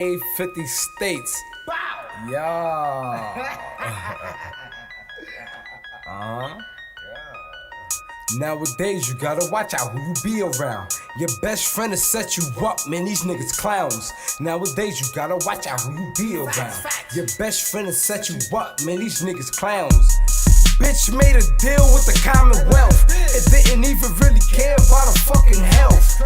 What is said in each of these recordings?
50 states. Bow. Yeah. Nowadays, you gotta watch out who you be around. Your best friend will set you up, man, these niggas clowns. Nowadays, you gotta watch out who you be around. Your best friend will set you up, man, these niggas clowns. Bitch made a deal with the Commonwealth. It didn't even really care about her fucking health.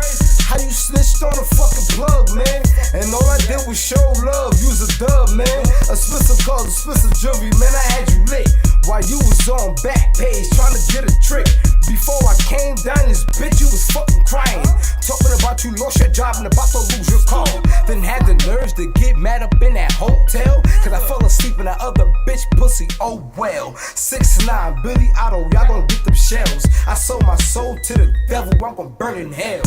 How you snitched on a fucking plug, man? And all I did was show love, use a dub, man. A Spencer called a Spencer jury, man, I had you lit. While you was on back page trying to get a trick. Before I came down this bitch, you was fucking crying. Talking about you lost your job and about to lose your car. Then had the nerves to get mad up in that hotel. Cause I fell asleep in that other bitch pussy, oh well. 6'9", Billy Otto, y'all gon' get them shells. I sold my soul to the devil, I'm gon' burn in hell.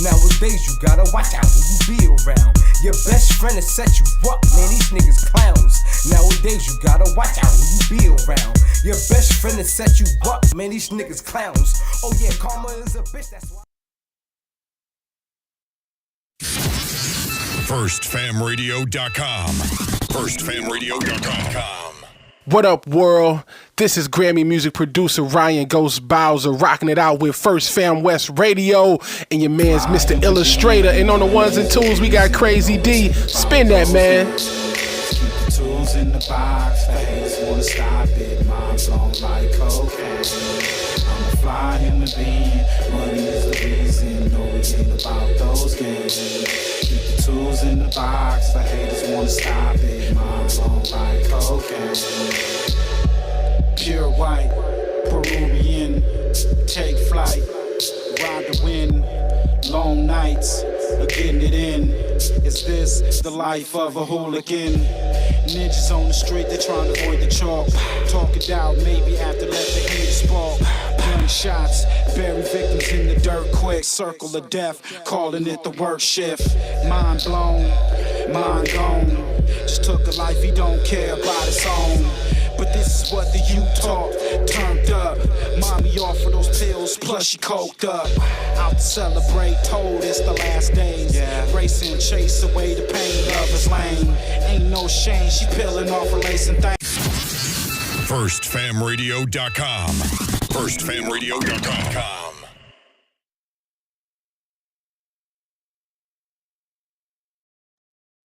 Nowadays you gotta watch out who you be around. Your best friend will set you up, man, these niggas clowns. Nowadays you gotta watch out who you be around. Your best friend will set you up, man, these niggas clowns. Oh yeah, karma is a bitch, that's why. FirstFamRadio.com. FirstFamRadio.com. What up, world? This is Grammy music producer Ryan Ghost Bowser rocking it out with First Fam West Radio and your man's Mr. Illustrator. And on the ones and twos, we got Crazy D. Spin that, man. Keep the tools in the box, haters wanna stop it. Mom's on like cocaine. I'm a fly human being, money is the reason. No, it ain't about those games. Keep the tools in the box, the haters wanna stop it. Mom's on like cocaine. Pure white, Peruvian, take flight, ride the wind, long nights, getting it in. Is this the life of a hooligan? Ninjas on the street, they're trying to avoid the chalk. Talk it out, maybe after let the heat spark. Gunshots, bury victims in the dirt quick. Circle of death, calling it the work shift. Mind blown, mind gone. Just took a life he don't care about his own. But this is what the youth taught, turned up. Mommy offered those pills, plus she coked up. Out to celebrate, told it's the last days. Race and chase away the pain, love is lame. Ain't no shame, she peeling off her lace and things. FirstFamRadio.com. FirstFamRadio.com.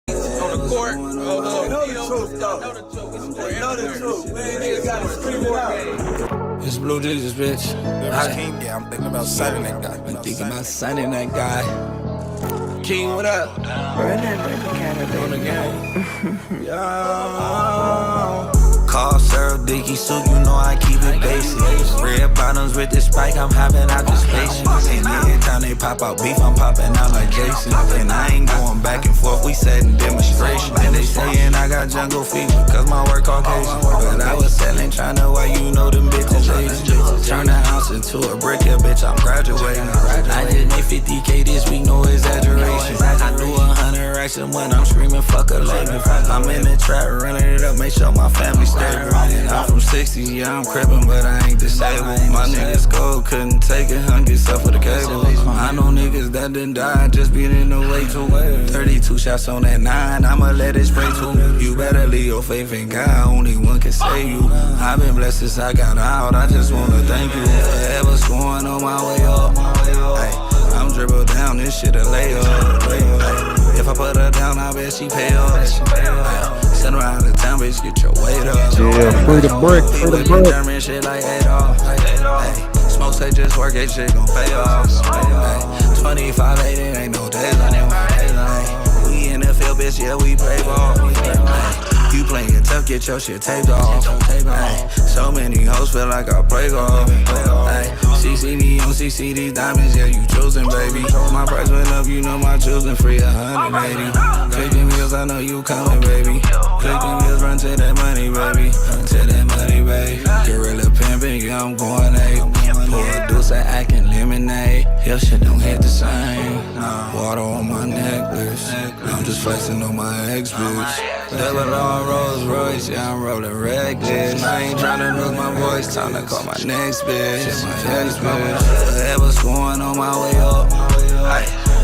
On the court, know the truth, though. Know the truth, man. Niggas gotta scream it out. It's Blue Jesus, bitch. Yeah, I'm thinking about signing that guy. I'm thinking about signing that guy. King, what up? Run that baby cat On the game. Yeah. Call Sarah Dicky, so you know I keep it basic. Red bottoms with this spike, I'm hopping out the spaceship. And every time they pop out beef, I'm popping out like Jason. And I ain't going back and forth, we setting demonstration. And they saying I got jungle fever, cause my work Caucasian. But I was selling China while you know them bitches Asian. Turn the house into a brick, yeah, bitch, I'm graduating. I just made 50K this week, no exaggeration. I do 100 racks and when I'm screaming, fuck a lady. I'm in the trap, running it up, make sure my family stable. And I'm from 60, yeah, I'm crippin', but I ain't disabled. My niggas cold, couldn't take it, hung yourself for the cable. I know niggas that done died, just being in the way too. 32 shots on that 9, I'ma let it spray too. You better leave your faith in God, only one can save you. I've been blessed since I got out, I just wanna thank you. Forever scoring on my way up. Ay, I'm dribbled down, this shit a layup. If I put her down, I bet she pay up. Send her out of town, bitch, get your weight up. Yeah, free the brick, free the brick. German shit like 8R's. Smoke say just work, that shit gon' pay off. 25-8, it ain't no days on it. We in the field, bitch, yeah, we play ball. You playing tough, get your shit taped off. So many hoes feel like I play golf. CC me on CC these diamonds, yeah, you choosing, baby. My price went up, you know my choosing free 180. Click them meals, I know you coming, baby. Click them meals, run to that money, baby. To that money, baby. Gorilla pimping, yeah, I'm going 8. Pour a Deuce, I can lemonade. Your shit don't hit the same. Water on my necklace. I'm just flexing on my ex, bitch. Double R Rolls Royce, yeah, I'm rolling reckless. I ain't tryna lose my voice, time to call my next bitch. My next bitch. Forever scoring on my way up.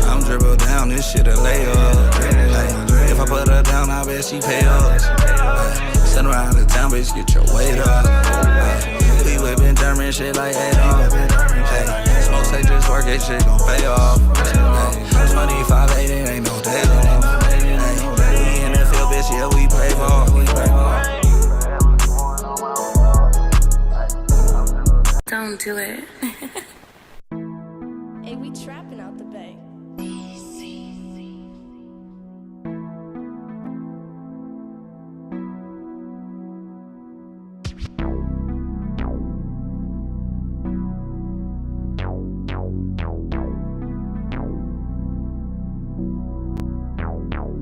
I'm dribbled down, this shit a layup. If I put her down, I bet she pay up. Send her out of town, bitch, get your weight up. We whipping German shit like Adolf. Smoke say just work, that shit gon' pay off. 25-8, it ain't no day off. We in the field, bitch, yeah, we play ball. Don't do it. Hey, we trapping out the bay.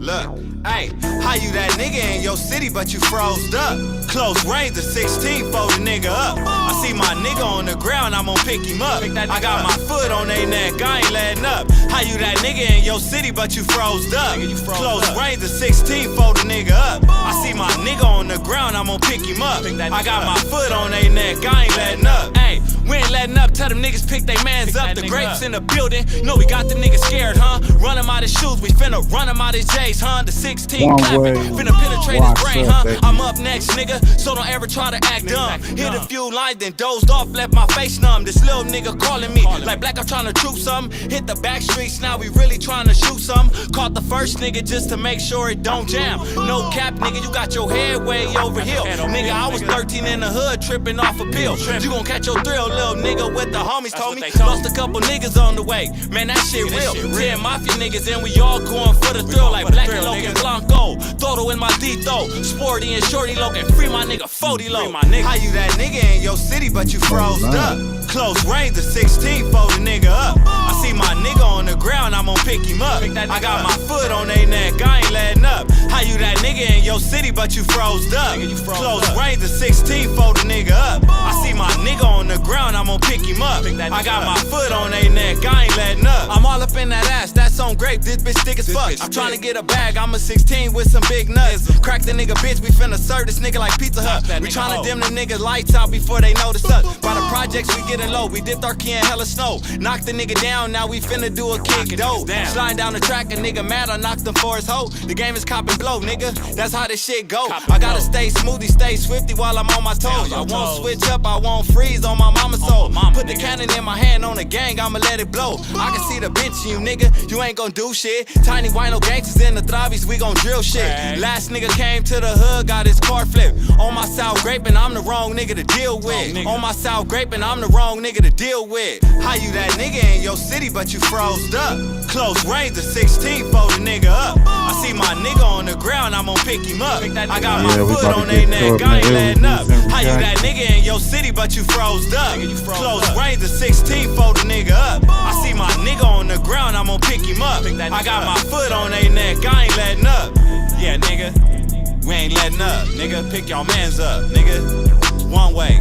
Look, hey, how you that nigga in your city, but you froze up? Close range to 16, fold a nigga up. I see my nigga on the ground, I'm gon' pick him up. I got my foot on they neck, I ain't letting up. How you that nigga in your city, but you froze up? Close range to 16, fold a nigga up. I see my nigga on the ground, I'm gon' pick him up. I got my foot on they neck, I ain't letting up. Hey, we ain't letting up, tell them niggas pick they mans up. The grapes in the building, know we got the niggas scared, huh? Run him out his shoes, we finna run him out his J's, huh? The 16 clapping, finna penetrate his brain, huh? I'm up next, nigga, so don't ever try to act dumb. Hit a few lines, then dozed off, left my face numb. This little nigga calling me, like Black, I'm trying to troop some. Hit the back streets, now we really trying to shoot some. Caught the first nigga just to make sure it don't jam. No cap, nigga, you got your head way over here. Nigga, I was 13 in the hood, tripping off a pill. You gon' catch your thrill, little nigga, what the homies told me. Lost a couple niggas on the way, man, that shit real. 10 mafia niggas and we all going for the thrill. Like Black and Logan Blanco, Toto in my Dito, Sporty and Shorty Logan, free my nigga 40 low. How you that nigga in your city, but you froze up? Close range to 16, fold a nigga up. I see my nigga on the ground, I'm gon' pick him up. I got my foot on they neck, I ain't letting up. How you that nigga in your city, but you froze up? Close range to 16, fold a nigga up. I see my nigga on the ground, I'm gon' pick him up. I got my foot on they neck, I ain't letting up. I'm all up in that ass, that's on grape, this bitch thick as fuck. I'm trying to get a bag, I'm a 16 with some big nuts. Crack the nigga bitch, we finna serve this nigga like Pizza Hut. We tryna dim the niggas lights out before they notice us. By the projects we getting low, we dipped our key in hella snow. Knocked the nigga down, now we finna do a kick dope. Sliding down the track, a nigga mad, I knocked him for his hoe. The game is cop and blow, nigga, that's how this shit go. I gotta stay smoothie, stay swifty while I'm on my toes. I won't switch up, I won't freeze on my mama's soul. Put the cannon in my hand on the gang, I'ma let it blow. I can see the bitch in you, nigga, you ain't gon' do shit. Tiny wino gangsters in the Travis, we gon' drill shit. Last nigga came to the hood, got his car flipped. On my South graping, I'm the wrong nigga to deal with. On my South graping, I'm the wrong nigga to deal with. How you that nigga in your city, but you froze up? Close range to 16, fold a nigga up. I see my nigga on the ground, I'm gon' pick him up. I got my foot on they neck, I ain't letting up. How you that nigga in your city, but you froze up? Close range to 16, fold a nigga up. I see my nigga on the ground, I'm gon' pick him up. I got my foot on they neck, I ain't letting up. Yeah, nigga, we ain't letting up. Nigga, pick y'all mans up, nigga. One way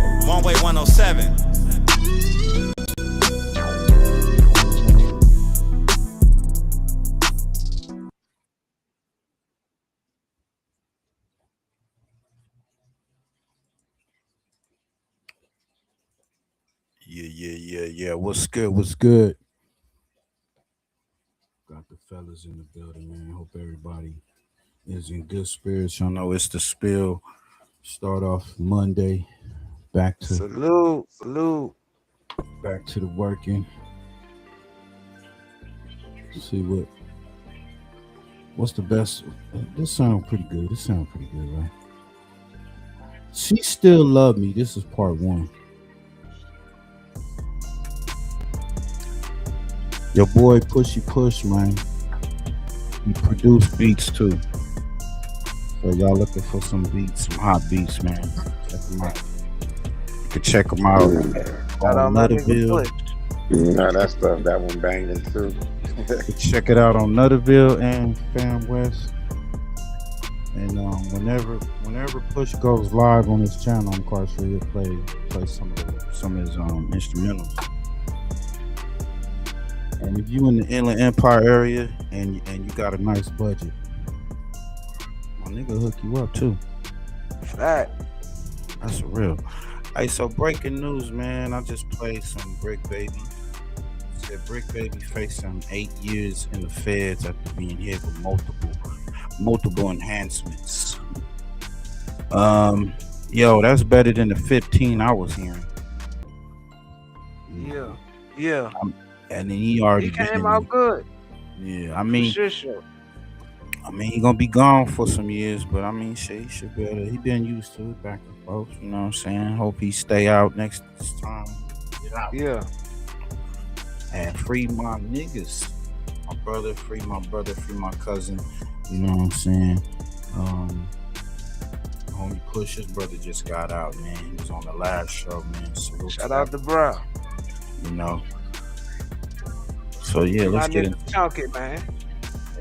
107. Yeah. What's good? Got the fellas in the building, man. Hope everybody is in good spirits. Y'all know it's the spill. Start off Monday. Back to salute. Back to the working. See what's the best. This sounds pretty good. Right? She Still Love Me. This is part 1. Your boy Pushy Push, man. He produced beats too. So y'all looking for some beats, some hot beats, man. Check them out. You can check them out on Nutterville. No, that one banging too. Check it out on Nutterville and Fam West. And whenever Push goes live on his channel, I'm quite sure he'll play some of his instrumentals. And if you in the Inland Empire area and you got a nice budget, my nigga hook you up too. Fact. That's real. Hey, so breaking news, man. I just played some Bricc Baby. Said Bricc Baby facing 8 years in the feds after being hit with multiple enhancements. Yo, that's better than the 15 I was hearing. Yeah. And then he already He came out good. Yeah, I mean, Sure. I mean, he gonna be gone for some years, but I mean, shit, he should be able to. He been used to it back and forth. You know what I'm saying? Hope he stay out next time. Get out. Yeah. And free my niggas. My brother, free my cousin. You know what I'm saying? Homie Push, his brother just got out, man. He was on the last show, man. Salute Shout out to bro. You know. So yeah, let's get into Chunky, man.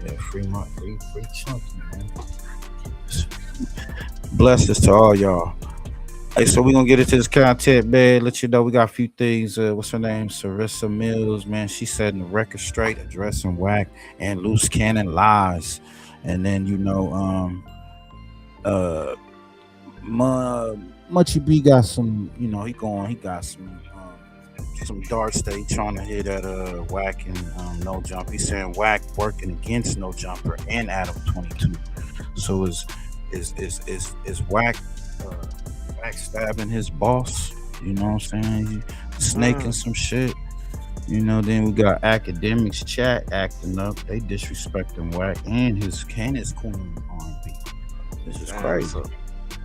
Yeah, free Chunky, man. Blessings to all y'all. Hey, so we're gonna get into this content, man. Let you know we got a few things. What's her name? Charisse Mills, man. She setting the record straight, addressing whack and loose cannon lies. And then Munchy B got some, he got some dark state trying to hit at whack and no jump. He's saying whack working against no jumper and Adam 22. So is whack stabbing his boss? You know what I'm saying? He snaking some shit. Then we got academics chat acting up. They disrespecting whack and his queen R&B. This is crazy.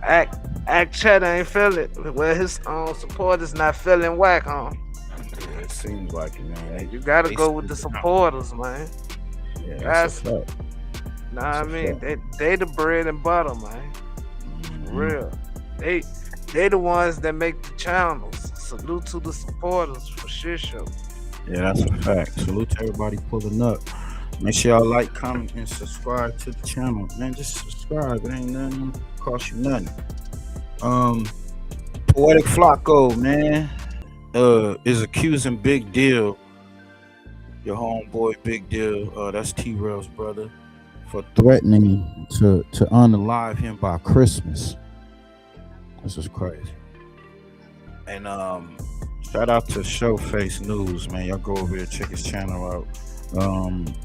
Act chat ain't feeling. Well, his supporters not feeling whack, huh? Yeah, it seems like it, man. You gotta go with the supporters, man. Yeah, that's a fact. They the bread and butter, man. Real. They the ones that make the channels. Salute to the supporters for shit show. Yeah, that's a fact. Salute to everybody pulling up. Make sure y'all like, comment, and subscribe to the channel. Man, just subscribe. It ain't nothing cost you nothing. Poetic Flacco, man, is accusing Big Deal, your homeboy Big Deal, that's T-Rail's brother, for threatening to unalive him by Christmas. This is crazy. And shout out to Showface News, man. Y'all go over here, check his channel out.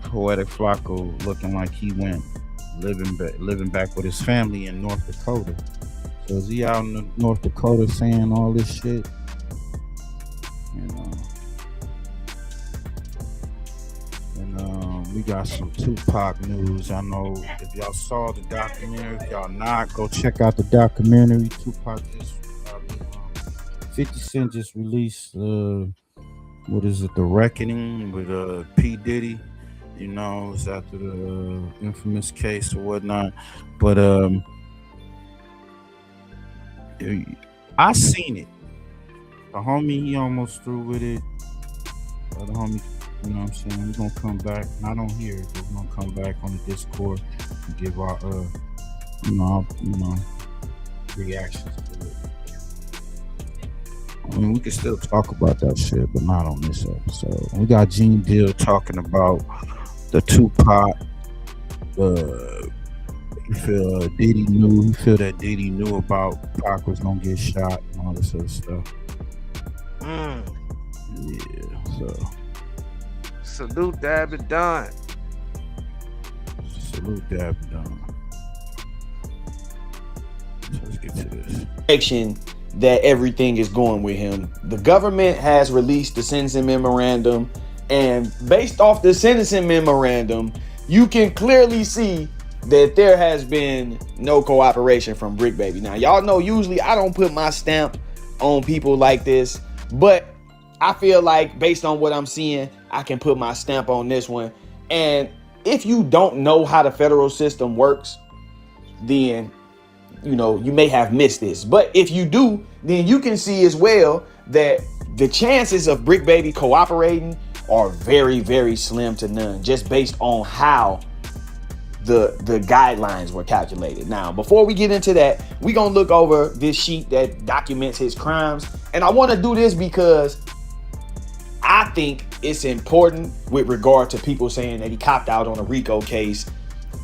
Poetic Flacco looking like he went living back with his family in North Dakota. So is he out in North Dakota saying all this shit? And we got some Tupac news. I know if y'all saw the documentary, if y'all not, go check out the documentary. Tupac just 50 Cent just released what is it, The Reckoning with P. Diddy. It's after the infamous case or whatnot. But I seen it. The homie, he almost through with it. The homie, you know what I'm saying? We're gonna come back, not on here, but we're gonna come back on the Discord and give our reactions to it. I mean, we can still talk about that shit, but not on this episode. We got Gene Deal talking about the Tupac. He feel that Diddy knew about Pac was gonna get shot and all this other stuff. Yeah, so salute Dabby Don. Salute Dabby Don. So let's get to this. That everything is going with him. The government has released the sentencing memorandum, and based off the sentencing memorandum, you can clearly see that there has been no cooperation from Bricc Baby. Now, y'all know usually I don't put my stamp on people like this, but I feel like based on what I'm seeing, I can put my stamp on this one. And if you don't know how the federal system works, then you may have missed this. But if you do, then you can see as well that the chances of Bricc Baby cooperating are very, very slim to none, just based on how the guidelines were calculated. Now, before we get into that, we're gonna look over this sheet that documents his crimes. And I want to do this because I think it's important with regard to people saying that he copped out on a RICO case,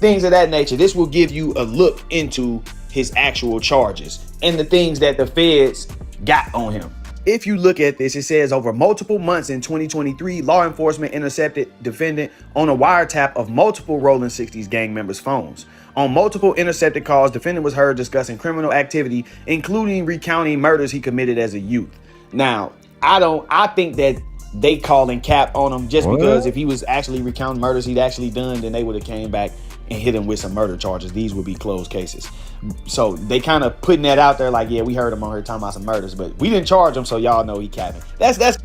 things of that nature. This will give you a look into his actual charges and the things that the feds got on him. If you look at this, it says over multiple months in 2023, law enforcement intercepted defendant on a wiretap of multiple Rolling 60s gang members' phones. On multiple intercepted calls, defendant was heard discussing criminal activity, including recounting murders he committed as a youth. Now, I think that they calling cap on him just because if he was actually recounting murders he'd actually done, then they would have came back and hit him with some murder charges. These would be closed cases. So they kind of putting that out there like, yeah, we heard him on here talking about some murders, but we didn't charge him, so y'all know he capping. That's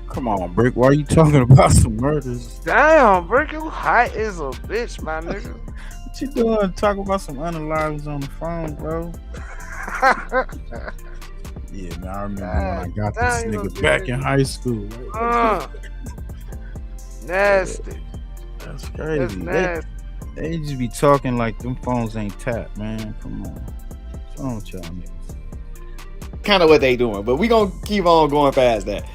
Come on, Bricc. Why are you talking about some murders? Damn, Bricc, you hot as a bitch, my nigga. What you doing? Talking about some unalives on the phone, bro? Yeah, man, I remember when I got this nigga back in high school. Nasty. That's crazy. That's nasty. They just be talking like them phones ain't tapped, man. Come on. What's wrong with y'all niggas? kind of what they doing, but we gonna keep on going past that.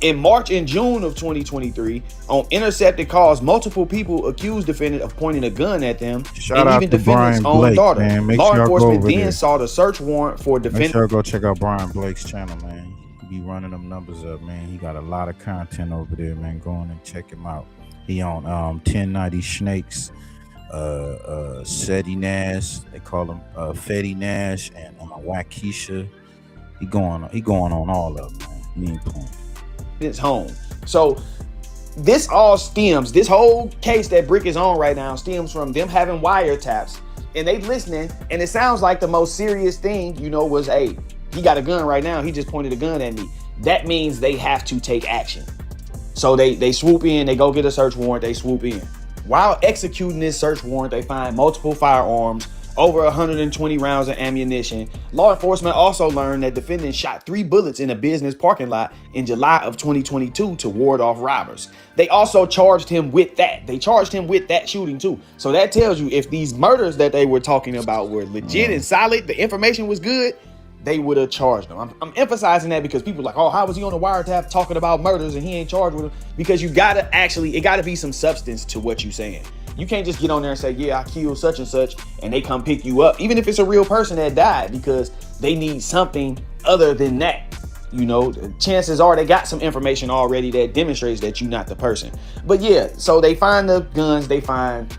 In March and June of 2023, on intercepted calls, multiple people accused defendant of pointing a gun at them, Shout and out even to defendant's Brian own Blake, daughter. man. Make Law sure enforcement go then there. sought a search warrant for Make defendant. sure go check out Brian Blake's channel, man. He be running them numbers up, man. He got a lot of content over there, man. Go on and check him out. He on 1090 Snakes, Seti Nash, they call him Fetty Nash, and Waukesha. He going on all of them, man. He ain't playing. It's home. So this all stems, this whole case that Bricc is on right now stems from them having wiretaps and they listening, and it sounds like the most serious thing, you know, was, hey, he got a gun right now, he just pointed a gun at me. That means they have to take action. So they swoop in, they go get a search warrant, they swoop in. While executing this search warrant, they find multiple firearms, over 120 rounds of ammunition. Law enforcement also learned that defendant shot 3 bullets in a business parking lot in July of 2022 to ward off robbers. They also charged him with that. They charged him with that shooting too. So that tells you if these murders that they were talking about were legit and solid, the information was good, they would have charged him. I'm emphasizing that because people are like, oh, how was he on the wiretap talking about murders and he ain't charged with them? Because you gotta it gotta be some substance to what you're saying. You can't just get on there and say, yeah, I killed such and such, and they come pick you up, even if it's a real person that died, because they need something other than that. You know, chances are they got some information already that demonstrates that you're not the person. But yeah, so they find the guns, they find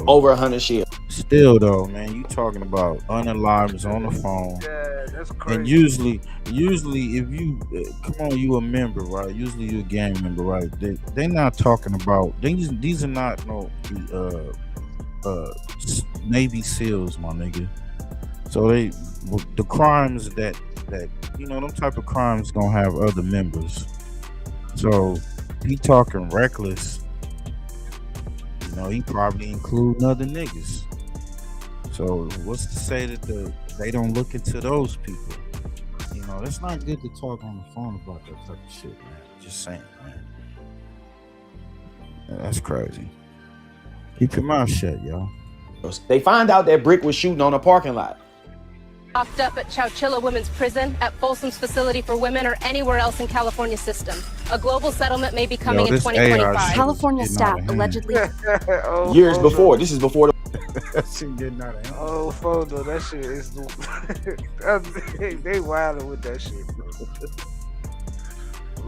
over 100 shells. Still though, man, you talking about unalives on the phone. Yeah, that's crazy. And usually if you come on, you a member, right? Usually you a gang member, right? They not talking about these are not no Navy SEALs, my nigga. So the crimes that you know, them type of crimes gonna have other members. So he talking reckless. You know, he probably including other niggas. So what's to say that they don't look into those people? You know, it's not good to talk on the phone about that type of shit, man. Just saying, man. Yeah, that's crazy. Keep your mouth shut, y'all. They find out that Bricc was shooting on a parking lot. Locked up at Chowchilla Women's Prison, at Folsom's Facility for Women, or anywhere else in California system. A global settlement may be coming in 2025. California staff allegedly. Years before. This is before the that shit getting out of hand. Oh, photo, that shit is they wildin' with that shit, bro.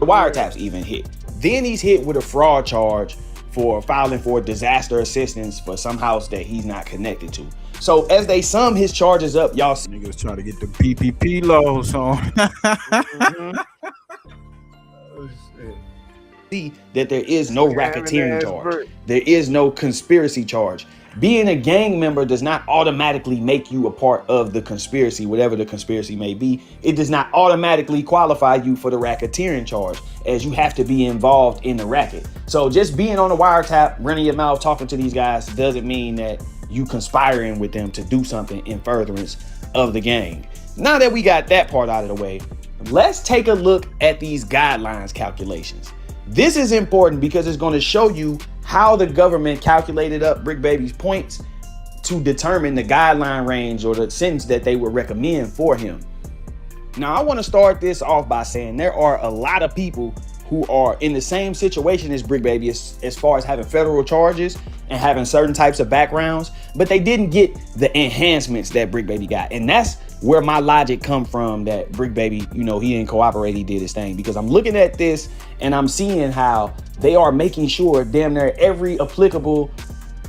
The wiretaps even hit. Then he's hit with a fraud charge for filing for disaster assistance for some house that he's not connected to. So as they sum his charges up, y'all see niggas trying to get the PPP loans on. See that there is no racketeering charge. There is no conspiracy charge. Being a gang member does not automatically make you a part of the conspiracy, whatever the conspiracy may be. It does not automatically qualify you for the racketeering charge, as you have to be involved in the racket. So just being on the wiretap, running your mouth, talking to these guys doesn't mean that you conspiring with them to do something in furtherance of the gang. Now that we got that part out of the way, let's take a look at these guidelines calculations. This is important because it's going to show you how the government calculated up Bricc Baby's points to determine the guideline range or the sentence that they would recommend for him. Now, I want to start this off by saying there are a lot of people who are in the same situation as Bricc Baby as far as having federal charges and having certain types of backgrounds, but they didn't get the enhancements that Bricc Baby got. And that's where my logic come from, that Bricc Baby, you know, he didn't cooperate, he did his thing, because I'm looking at this and I'm seeing how they are making sure damn near every applicable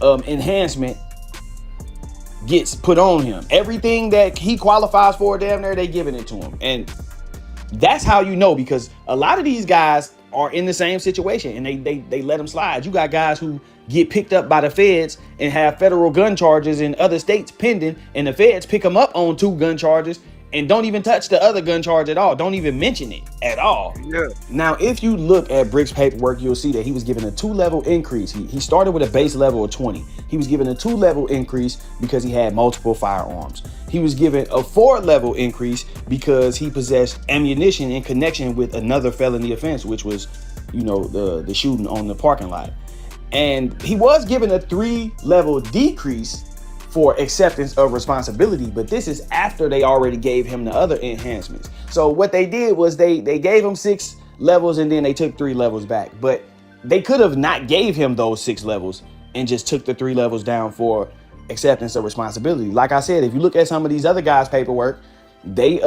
enhancement gets put on him. Everything that he qualifies for, damn near they giving it to him. And that's how you know, because a lot of these guys are in the same situation and they let them slide. You got guys who get picked up by the feds and have federal gun charges in other states pending, and the feds pick them up on 2 gun charges and don't even touch the other gun charge at all. Don't even mention it at all. Yeah. Now, if you look at Brick's paperwork, you'll see that he was given a 2-level increase. He started with a base level of 20. He was given a 2-level increase because he had multiple firearms. He was given a 4-level increase because he possessed ammunition in connection with another felony offense, which was, you know, the shooting on the parking lot. And he was given a 3-level decrease for acceptance of responsibility, but this is after they already gave him the other enhancements. So what they did was they gave him 6 levels and then they took 3 levels back. But they could have not gave him those 6 levels and just took the 3 levels down for acceptance of responsibility. Like I said, if you look at some of these other guys' paperwork, they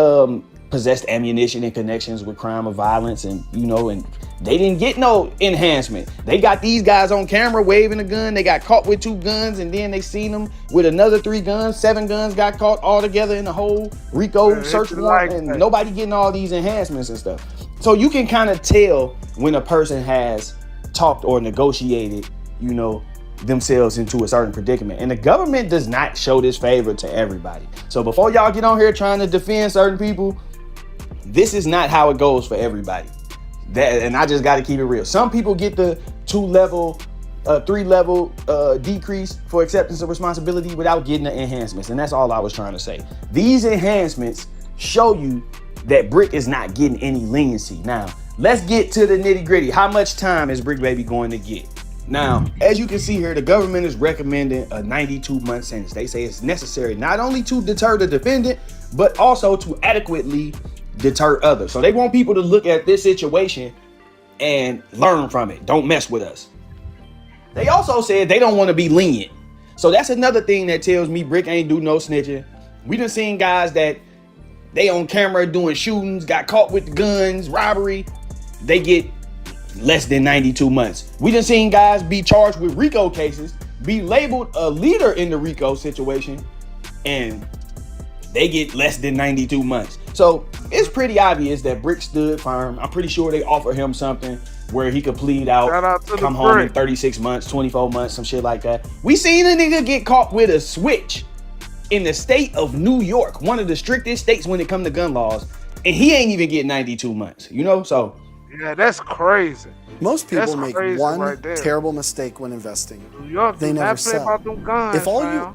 possessed ammunition in connections with crime or violence, and you know, and they didn't get no enhancement. They got these guys on camera waving a gun. They got caught with 2 guns, and then they seen them with another 3 guns. 7 guns got caught all together in the whole RICO search warrant, and nobody getting all these enhancements and stuff. So you can kind of tell when a person has talked or negotiated, you know, themselves into a certain predicament. And the government does not show this favor to everybody. So before y'all get on here trying to defend certain people, this is not how it goes for everybody. And I just got to keep it real. Some people get the 2-level, 3-level decrease for acceptance of responsibility without getting the enhancements. And that's all I was trying to say. These enhancements show you that Bricc is not getting any leniency. Now, let's get to the nitty gritty. How much time is Bricc Baby going to get? Now, as you can see here, the government is recommending a 92-month sentence. They say it's necessary not only to deter the defendant, but also to adequately deter others. So they want people to look at this situation and learn from it. Don't mess with us. They also said they don't want to be lenient. So that's another thing that tells me Bricc ain't do no snitching. We done seen guys that they on camera doing shootings, got caught with the guns, robbery. They get less than 92 months. We done seen guys be charged with RICO cases, be labeled a leader in the RICO situation, and they get less than 92 months. So it's pretty obvious that Bricc stood firm. I'm pretty sure they offered him something where he could plead out, come home in 36 months, 24 months, some shit like that. We seen a nigga get caught with a switch in the state of New York, one of the strictest states when it comes to gun laws, and he ain't even get 92 months, you know? So yeah, that's crazy. Most people make one terrible mistake when investing. New York, they never sell. About them guns, if all you,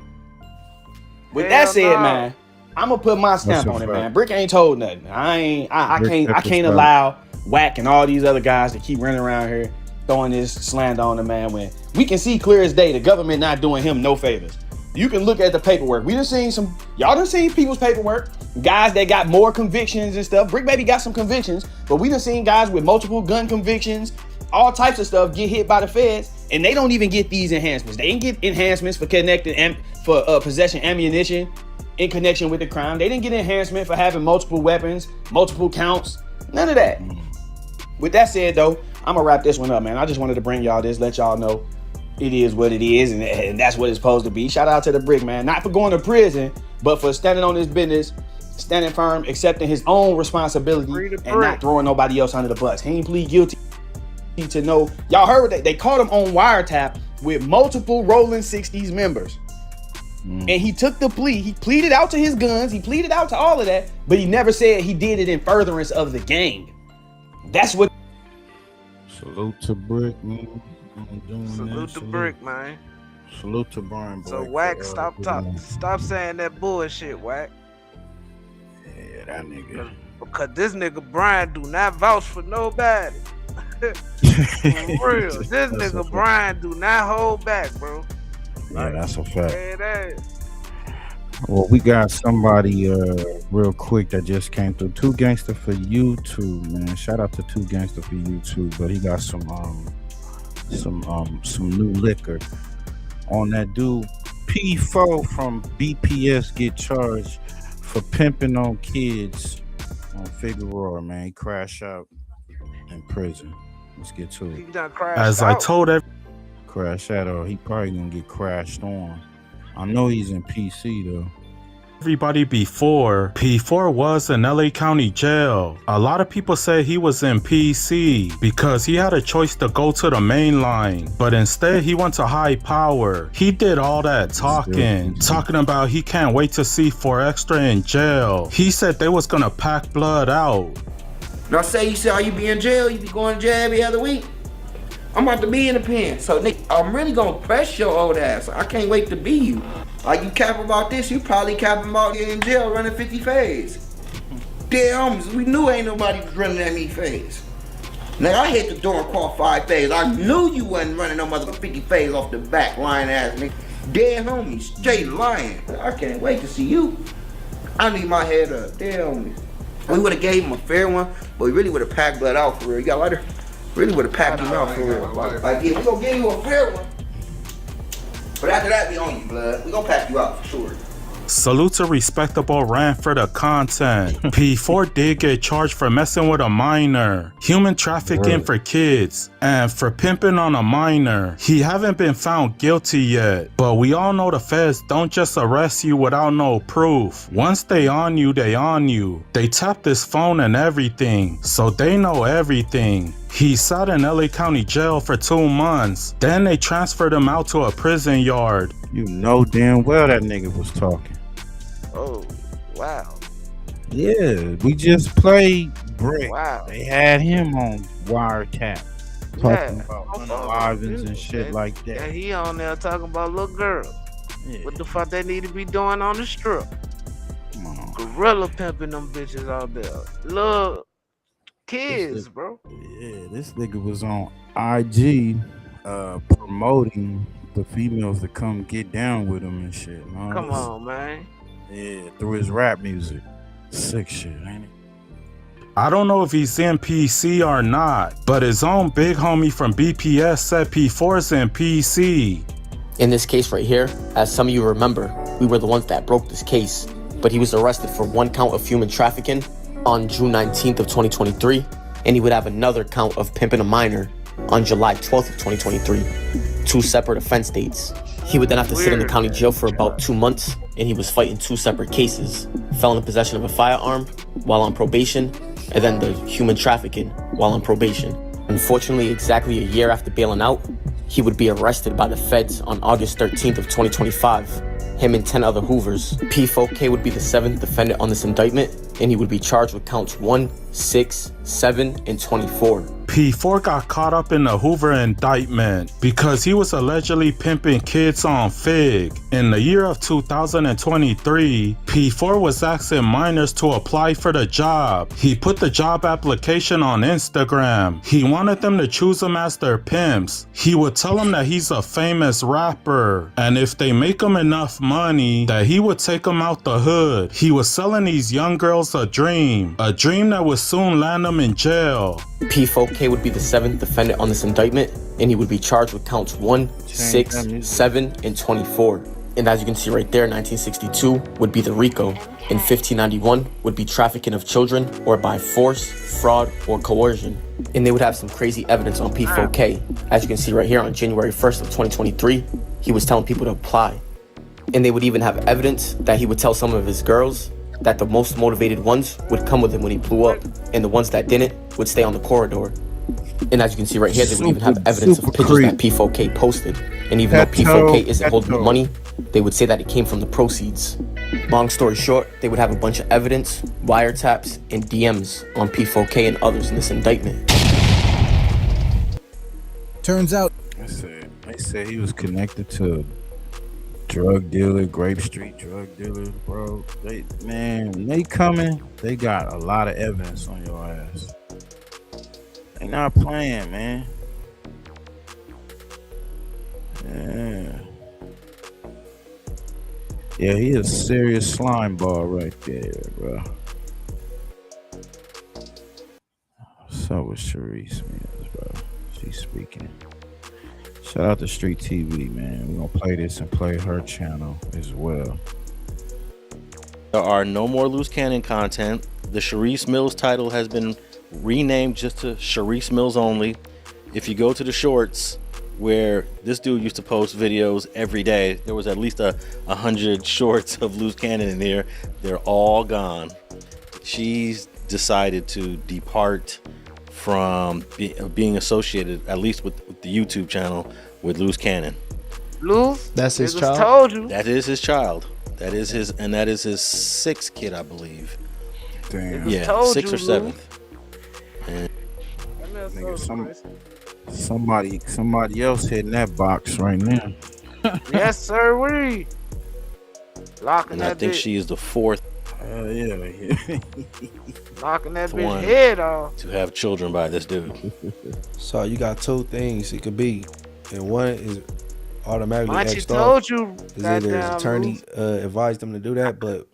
with that said, man, I'm gonna put my stamp on it, man. Bricc ain't told nothing. I can't allow Whack and all these other guys to keep running around here throwing this slander on the man when we can see clear as day the government not doing him no favors. You can look at the paperwork. We done seen y'all done seen people's paperwork, guys that got more convictions and stuff. Bricc Baby got some convictions, but we done seen guys with multiple gun convictions, all types of stuff get hit by the feds, and they don't even get these enhancements. They didn't get enhancements for possession ammunition in connection with the crime. They didn't get enhancement for having multiple weapons, multiple counts, none of that. With that said though, I'm gonna wrap this one up, man. I just wanted to bring y'all this, let y'all know it is what it is, and that's what it's supposed to be. Shout out to the Bricc, man. Not for going to prison, but for standing on his business, standing firm, accepting his own responsibility, and not throwing nobody else under the bus. He ain't plead guilty to know. Y'all heard that they caught him on wiretap with multiple Rolling 60s members. And he took the plea. He pleaded out to his guns. He pleaded out to all of that, but he never said he did it in furtherance of the gang. That's what. Salute to Bricc, man. Salute to Bricc, man. Salute to Brian. So Whack, stop saying that bullshit, Whack. Yeah, that nigga. Because this nigga Brian do not vouch for nobody. For real, this nigga Brian do not hold back, bro. Yeah, that's a fact. Yeah, well, we got somebody real quick that just came through. 2 Gangster for YouTube, man. Shout out to 2 Gangster for YouTube, but he got some new liquor on that dude. P4 from BPS get charged for pimping on kids on Figueroa, man. He crashed out in prison. Let's get to it. As I told crash out, or he probably gonna get crashed on. I know he's in PC though. Everybody before, P4 was in LA County Jail. A lot of people say he was in PC because he had a choice to go to the main line, but instead he went to high power. He did all that talking about he can't wait to see 4Xtra in jail. He said they was gonna pack blood out. Now say you say, oh, you be in jail, you be going to jail every other week. I'm about to be in the pen, so Nick, I'm really gonna press your old ass. I can't wait to be you. Like you cap about this, you probably capping about in jail running 50 phase. Damn, we knew ain't nobody was running that many phase. Now I hit the door and caught 5 phase. I knew you wasn't running no mother 50 phase off the back, lying ass nigga. Dead homie, straight lying. I can't wait to see you. I need my head up, dead homie. We would have gave him a fair one, but we really would have packed blood out for real. You got a lighter? Really would have packed him out for real. Like, yeah, we gonna give you a fair one. But after that, we on you, blood. We gonna pack you out for sure. Salute to Respectable ran for the content. P4 did get charged for messing with a minor, human trafficking for kids, and for pimping on a minor. He haven't been found guilty yet, but we all know the feds don't just arrest you without no proof. Once they on you, they on you. They tap this phone and everything, so they know everything. He sat in LA County Jail for 2 months. Then they transferred him out to a prison yard. You know damn well that nigga was talking. Oh, wow. Yeah, we just played Bricc. Wow. They had him on wiretap. Talking about unalivings and shit like that. And he on there talking about little girls. Yeah. What the fuck they need to be doing on the strip? Come on. Gorilla pimping them bitches out there. Little kids, bro. Yeah, this nigga was on IG promoting the females to come get down with him and shit. Come on, man. Yeah, through his rap music. Sick shit, ain't it? I don't know if he's in PC or not, but his own big homie from BPS said P4's in PC. In this case right here, as some of you remember, we were the ones that broke this case, but he was arrested for 1 count of human trafficking on June 19th of 2023, and he would have another count of pimping a minor on July 12th of 2023, 2 separate offense dates. He would then have to sit in the county jail for about 2 months, and he was fighting 2 separate cases: felon in possession of a firearm while on probation, and then the human trafficking while on probation. Unfortunately, exactly a year after bailing out, he would be arrested by the feds on August 13th of 2025. Him and 10 other Hoovers. P4K would be the 7th defendant on this indictment, and he would be charged with counts 1, 6, 7, and 24. P4 got caught up in the Hoover indictment because he was allegedly pimping kids on Fig. In the year of 2023, P4 was asking minors to apply for the job. He put the job application on Instagram. He wanted them to choose him as their pimps. He would tell them that he's a famous rapper, and if they make him enough money, that he would take them out the hood. He was selling these young girls a dream that would soon land them in jail. P4K would be the 7th defendant on this indictment, and he would be charged with counts 1, 6, 7, and 24. And as you can see right there, 1962 would be the RICO, and 1591 would be trafficking of children or by force, fraud, or coercion. And they would have some crazy evidence on P4K. As you can see right here, on January 1st of 2023, he was telling people to apply. And they would even have evidence that he would tell some of his girls that the most motivated ones would come with him when he blew up, and the ones that didn't would stay on the corridor. And as you can see right here, they would even have evidence of pictures that P4K posted. And even though P4K isn't holding the money, they would say that it came from the proceeds. Long story short, they would have a bunch of evidence, wiretaps, and DMs on P4K and others in this indictment. Turns out, they said he was connected to drug dealer, Grape Street drug dealer, bro. When they coming, they got a lot of evidence on your ass. They not playing, man. Yeah, he a serious slime ball right there, bro. What's up with Charisse, man, bro? She's speaking. Shout out to Street TV, man. We're gonna play this and play her channel as well. There are no more loose cannon content. The Charisse Mills title has been renamed just to Charisse Mills only. If you go to the shorts, where this dude used to post videos every day. There was at least 100 shorts of Luce Cannon in there. They're all gone. She's decided to depart from being associated, at least with the YouTube channel, with Luce Cannon. Luce? That's his child? Told you. That is his child. That is his 6th kid, I believe. Damn. Yeah, told 6th or you, 7th. And Nigga, somebody else hitting that box right now. Yes, sir. We locking and that. I think bitch. she is the 4th. Yeah. Knocking that bitch one head off. to have children by this dude. So you got two things it could be, and one is automatically Munchie X'd told off. you. Is either his goddamn attorney advised them to do that, but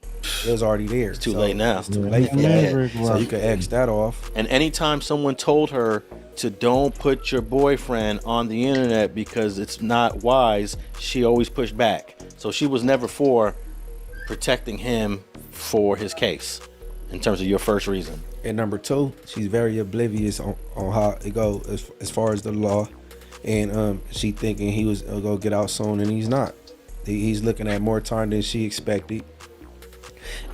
it was already there. It's too late now. It's too late for that. So you can X that off. And anytime someone told her to don't put your boyfriend on the internet because it's not wise, she always pushed back. So she was never for protecting him for his case in terms of your first reason. And number two, she's very oblivious on how it goes as far as the law. And she thinking he was gonna get out soon, and he's not. He's looking at more time than she expected.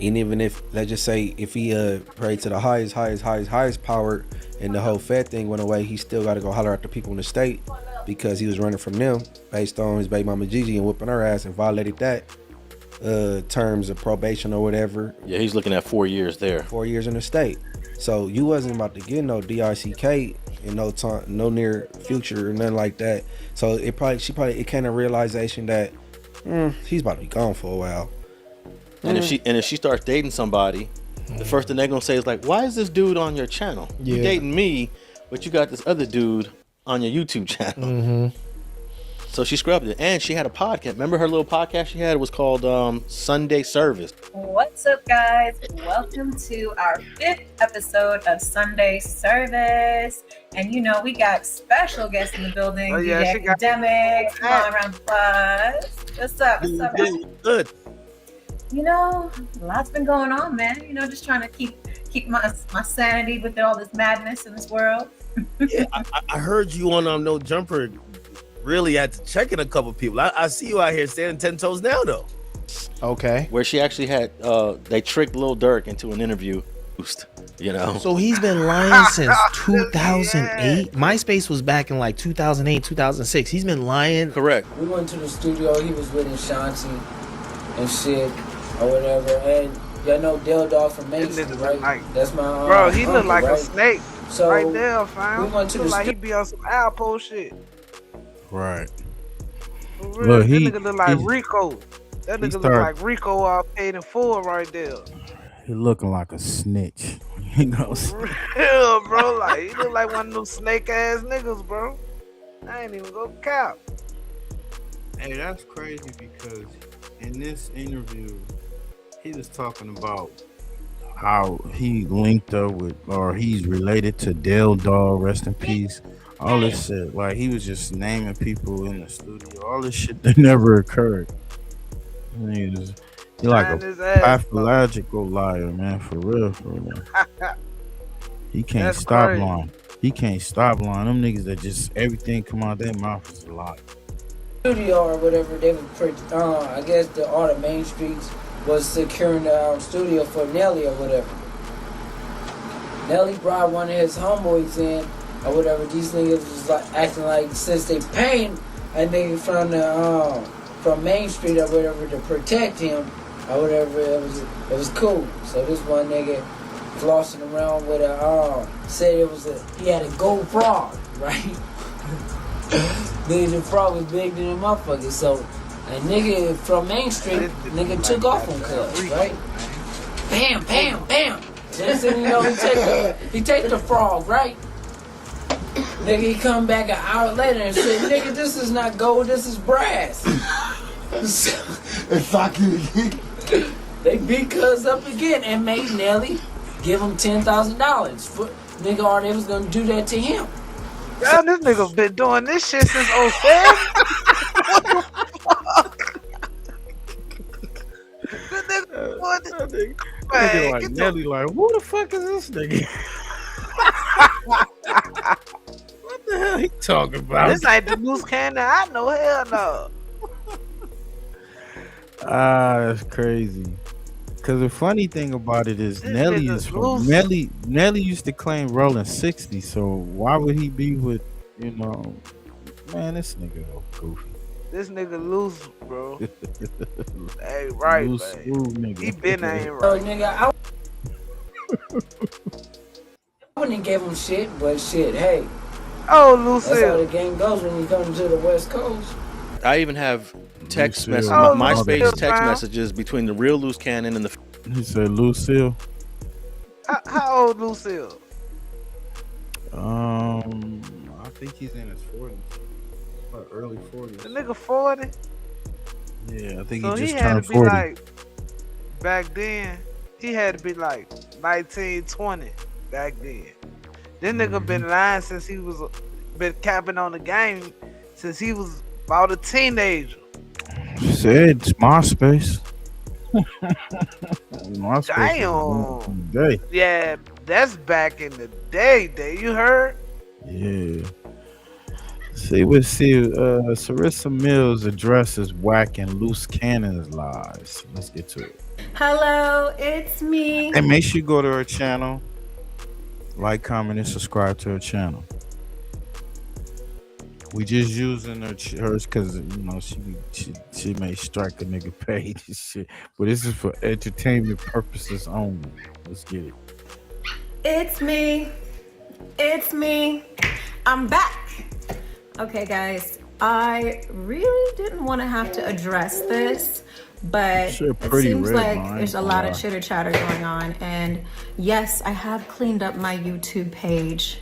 And even if, let's just say, if he prayed to the highest power and the whole Fed thing went away, he still got to go holler at the people in the state because he was running from them based on his baby mama Gigi and whooping her ass and violated that terms of probation or whatever. Yeah, he's looking at 4 years there. 4 years in the state. So you wasn't about to get no DICK in no time, no near future or nothing like that. So it came to realization that he's about to be gone for a while. And if she starts dating somebody, the first thing they're gonna say is like, "Why is this dude on your channel? You dating me, but you got this other dude on your YouTube channel." So she scrubbed it, and she had a podcast. Remember her little podcast she had? It was called Sunday Service. What's up, guys? Welcome to our 5th episode of Sunday Service. And you know, we got special guests in the building. Oh, yeah, the academics. Come on, round of applause. What's up? What's up? Good. You know, a lot's been going on, man. You know, just trying to keep my sanity with all this madness in this world. Yeah, I heard you on No Jumper. Really had to check in a couple people. I see you out here standing 10 toes down though. Okay. Where she actually had they tricked Lil Durk into an interview. You know. So he's been lying since 2008. MySpace was back in like 2008, 2006. He's been lying. Correct. We went to the studio. He was with Ashanti and shit or whatever. And y'all know Del Dog from Mason, right? That's my bro. He look like right? a snake. So right there, fam. We went to look the like he be on some Alpo shit. Right. For real, Look, that nigga look like Rico. That nigga look started- like Rico all paid in full right there. He looking like a snitch. You know. Real, bro. Like he look like one of them snake ass niggas, bro. I ain't even go cap. Hey, that's crazy because in this interview, he was talking about how he linked up with, or he's related to Del Dog, rest in peace. All this shit, like he was just naming people in the studio. All this shit that never occurred. He's like a pathological liar, man. For real, for real. He can't That's stop crazy. lying. He can't stop lying. Them niggas that just everything come out their mouth is a lie. Studio or whatever, they would I guess all the main streets was securing the studio for Nelly or whatever. Nelly brought one of his homeboys in or whatever. These niggas was like acting like since they paying a nigga from Main Street or whatever to protect him or whatever, it was cool. So this one nigga flossing around with said he had a gold frog, right? Nigga, the frog was big than a motherfucker. So a nigga from Main Street, nigga took off on Cuz, right? Bam, bam, bam. Next thing you know, he take the frog, right? Nigga, he come back an hour later and said, nigga, this is not gold, this is brass. They beat Cuz up again and made Nelly give him $10,000. Nigga already was gonna do that to him. Yo, this nigga been doing this shit since 07? What the fuck? Nigga like Nelly, like, who the fuck is this nigga? What the hell he talking about? This ain't the Luce Cannon I know. Hell no. That's crazy. Cause the funny thing about it is This Nelly nigga is from Luce. Nelly used to claim rolling 60, so why would he be with, you know, man, this nigga goofy. This nigga Luce, bro. Hey, right, Loose man. screw nigga. He been ain't Oh, right. nigga, I wouldn't give him shit, but shit, hey. Oh, Luce. That's how the game goes when you come to the West Coast. I even have text messages, Oh, MySpace Lucille, text fam. messages between the real Luce Cannon and the. He said Lucille. How old Lucille? I think he's in his 40s. Or early 40s. The nigga 40? Yeah, I think So he he just had turned to be 40. like, back then, he had to be like 19, 20 back then. This nigga been lying since he was, been capping on the game since he was about a teenager. Said it's MySpace. MySpace Damn. day. Yeah, that's back in the day, you heard? Yeah. Charisse Mills' address is whack and Luce Cannon's lies. Let's get to it. Hello, it's me. And make sure you go to her channel, like, comment, and subscribe to her channel. We just using hers because, you know, she may strike a nigga page and shit, but this is for entertainment purposes only. Let's get it. It's me. It's me. I'm back. Okay, guys. I really didn't want to have to address this, but Sure, it pretty seems red, like man. there's a lot of chitter chatter going on. And yes, I have cleaned up my YouTube page.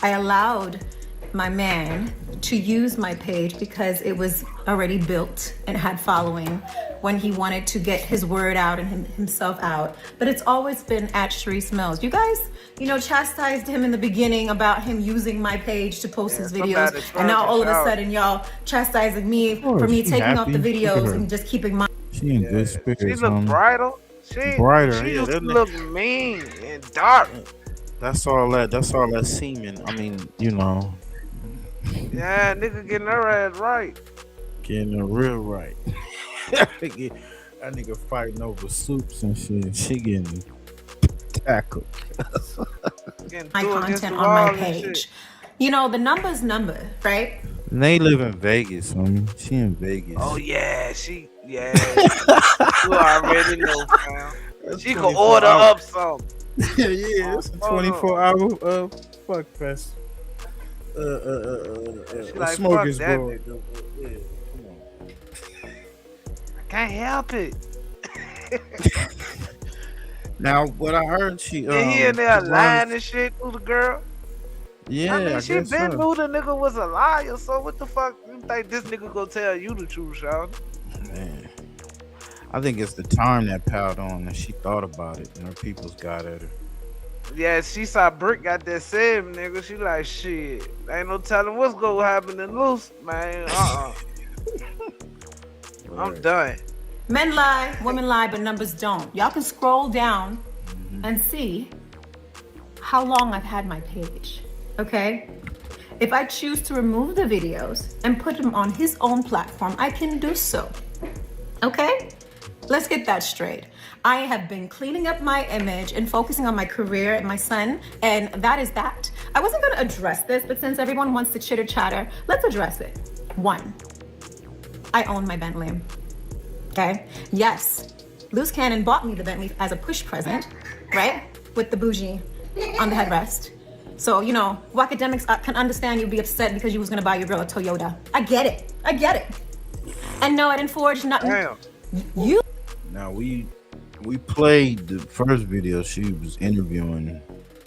I allowed my man to use my page because it was already built and had following when he wanted to get his word out and himself out. But it's always been at Charisse Mills. You guys, you know, chastised him in the beginning about him using my page to post his videos. And now all of a sudden y'all chastising me for me she taking off the happy. Look at videos her. and just keeping my... She in good spirits. She look homie. brighter. She Brighter, yeah, used to that look mean and dark. That's all that semen. I mean, you know, Yeah, nigga getting her ass right. getting it real right. That nigga fighting over soups and shit. She getting tackled. my content on my page. You know, the number's number, right? And they live in Vegas, homie. She in Vegas. Oh yeah, you already know, fam. She can order up something. Yeah, it's a 24-hour fuck fest. like, Smokers fuck that bro. nigga. Yeah, come on. I can't help it. Now, what I heard, she he in there lying and shit to the girl. Yeah, I mean, she guess been so. knew the nigga was a liar. So what the fuck you think this nigga gonna tell you the truth, Sean? Man, I think it's the time that piled on and she thought about it and her peoples got at her. Yeah, she saw Bricc got that 7, nigga. She like, shit, ain't no telling what's gonna happen to Luce, man. I'm done. Men lie, women lie, but numbers don't. Y'all can scroll down and see how long I've had my page, okay? If I choose to remove the videos and put them on his own platform, I can do so, okay? Let's get that straight. I have been cleaning up my image and focusing on my career and my son, and that is that. I wasn't gonna address this, but since everyone wants to chitter chatter, let's address it. 1, I own my Bentley, okay? Yes, Luce Cannon bought me the Bentley as a push present, right? With the bougie on the headrest. So, you know, academics can understand you'd be upset because you was gonna buy your girl a Toyota. I get it. And no, I didn't forge nothing. Damn. You. Now we played the first video. She was interviewing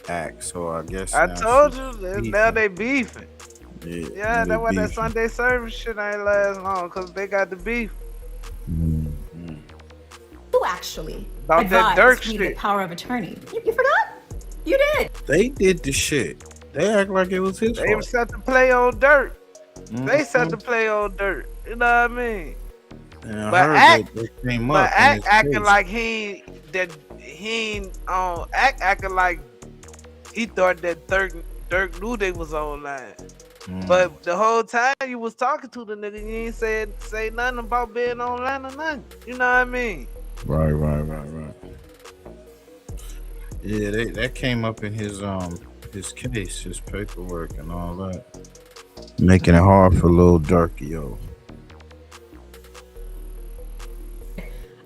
Act, so I guess I now told she's you, beefing. now they beefing. Yeah, Yeah, now that's why they that beefing. Sunday service shit ain't last long, cause they got the beef. Who actually About that Dirk advised me the shit. power of attorney? You forgot? You did. They did the shit. They act like it was his They fault. set to play on Dirt. They set Mhm. to play on Dirt. You know what I mean? And I But heard Act, that they came but up in Act his acting case. like Act acting like he thought that Dirk knew they was online. But the whole time you was talking to the nigga, you ain't say nothing about being online or nothing. You know what I mean? Right. Yeah, that came up in his case, his paperwork and all that. Making it hard for Lil Durky, yo.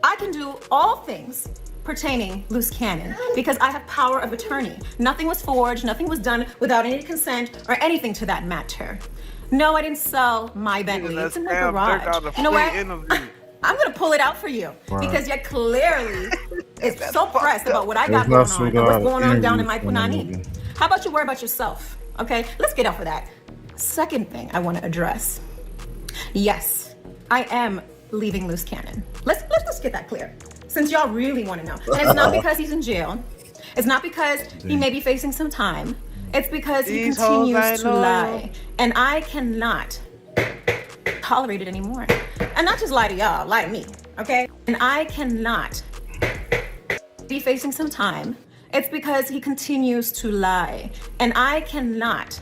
I can do all things pertaining Luce Cannon because I have power of attorney. Nothing was forged, nothing was done without any consent or anything to that matter. No, I didn't sell my Bentley. It's in my garage. You know what? I'm gonna pull it out for you because you're clearly so pressed about what I got going on and what's going on down in my punani. How about you worry about yourself? Okay, let's get off of that. Second thing I want to address. Yes, I am leaving Luce Cannon. Let's get that clear. Since y'all really want to know. And it's not because he's in jail. It's not because he may be facing some time. It's because he continues to lie. And I cannot tolerate it anymore. And not just lie to y'all, lie to me, okay? And I cannot be facing some time. It's because he continues to lie. And I cannot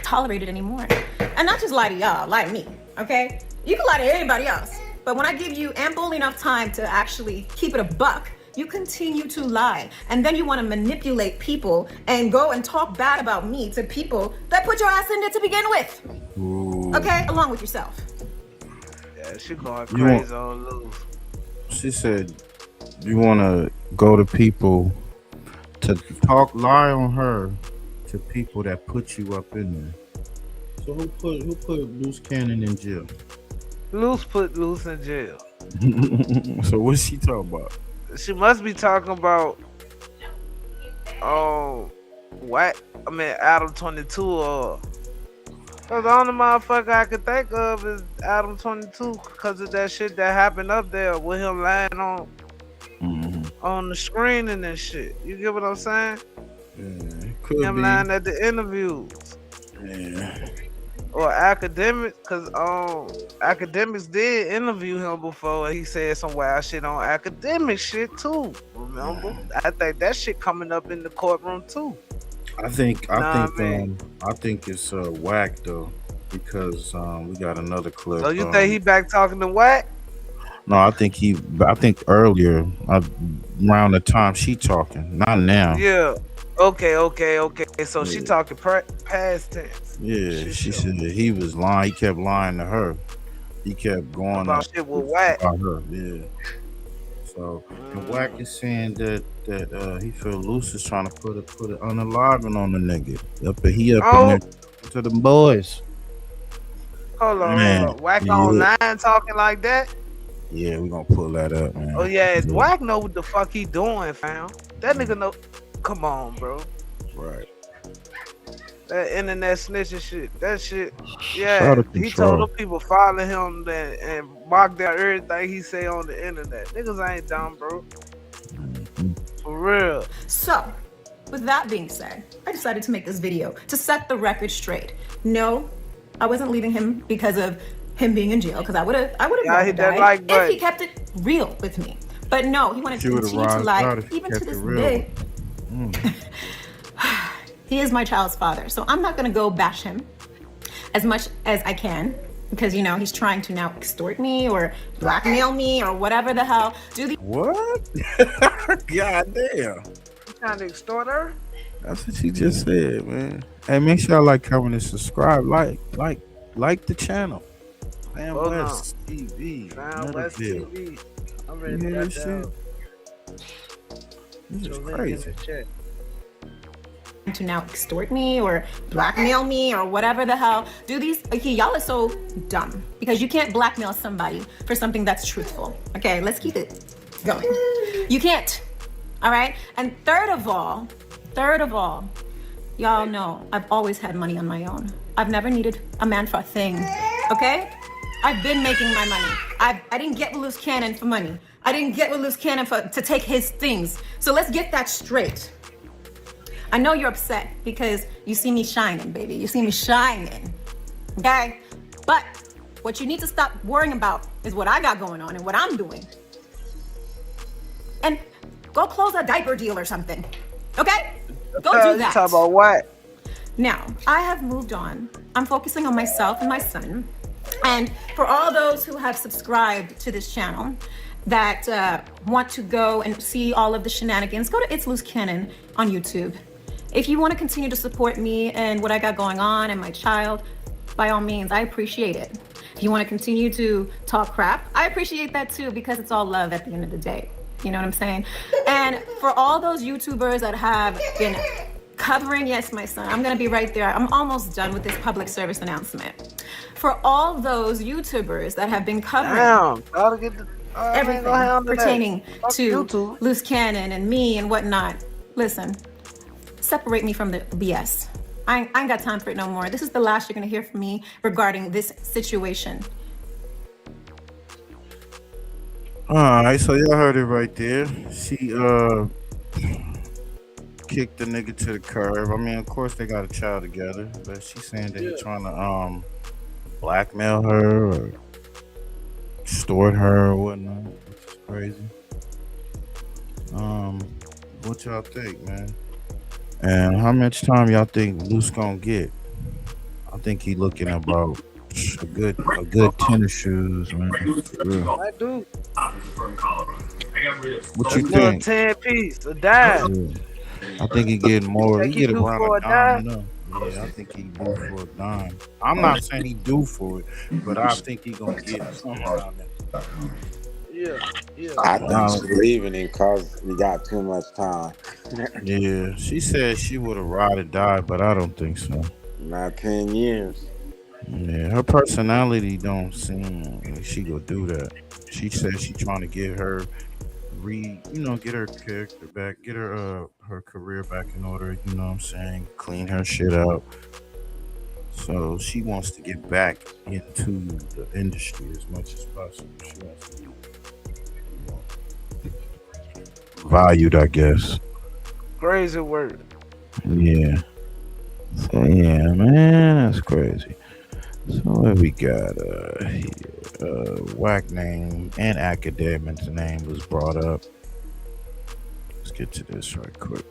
tolerate it anymore. And not just lie to y'all, lie to me, okay? You can lie to anybody else. But when I give you ample enough time to actually keep it a buck, you continue to lie. And then you want to manipulate people and go and talk bad about me to people that put your ass in there to begin with. Ooh. Okay? Along with yourself. Yeah, she going crazy on Luce. She said you want to go to people to lie on her to people that put you up in there. So who put Luce Cannon in jail? Luce put Luce in jail. So what's she talking about? She must be talking about Adam 22 or cause the only motherfucker I could think of is Adam 22 because of that shit that happened up there with him lying on the screen and that shit. You get what I'm saying? Yeah, could him be. lying at the interviews. Yeah. Or Academics, because Academics did interview him before and he said some wild shit on Academic shit too. Remember? I think that shit coming up in the courtroom too. I think it's whack though, because we got another clip. So you think he back talking to whack? No, I think earlier around the time she talking, not now. Yeah. Okay. So she talking past tense. Yeah, she said that he was lying. He kept lying to her. He kept going about shit with whack. About her. Yeah. So and Whack is saying that he feel Luce is trying to put it unaliving on the nigga. He up in there to the boys. Hold on. Whack online talking like that? Yeah, we gonna pull that up, man. Oh yeah, Whack know what the fuck he doing, fam. That nigga know. Come on, bro. Right. That internet snitching shit. That shit. Yeah. He told them people following him and mark down everything he say on the internet. Niggas ain't dumb, bro. For real. So, with that being said, I decided to make this video to set the record straight. No, I wasn't leaving him because of him being in jail, because I would have hit that like button if he kept it real with me. But no, he wanted to continue to lie even to this day. He is my child's father, so I'm not gonna go bash him as much as I can, because he's trying to now extort me or blackmail me or whatever the hell. What? God damn. You trying to extort her? That's what she just said, man. Hey, make sure y'all like, comment, and subscribe. Like the channel. Fam West TV. Fam West TV. I'm ready to that shit. This is crazy. To now extort me or blackmail me or whatever the hell. Y'all are so dumb because you can't blackmail somebody for something that's truthful. Okay, let's keep it going. You can't. All right. And third of all, y'all know I've always had money on my own. I've never needed a man for a thing. Okay? I've been making my money. I didn't get with Luce Cannon for money. I didn't get with Luce Cannon to take his things. So let's get that straight. I know you're upset because you see me shining, baby. You see me shining, okay? But what you need to stop worrying about is what I got going on and what I'm doing. And go close a diaper deal or something, okay? Go do that. You talking about what? Now, I have moved on. I'm focusing on myself and my son. And for all those who have subscribed to this channel that want to go and see all of the shenanigans, go to It's Luce Cannon on YouTube. If you want to continue to support me and what I got going on and my child, by all means, I appreciate it. If you want to continue to talk crap, I appreciate that too, because it's all love at the end of the day. You know what I'm saying? And for all those YouTubers that have been covering, yes, my son, I'm going to be right there. I'm almost done with this public service announcement. For all those YouTubers that have been covering everything pertaining to Luce Cannon and me and whatnot, listen, separate me from the BS. I ain't got time for it no more. This is the last you're going to hear from me regarding this situation. Alright, so y'all heard it right there. She kicked the nigga to the curb. I mean, of course they got a child together, but she's saying that he's trying to blackmail her or extort her or whatnot, which is crazy. What y'all think, man? And how much time y'all think Luce gonna get? I think he looking about a good 10 shoes, man. I do. What you think? 10 piece, a dime. I think he getting more. He Think he get due around for a a dime. dime? Yeah, I think he due for a dime. I'm not saying he due for it, but I think he gonna get something around that. Yeah. I think she's leaving him because we got too much time. Yeah, she said she would have ride or die, but I don't think so. Not 10 years. Yeah, her personality don't seem like she go do that. She said she trying to get her get her character back, get her career back in order, you know what I'm saying? Clean her shit up. So she wants to get back into the industry as much as possible. She wants to be valued, I guess. Crazy word. Yeah. So yeah, man, that's crazy. So what we got here? Whack name and academic's name was brought up. Let's get to this right quick.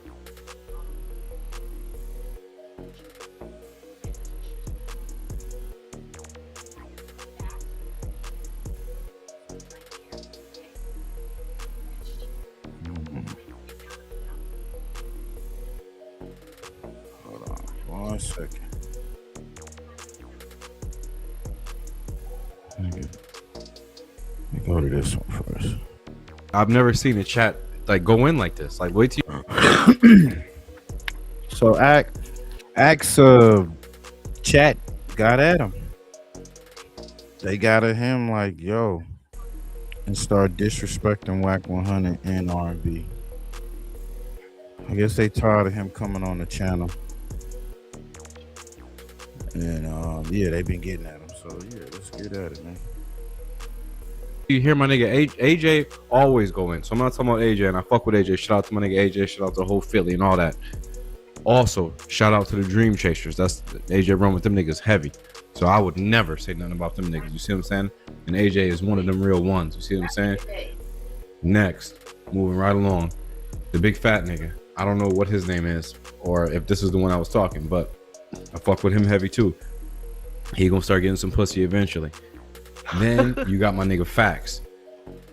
Hold on 1 second. Let me go to this one first. I've never seen a chat like go in like this. Like, wait till So Axe chat got at him. They got at him like, yo, and start disrespecting Whack 100 and R&B. I guess they tired of him coming on the channel. And yeah, they've been getting at him. So yeah, let's get at it, man. you hear my nigga AJ always go in. So I'm not talking about AJ, and I fuck with AJ. Shout out to my nigga AJ. Shout out to the whole Philly and all that. Also, shout out to the Dream Chasers. That's AJ run with them niggas heavy. So I would never say nothing about them niggas. You see what I'm saying? And AJ is one of them real ones. You see what I'm saying? Next, moving right along, the big fat nigga. I don't know what his name is or if this is the one I was talking, but I fuck with him heavy too. He gonna start getting some pussy eventually. Then you got my nigga Fax.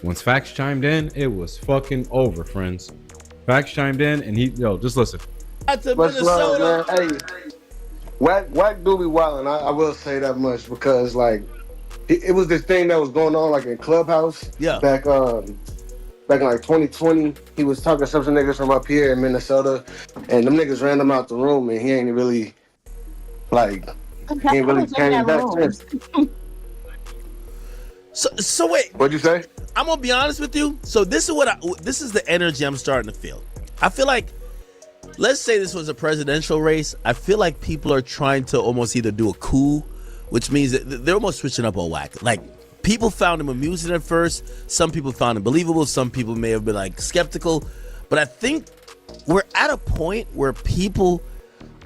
Once Fax chimed in, it was fucking over, friends. Fax chimed in and just listen. To Minnesota. Man. Hey, Whack do be wildin'. I will say that much because like it was this thing that was going on like in Clubhouse. Yeah. Back in like 2020, he was talking to some niggas from up here in Minnesota, and them niggas ran him out the room, and he ain't really came back since. So wait. What'd you say? I'm gonna be honest with you. So this is the energy I'm starting to feel. I feel like, let's say this was a presidential race. I feel like people are trying to almost either do a coup, which means that they're almost switching up on Whack. Like, people found him amusing at first. Some people found him believable. Some people may have been like skeptical. But I think we're at a point where people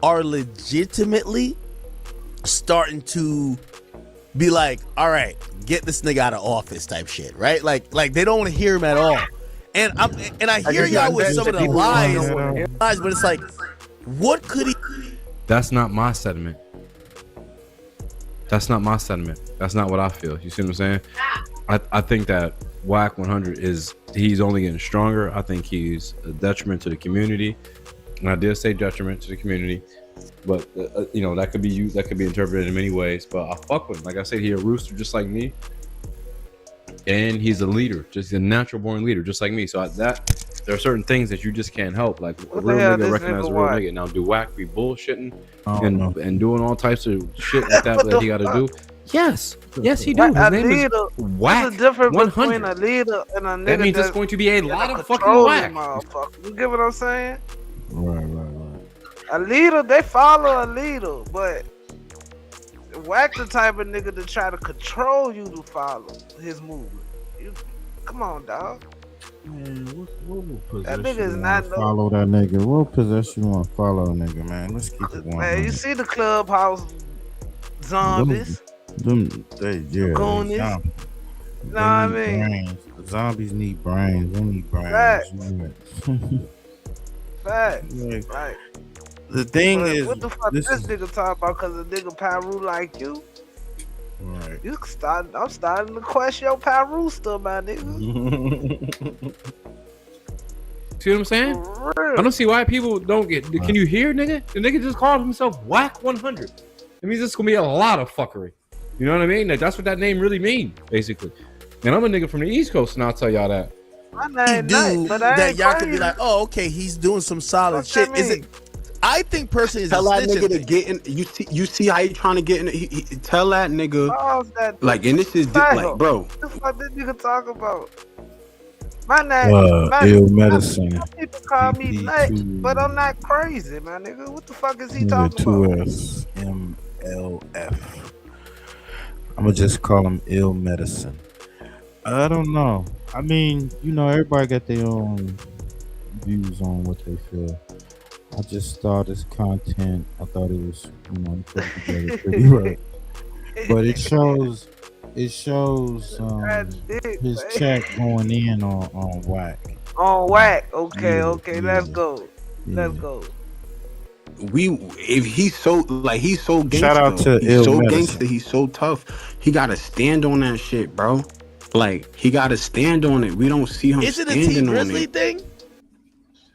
are legitimately starting to be like, all right, get this nigga out of office type shit, right? Like they don't want to hear him at all. And I hear y'all with some of the lies, but it's like, what could he That's not my sentiment. That's not my sentiment. That's not what I feel. You see what I'm saying? I think that Whack 100 he's only getting stronger. I think he's a detriment to the community. And I did say detriment to the community, but you know, that could be interpreted in many ways. But I fuck with him. Like I said, he's a rooster just like me, and he's a leader, just a natural born leader, just like me. So there are certain things that you just can't help. Like a real nigga recognize a real nigga. Now, do Whack be bullshitting and doing all types of shit like that he got to do? Yes, he do. His name is Whack. There's a difference between a leader and a nigga. That means there's going to be a lot of fucking whack. You get what I'm saying? Right. A leader, they follow a leader, but Whack the type of nigga to try to control you to follow his movement. Come on, dog. Man, what that nigga is not follow that nigga. What possession you want to follow a nigga, man? Let's keep it 100. Man, you see the clubhouse zombies? Goonies. Know what I mean? Brains. Zombies need brains. They need brains. Facts. Right. The thing is, what the fuck this nigga talk about? Cause a nigga Paru like you. Right. I'm starting to question your Paru stuff, my nigga. See what I'm saying? I don't see why people don't get. Can you hear, nigga? The nigga just called himself Whack 100. It means it's gonna be a lot of fuckery. You know what I mean? Like, that's what that name really means, basically. And I'm a nigga from the East Coast, and I'll tell y'all that. That y'all could be like, oh, okay, he's doing some solid shit. Is it? I think personally, tell that nigga to get in. You see how he trying to get in? He tell that nigga like, and this is like, bro. What the fuck this nigga talk about? My name, ill medicine. People call me nuts, but I'm not crazy, my nigga. What the fuck is he talking about? 2S MLF. I'ma just call him ill medicine. I don't know. I mean, you know, everybody got their own views on what they feel. I just thought his content, I thought it was, you know, he put it together pretty right. But it shows his check going in on Whack. On Whack. Okay, let's go. Let's go. If he's so gangster, shout out to he's so medicine. Gangster, he's so tough. He gotta stand on that shit, bro. Like, he gotta stand on it. We don't see him standing on it. Is it a T Grizzly thing?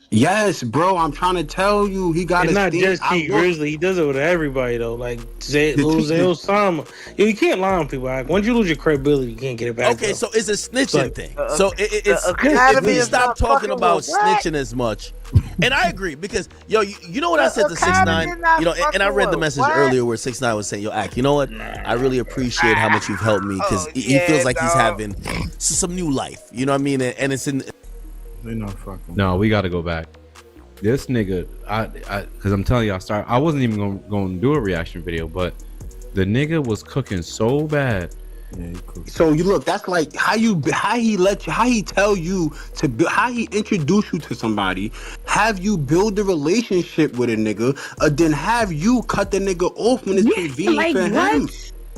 Yes, bro. I'm trying to tell you, he got. It's not just T Grizzly. He does it with everybody though. Like Lil Osama. You can't lie on people. Like, once you lose your credibility, you can't get it back. Okay, so it's a snitching thing. So it's if we stop talking about snitching as much. And I agree because you know what I said to 6ix9ine. You know, and I read the message earlier where 6ix9ine was saying, "Yo, Ack, you know what? I really appreciate how much you've helped me because he feels like he's having some new life. You know what I mean? And it's in. They not fucking. No, we got to go back. This nigga, because I'm telling you, I wasn't even going to do a reaction video, but the nigga was cooking so bad. Yeah, he cooked. So you look, that's like how he tell you to how he introduce you to somebody, have you build a relationship with a nigga, then have you cut the nigga off when it's convenient for him.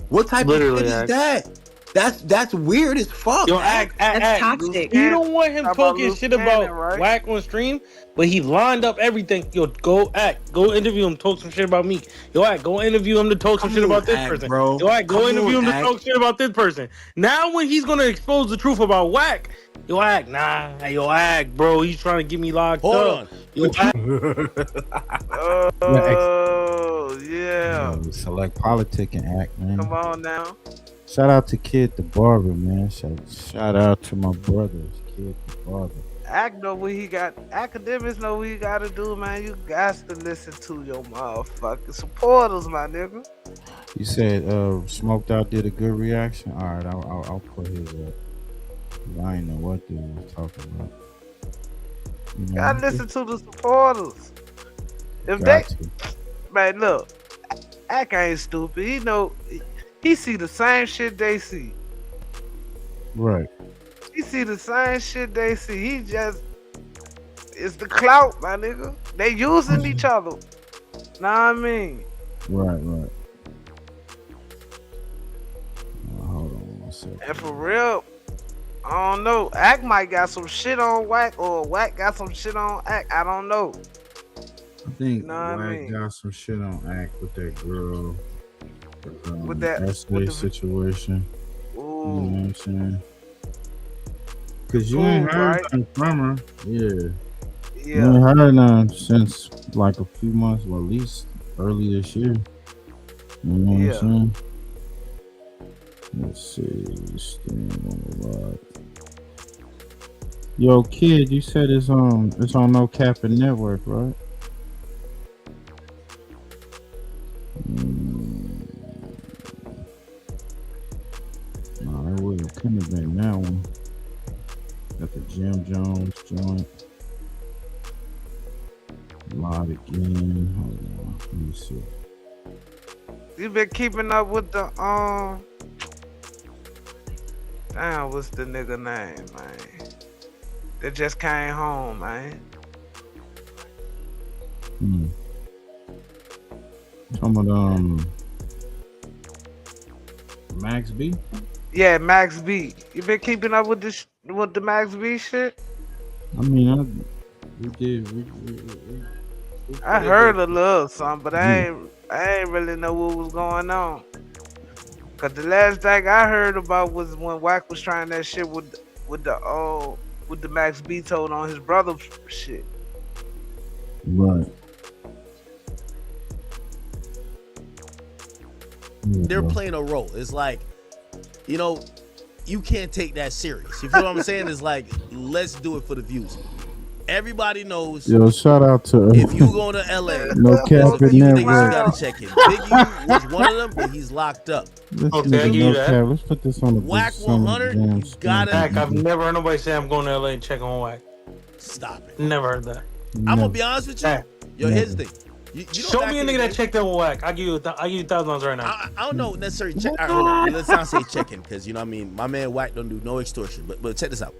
What type of shit is that? That's weird as fuck. Yo, Ack, toxic. You don't want him talking shit about Whack on stream, but he lined up everything. Yo, go interview him, talk some shit about me. Yo, Ack, go interview him to talk some shit about this person. Bro. Yo, Ack, go interview him to talk shit about this person. Now when he's gonna expose the truth about Whack, yo, Ack, yo, Ack, bro, he's trying to get me locked up. Hold on. Yo, Ack. Oh, yeah. Select politicking Act, man. Come on now. Shout out to Kid the Barber, man. Shout out to my brothers, Kid the Barber. Ack know what he got. Academics know what he got to do, man. You got to listen to your motherfucking supporters, my nigga. You said Smoked Out did a good reaction. All right, I'll put his up. I ain't know what dude was talking about. You know, Gotta listen to the supporters. If they, man, look, Ack ain't stupid. He know. He see the same shit they see. Right. He see the same shit they see. He just, it's the clout, my nigga. They using each other. Know what I mean? Right. Hold on one second. And for real, I don't know. Ack might got some shit on Whack, or Whack got some shit on Ack. I don't know. I think know what I Wack mean? got some shit on act with that girl. With that, SA situation. Ooh. You know what I'm saying? Cause you Ooh, ain't heard right? nothing from her. Yeah. Yeah. You ain't heard nothing since like a few months, well, at least early this year. You know what I'm saying? Let's see. Stand on the lot. Yo, kid, you said it's on no CAPP'N network, right? Nah, it wouldn't. Couldn't have been that one. Got the Jim Jones joint. Live again. Hold on. Let me see. You been keeping up with the damn, what's the nigga name, man? That just came home, man. Talking about Max B? Yeah, Max B. You been keeping up with the Max B shit? I mean, we did. I heard a little something, but I ain't really know what was going on. Cause the last thing I heard about was when Wack was trying that shit with the Max B told on his brother shit. Right. They're playing a role. It's like, you know, you can't take that serious. You feel what I'm saying? It's like, let's do it for the views. Everybody knows. Yo, shout out to if you go to LA, No there's a CAPP'N few niggas you network. gotta check in. Biggie was one of them, but he's locked up. Okay, I give you that. Let's put this on the Whack 100, you gotta. Wack, I've never heard nobody say I'm going to LA and check on Wack. Stop it. Never heard that. I'm gonna be honest with you. Yo, here's the thing. You know Show me a nigga that checked in with Wack. I give you $1,000 right now. I don't know necessarily check. All right, hold on. Let's not say checking because you know what I mean. My man Wack don't do no extortion. But check this out.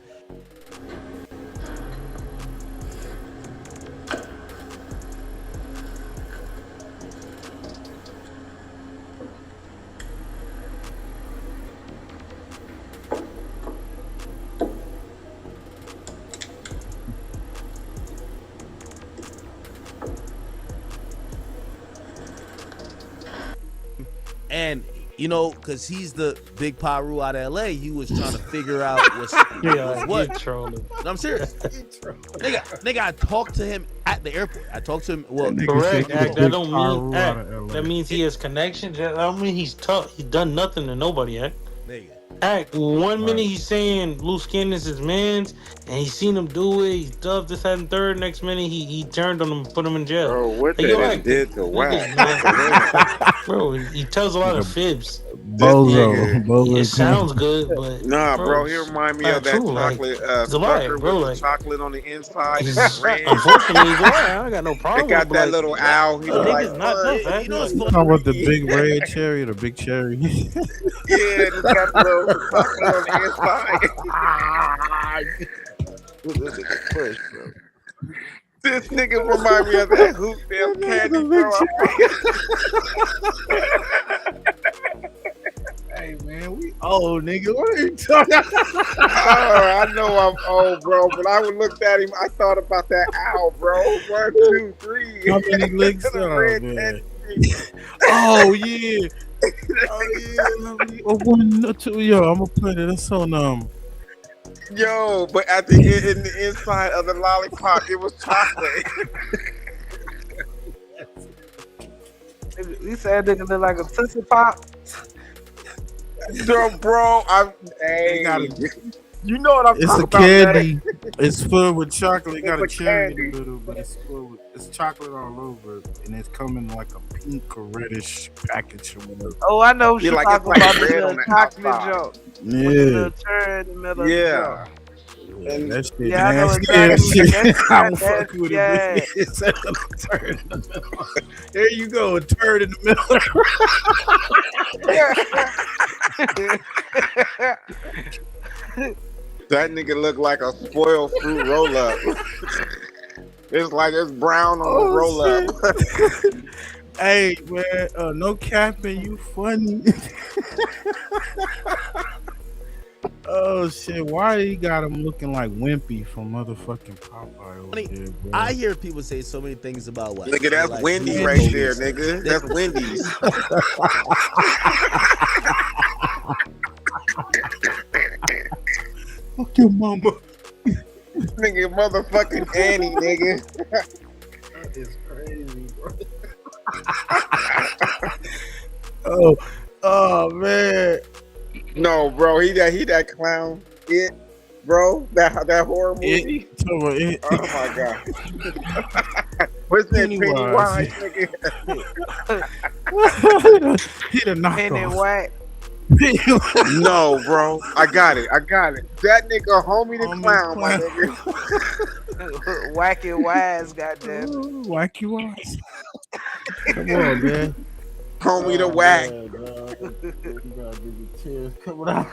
And you know, cause he's the big Paru out of LA, he was trying to figure out what's what. Trolling. No, I'm serious. nigga, I talked to him at the airport. I talked to him. Well, correct. That don't mean that means he has connections. That don't mean he's tough. He's done nothing to nobody yet. Act 1 minute he's saying Luce Cannon's his man's, and he seen him do it. He's tough, this, that, and third. Next minute he turned on him, and put him in jail. Bro, what Hey, they yo, done Act, did to Wack? bro, he tells a lot of fibs. Bozo. It sounds good, but Nah, bro, he remind me of that chocolate Sucker with the chocolate on the inside. Unfortunately, he's lying. I got no problem. They got but, that like, little owl. He's like, nigga's not tough. Act. You know what's Talking about the big red cherry or the big cherry? yeah, it's got the little chocolate on the inside. This nigga push, bro. This nigga remind me of that hoop damn candy, bro. Hey man, we old nigga. What are you talking about? Oh, I know I'm old, bro, but I would looked at him. I thought about that owl, bro. 1, 2, 3. How many licks are, man? Oh yeah. Oh yeah. Oh, 1 or 2. Yo, I'm gonna put it. That's on Yo, but at the end, in the inside of the lollipop, it was chocolate. You said nigga look like a Tootsie Pop? Bro, hey, you know what I'm it's talking a about. candy. Man. It's filled with chocolate. It got a It's a cherry candy. in the middle, but it's chocolate all over, and it's coming like a pink or reddish package or whatever. Oh, I know what you're like talking it's like about. The red on little the chocolate outside. joke. Yeah. With the little turd in the middle of the Yeah. joke. And that shit Yeah, I know nasty exactly. as shit. I'm That's fucking with yeah. it. It's a turd in the middle. There you go, a turd in the middle. That nigga look like a spoiled fruit roll up. It's like it's brown on the roll up. Hey man, no CAPP'N, you funny. Oh shit! Why he got him looking like Wimpy from motherfucking Popeye over there, bro? I hear people say so many things about what. Nigga, that's like, Wendy right there, nigga. That's Wendy's. Fuck your mama. Nigga, motherfucking Annie, nigga. That is crazy, bro. Oh man. No, bro, he that clown. It, bro, that horror movie. It. Oh my god. What's that Pennywise, nigga? He the knockoff. Pennywise. No, bro, I got it. That nigga, homie the clown, my nigga. Wacky Wise, goddamn. Wacky Wise. Come on, man. Homie the whack. Tears coming out.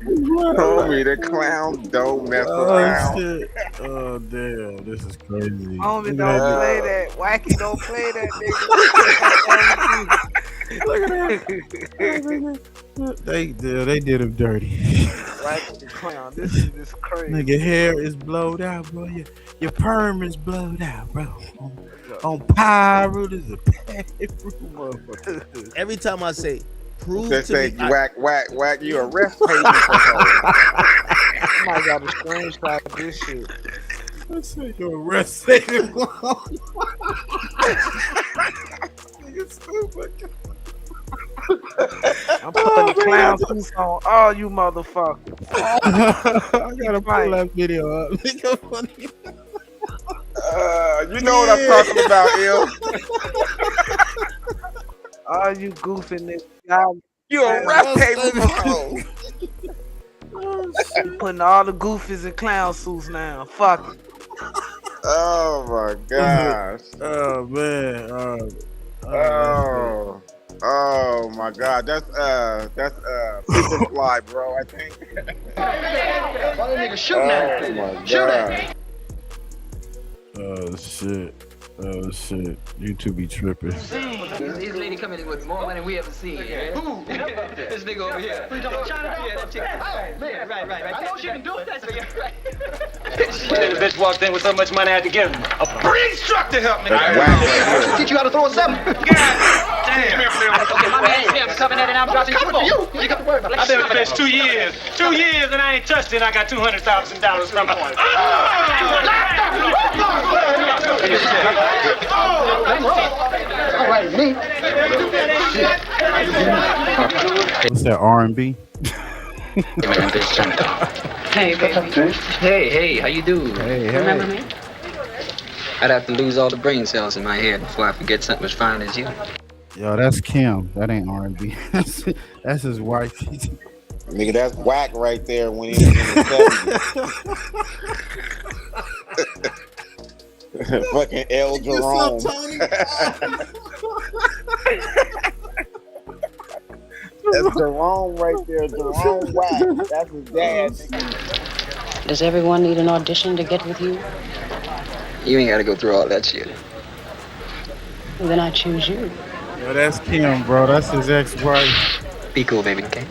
Homie the clown don't mess around. Shit. Oh damn, this is crazy. Homie don't play that. Wacky don't play that, nigga. Look at that. They did him dirty. Wacky the clown. This is just crazy. Nigga, hair is blowed out, bro. Your perm is blowed out, bro. On Pyro, this is a bad motherfucker. Every time I say, prove They to say me. whack, you arrest Peyton for her. I might got a screenshot of this shit. Let's say you arrest Peyton. Nigga stupid. I'm putting the clown suits on all you motherfuckers. I gotta pull that video up. Nigga funny. You know what I'm talking about, ill. All you goofy niggas. You a rap paper. Putting all the goofies in clown suits now. Fuck it. Oh my gosh. Oh man. Oh my god. That's Super Fly, bro, I think. Oh my god. Oh shit. You two be tripping. This lady coming in with more money we ever seen. Who? This nigga over here. Yeah, that chick. Oh, man, right. I know she can do it. That's right. The bitch walked in with so much money I had to give him a Bricc truck to help me. Teach you how to throw a seven. God damn. Okay, my man's here. I'm coming in and I'm dropping you. You got to worry about it. I've been with the bitch 2 years. 2 years and I ain't touched it. And I got $200,000 from her. All right, me. What's that, R&B? Hey, baby. Hey, how you doing? Hey. Remember me? I'd have to lose all the brain cells in my head before I forget something as fine as you. Yo, that's Kim. That ain't R&B. That's his wife. Nigga, that's whack right there when he was in the 70s. Fucking L. Jerome. That's Jerome right there. Jerome Whack. That's his dad. Does everyone need an audition to get with you? You ain't gotta go through all that shit. Well, then I choose you. Yo, that's Kim, bro. That's his ex-wife. Be cool, baby, okay?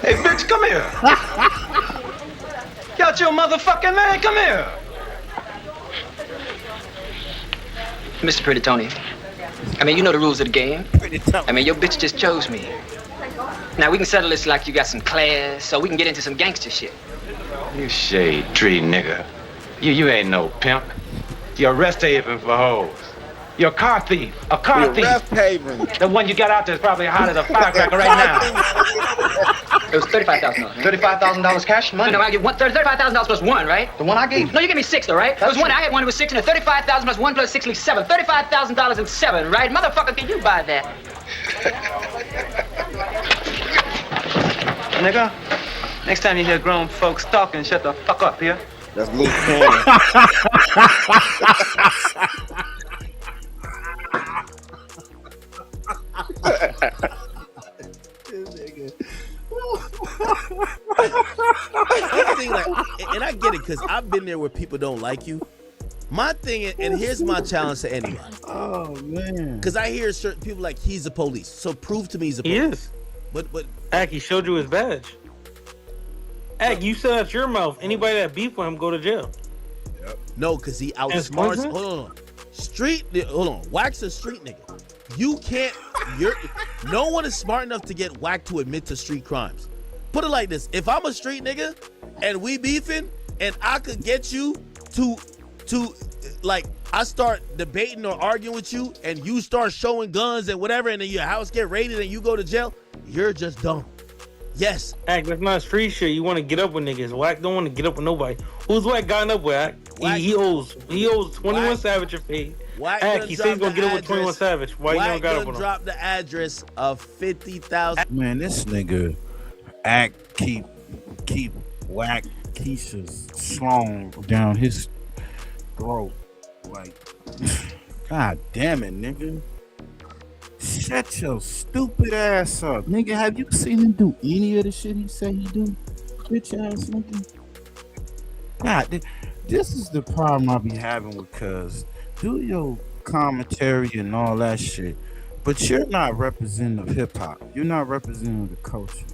Hey, bitch, come here. Got your motherfucking man, come here. Mr. Pretty Tony, I mean, you know the rules of the game. I mean, your bitch just chose me. Now, we can settle this like you got some class, so we can get into some gangster shit. You shade tree nigga. You ain't no pimp. You're arrest haven for hoes. You're a car thief. A car thief. Arrest haven. The one you got out there is probably hot as a firecracker right now. It was $35,000. $35,000 cash money? No, I get $35,000 plus one, right? The one I gave. No, you gave me six, though, right? There was one. I had one. It was six, and the $35,000 plus one plus six leaves seven. $35,000 and seven, right? Motherfucker, can you buy that? Nigga, next time you hear grown folks talking, shut the fuck up here. That's Luce Cannon. And I get it, because I've been there where people don't like you. My thing, and here's my challenge to anybody. Oh man. Because I hear certain people like he's the police. So prove to me he's a police. He is. But Ack, he showed you his badge. Ack, you said out your mouth, anybody that beef with him go to jail. Yep. No, because he outsmarts. Hold on. Hold on. Wack's a street nigga. You can't. No one is smart enough to get Wack to admit to street crimes. Put it like this: if I'm a street nigga and we beefing, and I could get you to like, I start debating or arguing with you, and you start showing guns and whatever, and then your house get raided and you go to jail, you're just dumb. Yes. Ack, that's not street shit. You want to get up with niggas. Wack don't want to get up with nobody. Who's Wack gotten up with, Ack? He owes 21 Savage a fee. Ack, he said he's gonna get up with 21 Savage. Why you never got up with him? Drop the address of 50,000. Man, this nigga Act keep Wack Keisha's song down his throat. Like, God damn it, nigga. Shut your stupid ass up. Nigga, have you seen him do any of the shit he say he do? Bitch ass nigga. God, this is the problem I be having with Cuz. Do your commentary and all that shit, but you're not representative of hip hop. You're not representative of the culture.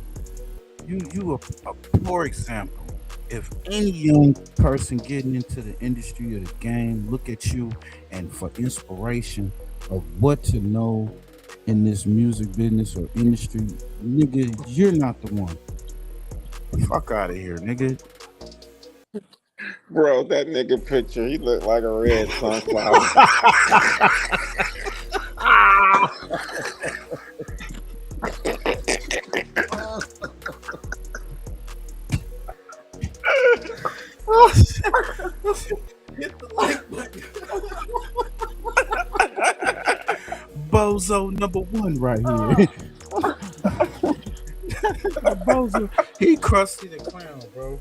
You a poor example. If any young person getting into the industry of the game look at you and for inspiration of what to know in this music business or industry, nigga, you're not the one. Fuck out of here, nigga. Bro, that nigga picture, he looked like a red sunflower. Oh, shit. Hit the like button. Bozo #1 right here. Bozo, he Krusty the Clown, bro.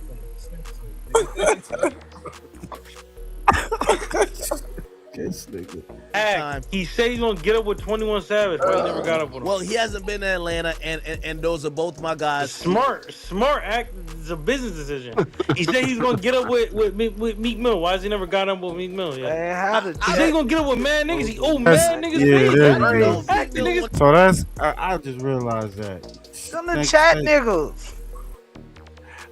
This nigga. Ack, he said he's gonna get up with 21 Savage, but he never got up with him. Well, he hasn't been in Atlanta, and those are both my guys. Smart Act is a business decision. He said he's gonna get up with Meek Mill. Why has he never got up with Meek Mill yet? Man, he said he's gonna get up with mad niggas. He owe mad niggas. Yeah, there you go. Act the niggas. So that's I just realized that. Some of the chat niggas.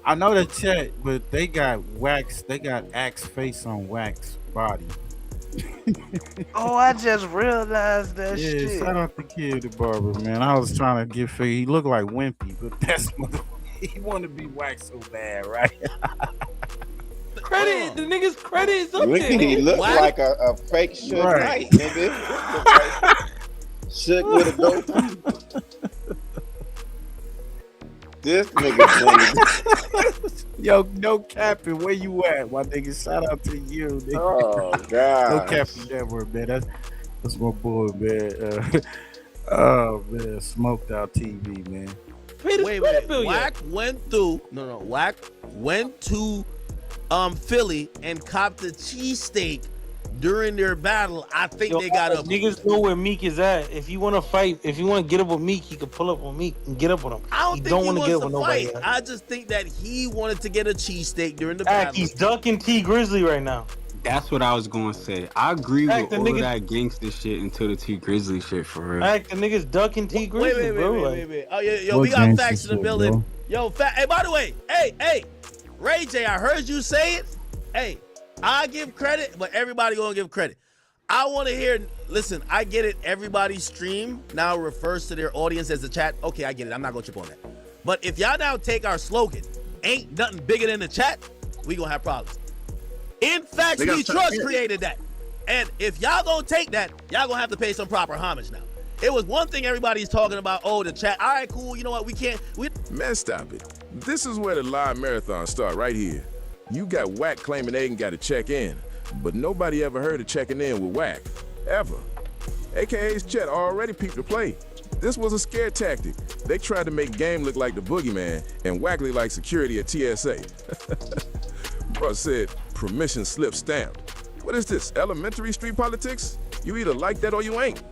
I know the chat, but they got wax. They got Axe face on Wax body. Oh, I just realized that shit. Yeah, shout out to Kid the Barber, man. I was trying to get figured. He looked like Wimpy, but that's he want to be Wax so bad, right? Credit, the nigga's credit is up Look, there. he looked like a fake Suge Knight, nigga. Suge with a goatee. This nigga Yo, no capping. Where you at, my nigga? Shout out to you, nigga. Oh god. No capping network, man. That's my boy, man. Oh man, smoked out TV, man. Wait, Wack went through. No. Wack went to Philly and copped a cheesesteak during their battle. I think they got up. Niggas know where Meek is at. If you want to fight, if you want to get up with Meek, he can pull up with Meek and get up with him. I don't think don't he want to get up with fight. nobody. I just think that he wanted to get a cheesesteak during the battle. He's ducking T Grizzly right now. That's what I was gonna say. I agree with the all niggas- of that gangster shit until the T Grizzly shit for real. The niggas ducking T Grizzly, Wait. Oh, yo, we got facts in the building. Yo, hey, by the way, hey, Ray J, I heard you say it. Hey, I give credit, but everybody gonna give credit. I want to hear, listen, I get it. Everybody's stream now refers to their audience as the chat. Okay, I get it. I'm not gonna trip on that. But if y'all now take our slogan, ain't nothing bigger than the chat, we gonna have problems. In fact, We Trust created that. And if y'all gonna take that, y'all gonna have to pay some proper homage now. It was one thing everybody's talking about, oh, the chat. All right, cool. You know what? Man, stop it. This is where the live marathon start, right here. You got Wack claiming they ain't got to check in, but nobody ever heard of checking in with Wack, ever. AKA's chat already peeped the play. This was a scare tactic. They tried to make Game look like the boogeyman and Wack look like security at TSA. Bro said, permission slip stamped. What is this, elementary street politics? You either like that or you ain't.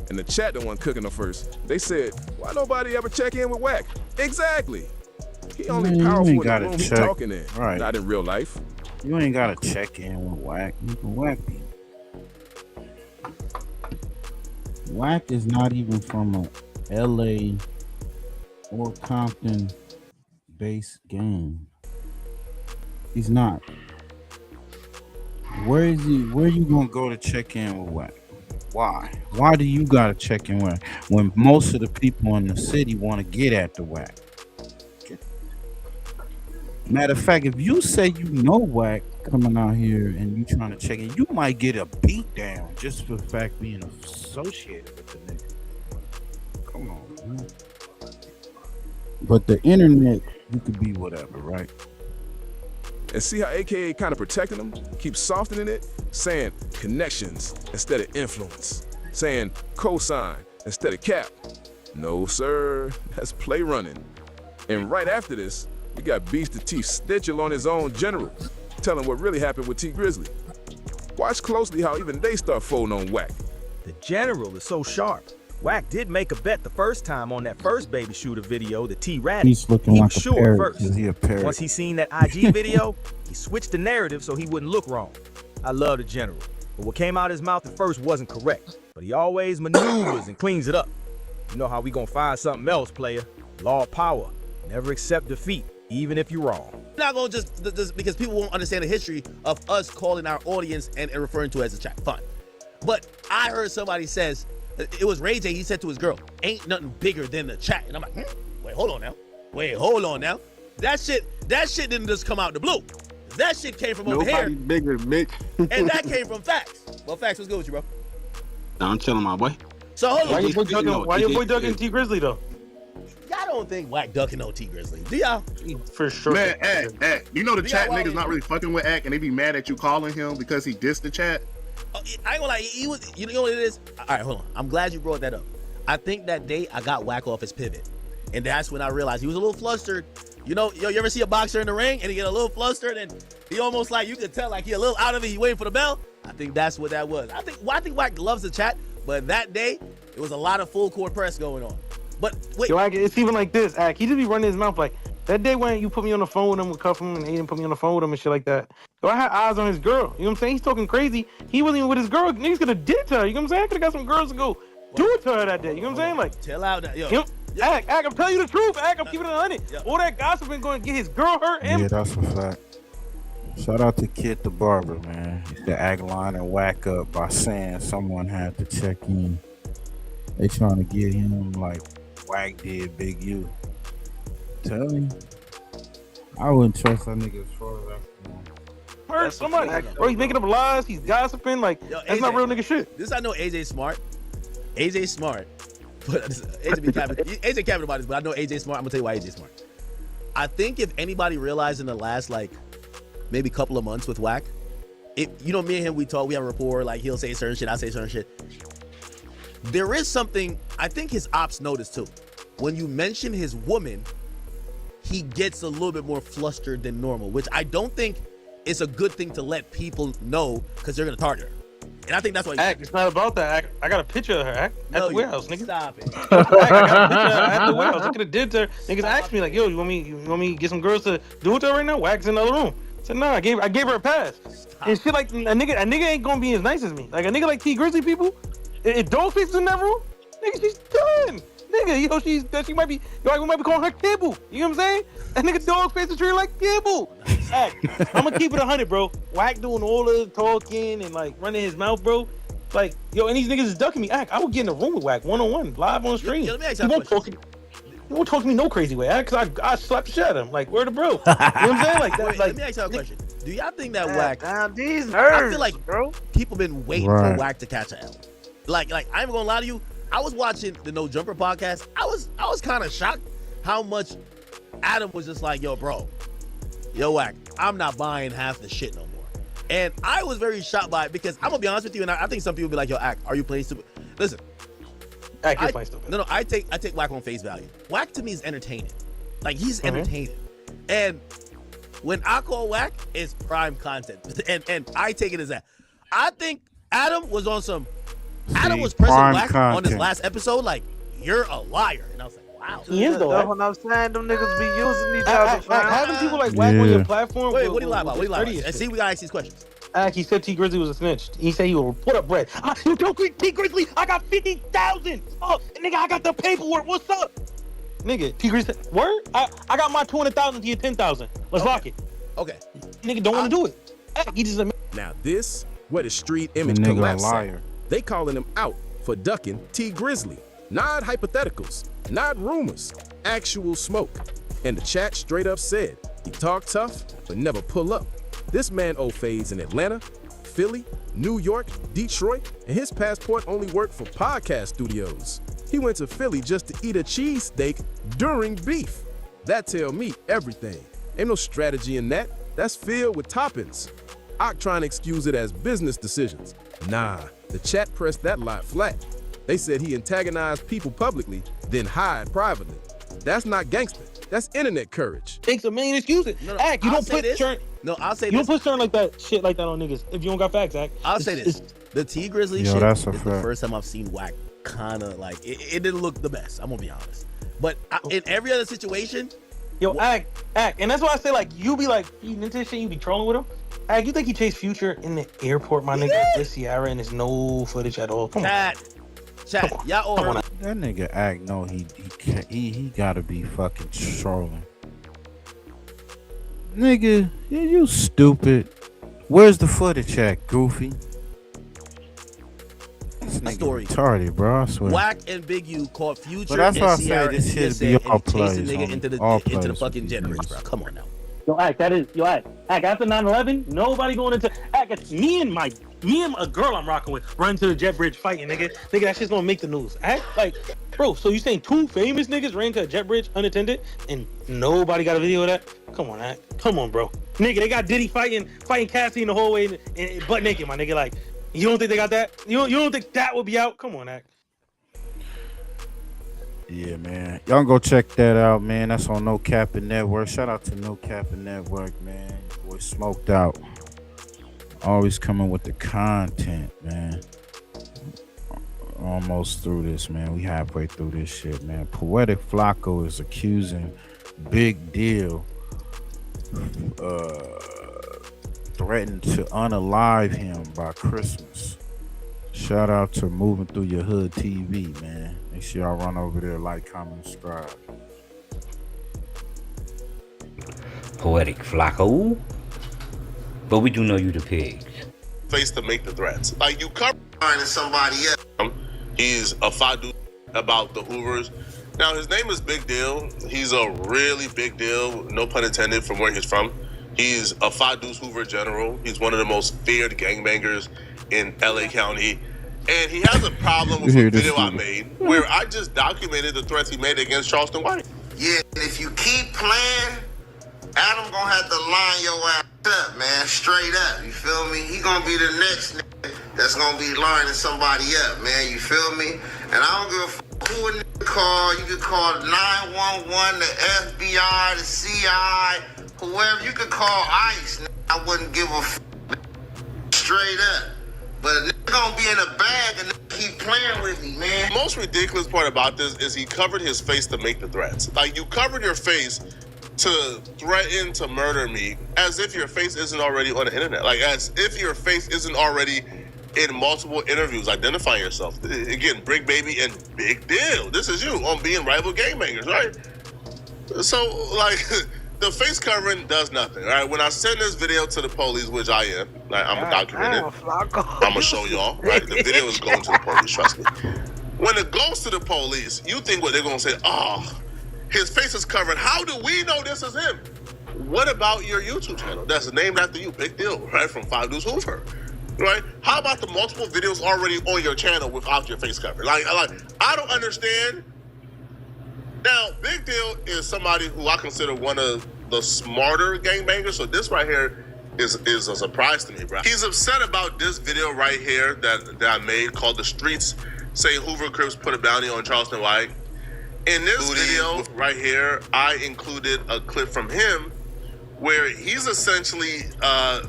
And the chat the one cooking them first. They said, why nobody ever check in with Wack? Exactly. He only powerful in the room he talking in, not in real life. You ain't gotta check in with Wack. You can Wack people. Wack is not even from a LA or Compton based gang. He's not. Where is he? Where you gonna go to check in with Wack? Why? Why do you gotta check in with when most of the people in the city want to get at the Wack? Matter of fact, if you say you know Wack coming out here and you trying to check in, you might get a beat down just for the fact being associated with the nigga. Come on, man. But the internet, you could be whatever, right? And see how AKA kind of protecting them? Keep softening it, saying connections instead of influence. Saying cosign instead of cap. No, sir, that's play running. And right after this, we got Beast the T Stitchell on his own general, telling what really happened with T Grizzly. Watch closely how even they start folding on Wack. The general is so sharp. Wack did make a bet the first time on that first baby shooter video, the T-Ratty. He's looking He like was a sure parrot. first. Is he a parrot? Once he seen that IG video, he switched the narrative so he wouldn't look wrong. I love the general, but what came out his mouth at first wasn't correct. But he always maneuvers and cleans it up. You know how we gonna find something else, player. Law of power. Never accept defeat, even if you're wrong. I'm not gonna just because people won't understand the history of us calling our audience and referring to it as a chat. Fine. But I heard somebody says, it was Ray J, he said to his girl, ain't nothing bigger than the chat. And I'm like, wait, hold on now. That shit didn't just come out the blue. That shit came from over here. Nobody's bigger, bitch. And that came from Facts. Well, Facts, what's good with you, bro? Nah, I'm chilling, my boy. So hold on. Why your boy ducking T Grizzly though? Y'all don't think Wack ducking no T Grizzly, do y'all? For sure. Man, Ack, you know the chat why niggas not really fucking with Ack and they be mad at you calling him because he dissed the chat? I ain't gonna lie, he was, you know what it is? All right, hold on. I'm glad you brought that up. I think that day I got Wack off his pivot. And that's when I realized he was a little flustered. You know, you ever see a boxer in the ring and he get a little flustered and he almost like, you could tell like he a little out of it, he waiting for the bell? I think that's what that was. I think Wack loves the chat, but that day, it was a lot of full court press going on. But wait. Yo, it's even like this, Ack. He just be running his mouth like, that day when you put me on the phone with him, with Cuff him, and Aiden put me on the phone with him and shit like that. So I had eyes on his girl. You know what I'm saying? He's talking crazy. He wasn't even with his girl. Niggas could have did it to her. You know what I'm saying? I could have got some girls to go do it to her that day. You know what I'm saying? Like, chill out now. Yo. Ack, I'm telling you the truth. Ack, I'm keeping it 100. All that gossiping going to get his girl hurt. Yeah, that's a fact. Shout out to Kid the Barber, man. The Ack line and Wack up by saying someone had to check in. They trying to get him like Wack did Big U. Tell me. I wouldn't trust that nigga as far as I can. Hurt somebody. Bro, he's making up lies. He's gossiping. Like, that's AJ, not real nigga shit. This I know AJ smart. AJ smart. But AJ be capping about this, but I know AJ smart. I'm gonna tell you why AJ smart. I think if anybody realized in the last like maybe couple of months with Wack, you know, me and him, we talk, we have a rapport, like he'll say certain shit, I say certain shit. There is something I think his ops noticed too. When you mention his woman, he gets a little bit more flustered than normal, which I don't think is a good thing to let people know because they're gonna target her. And I think that's why. Ack, it's not about that. Ack, I got a picture of her. Ack, at the warehouse, nigga. Stop it. Ack, I got a picture of her at the warehouse. I could have did to her. Niggas asked me like, "Yo, you want me to get some girls to do it to her right now?" Wack's in the other room. I said, "Nah, I gave her a pass." Stop. And shit like a nigga ain't gonna be as nice as me. Like a nigga like T Grizzly people, if Dogface is in that room, nigga, she's done. Nigga, you know she might be. We might be calling her Kibble. You know what I'm saying? That nigga Dogface is treated like Kibble. Ack, I'm gonna keep it 100, bro. Wack doing all the talking and like running his mouth, bro. Like, yo, and these niggas is ducking me. Ack, I would get in the room with Wack 1-on-1, live on stream. Yo, let me ask He you a won't talk to me no crazy way, Ack, cause I slap the shit out of him. Like, where the bro? You know what I'm saying? Like, Wait, let me ask you a question. Do y'all think that Wack? These nerds, I feel like bro. People been waiting for Wack to catch an L. Like I ain't gonna lie to you. I was watching the No Jumper podcast. I was kind of shocked how much Adam was just like, yo, bro, yo, Wack, I'm not buying half the shit no more. And I was very shocked by it because I'm gonna be honest with you, and I think some people be like, yo, Ack, are you playing stupid? Listen, Ack, you're playing stupid. No, I take Wack on face value. Wack to me is entertaining. Like he's entertaining. And when I call Wack, it's prime content. And I take it as that. I think Adam was on some. Adam was pressing Wack on his last episode, like, you're a liar. And I was like, He is though. That's what I'm saying. Them niggas be using each other. Having people like Wack on your platform. Wait, what do you lie about? What do you lie about? And see, we gotta ask these questions. He said T Grizzly was a snitch. He said he will put up bread. Yo, T Grizzly, I got 50,000. Oh, nigga, I got the paperwork. What's up? Nigga, T Grizzly, word? I got my 200,000 to your 10,000. Let's lock it. Okay. Nigga don't want to do it. He just Now this, where the street image nigga a collapse at. liar. They calling him out for ducking T Grizzly. Not hypotheticals, not rumors, actual smoke. And the chat straight up said, he talk tough, but never pull up. This man owe fades in Atlanta, Philly, New York, Detroit, and his passport only worked for podcast studios. He went to Philly just to eat a cheesesteak during beef. That tell me everything. Ain't no strategy in that. That's filled with toppings. Ock trying to excuse it as business decisions. Nah, the chat pressed that lie flat. They said he antagonized people publicly, then hide privately. That's not gangster. That's internet courage. Takes a million excuses. Act, you I'll don't say put this. certain. No, I'll say You this. don't put certain like that shit like that on niggas if you don't got facts, Act. I'll say this. The T Grizzly Yo, shit that's a is the fact. first time I've seen Wack kind of like it didn't look the best. I'm gonna be honest. But in every other situation, Yo, Act, and that's why I say like you be like feeding into this shit, you be trolling with him. Act, you think he chased Future in the airport, my nigga? This Sierra and there's no footage at all. Come on. Chat, y'all order. That nigga act no, he gotta be fucking trolling. Nigga, you stupid. Where's the footage at, Goofy? This nigga story. retarded, bro. I swear. Wack and Big U caught Future But that's and why I say Sierra this and shit be TSA all and chasing plays, nigga homie. into All the plays fucking with these generators, bro. niggas. Come on now. Yo, Act, Act, after 9/11, nobody going into Act. It's me and a girl I'm rocking with run to the jet bridge fighting, nigga. Nigga, that shit's gonna make the news. Act like, bro. So you saying two famous niggas ran to a jet bridge unattended and nobody got a video of that? Come on, Act. Come on, bro. Nigga, they got Diddy fighting Cassie in the hallway and butt naked, my nigga. Like, you don't think they got that? You don't think that would be out? Come on, Act. Yeah, man. Y'all go check that out, man. That's on No CAPP'N Network. Shout out to No CAPP'N Network, man. Boy, smoked out. Always coming with the content, man. Almost through this, man. We halfway through this shit, man. Poetic Flacco is accusing Big Deal, threatened to unalive him by Christmas. Shout out to Moving Through Your Hood TV, man. Make sure y'all run over there, like, comment, subscribe. Poetic Flacco. But we do know you the pigs. Face to make the threats. Like you cover somebody else. He's a fadu about the Hoovers. Now his name is Big Deal. He's a really big deal, no pun intended, from where he's from. He's a Fadu's Hoover general. He's one of the most feared gangbangers in LA County. And he has a problem with a video I made where I just documented the threats he made against Charleston White. Yeah, and if you keep playing, Adam gonna have to line your ass up, man, straight up. You feel me? He gonna be the next nigga that's gonna be lining somebody up, man. You feel me? And I don't give a fuck who a nigga call. You could call 911, the FBI, the CI, whoever. You could call ICE. I wouldn't give a fuck, straight up. But a nigga gonna be in a bag and keep playing with me, man. The most ridiculous part about this is he covered his face to make the threats. Like, you covered your face to threaten to murder me as if your face isn't already on the internet. Like, as if your face isn't already in multiple interviews identifying yourself. Again, Bricc Baby and Big Deal. This is you on being rival gangbangers, right? So, like, the face covering does nothing, all right? When I send this video to the police, which I am, like, I'm a document it. I'm gonna show y'all, right? The video is going to the police, trust me. When it goes to the police, you think what they're gonna say, oh, his face is covered. How do we know this is him? What about your YouTube channel that's named after you, Big Deal, right? From Five Dudes Hoover, right? How about the multiple videos already on your channel without your face covered? Like I don't understand. Now, Big Deal is somebody who I consider one of the smarter gangbangers. So this right here is a surprise to me, bro. He's upset about this video right here that I made called "The Streets Say Hoover Crips Put a Bounty on Charleston White." In this video right here, I included a clip from him where he's essentially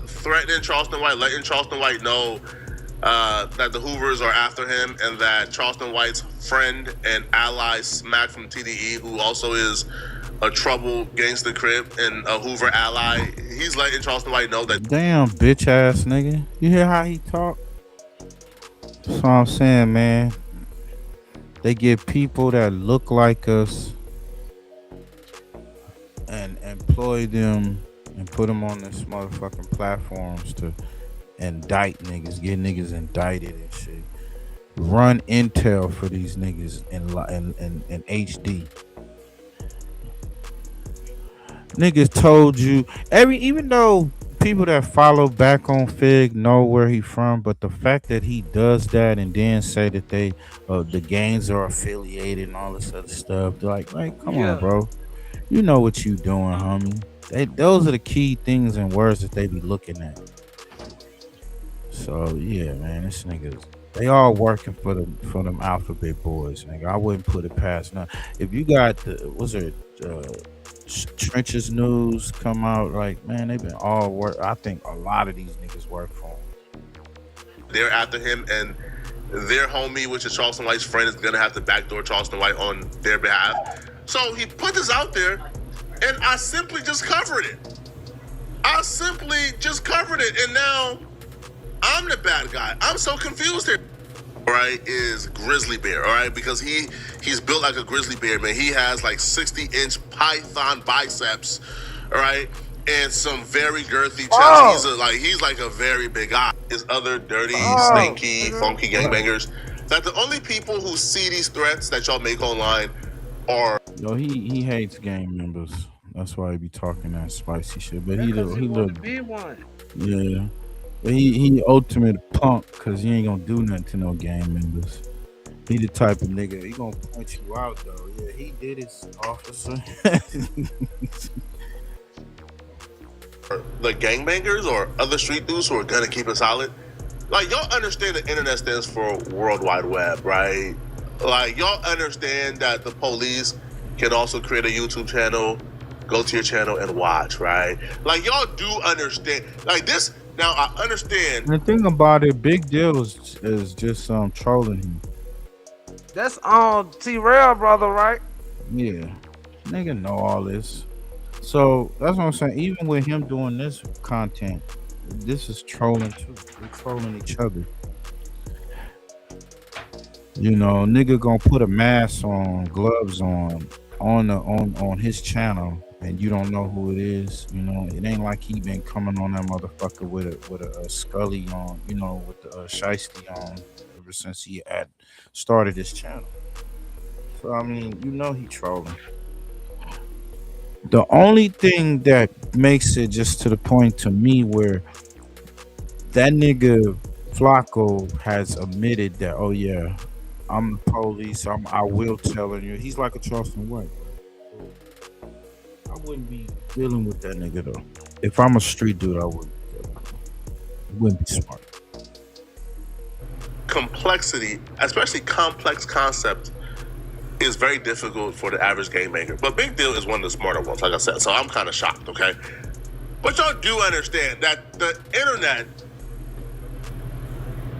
threatening Charleston White, letting Charleston White know that the Hoovers are after him, and that Charleston White's friend and ally Smack from TDE, who also is a trouble gangster crip and a Hoover ally, he's letting Charleston White know that. Damn, bitch ass nigga. You hear how he talk? That's what I'm saying, man. They get people that look like us and employ them and put them on this motherfucking platforms to indict niggas, get niggas indicted and shit. Run intel for these niggas in HD. Niggas told you even though people that follow back on Fig know where he from, but the fact that he does that and then say that they the gangs are affiliated and all this other stuff, they're like come on, bro. You know what you doing, homie. Those are the key things and words that they be looking at. So yeah, man, this niggas, they all working for them alphabet boys, nigga. I wouldn't put it past now. If you got Trenches News come out, like, man, they've been all work. I think a lot of these niggas work for him. They're after him, and their homie, which is Charleston White's friend, is gonna have to backdoor Charleston White on their behalf. So he put this out there, and I simply just covered it. And now I'm the bad guy. I'm so confused here. All right, is Grizzly Bear, all right? Because he's built like a grizzly bear, man. He has like 60-inch python biceps, all right? And some very girthy chest. He's like a very big guy. His other dirty, stinky, funky gangbangers. That the only people who see these threats that y'all make online are... Yo, he hates gang members. That's why he be talking that spicy shit. But he look be one. Yeah. But he ultimate punk because he ain't gonna do nothing to no gang members. He the type of nigga, he gonna point you out though. Yeah, he did his, officer. The gangbangers or other street dudes who are gonna keep it solid. Like, y'all understand the internet stands for World Wide Web, right? Like, y'all understand that the police can also create a YouTube channel, go to your channel and watch, right? Like, y'all do understand. Like, this... Now, I understand. The thing about it, Big Deal is just trolling him. That's on T-Rail, brother, right? Yeah. Nigga know all this. So, that's what I'm saying. Even with him doing this content, this is trolling too. We're trolling each other. You know, nigga gonna put a mask on, gloves on his channel. And you don't know who it is, you know. It ain't like he been coming on that motherfucker with a Scully on, you know, with the Shiesty on ever since he had started his channel. So I mean, you know, he trolling. The only thing that makes it just to the point to me where that nigga Flacco has admitted that, oh yeah, I'm the police. I will tell you. He's like a Charleston White. I wouldn't be dealing with that nigga though. If I'm a street dude, I wouldn't. It wouldn't be smart. Complexity, especially complex concept, is very difficult for the average gangbanger. But Big Deal is one of the smarter ones, like I said. So I'm kind of shocked, okay? But y'all do understand that the internet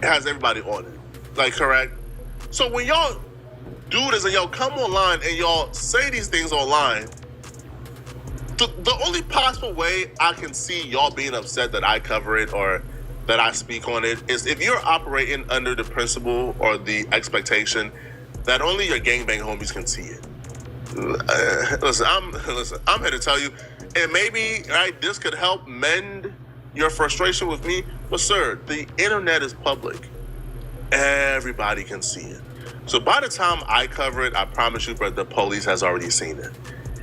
has everybody on it, like, correct? So when y'all do this and y'all come online and y'all say these things online, the only possible way I can see y'all being upset that I cover it or that I speak on it is if you're operating under the principle or the expectation that only your gangbang homies can see it. Listen, I'm here to tell you, and maybe this could help mend your frustration with me, but sir, the internet is public. Everybody can see it. So by the time I cover it, I promise you, bro, the police has already seen it.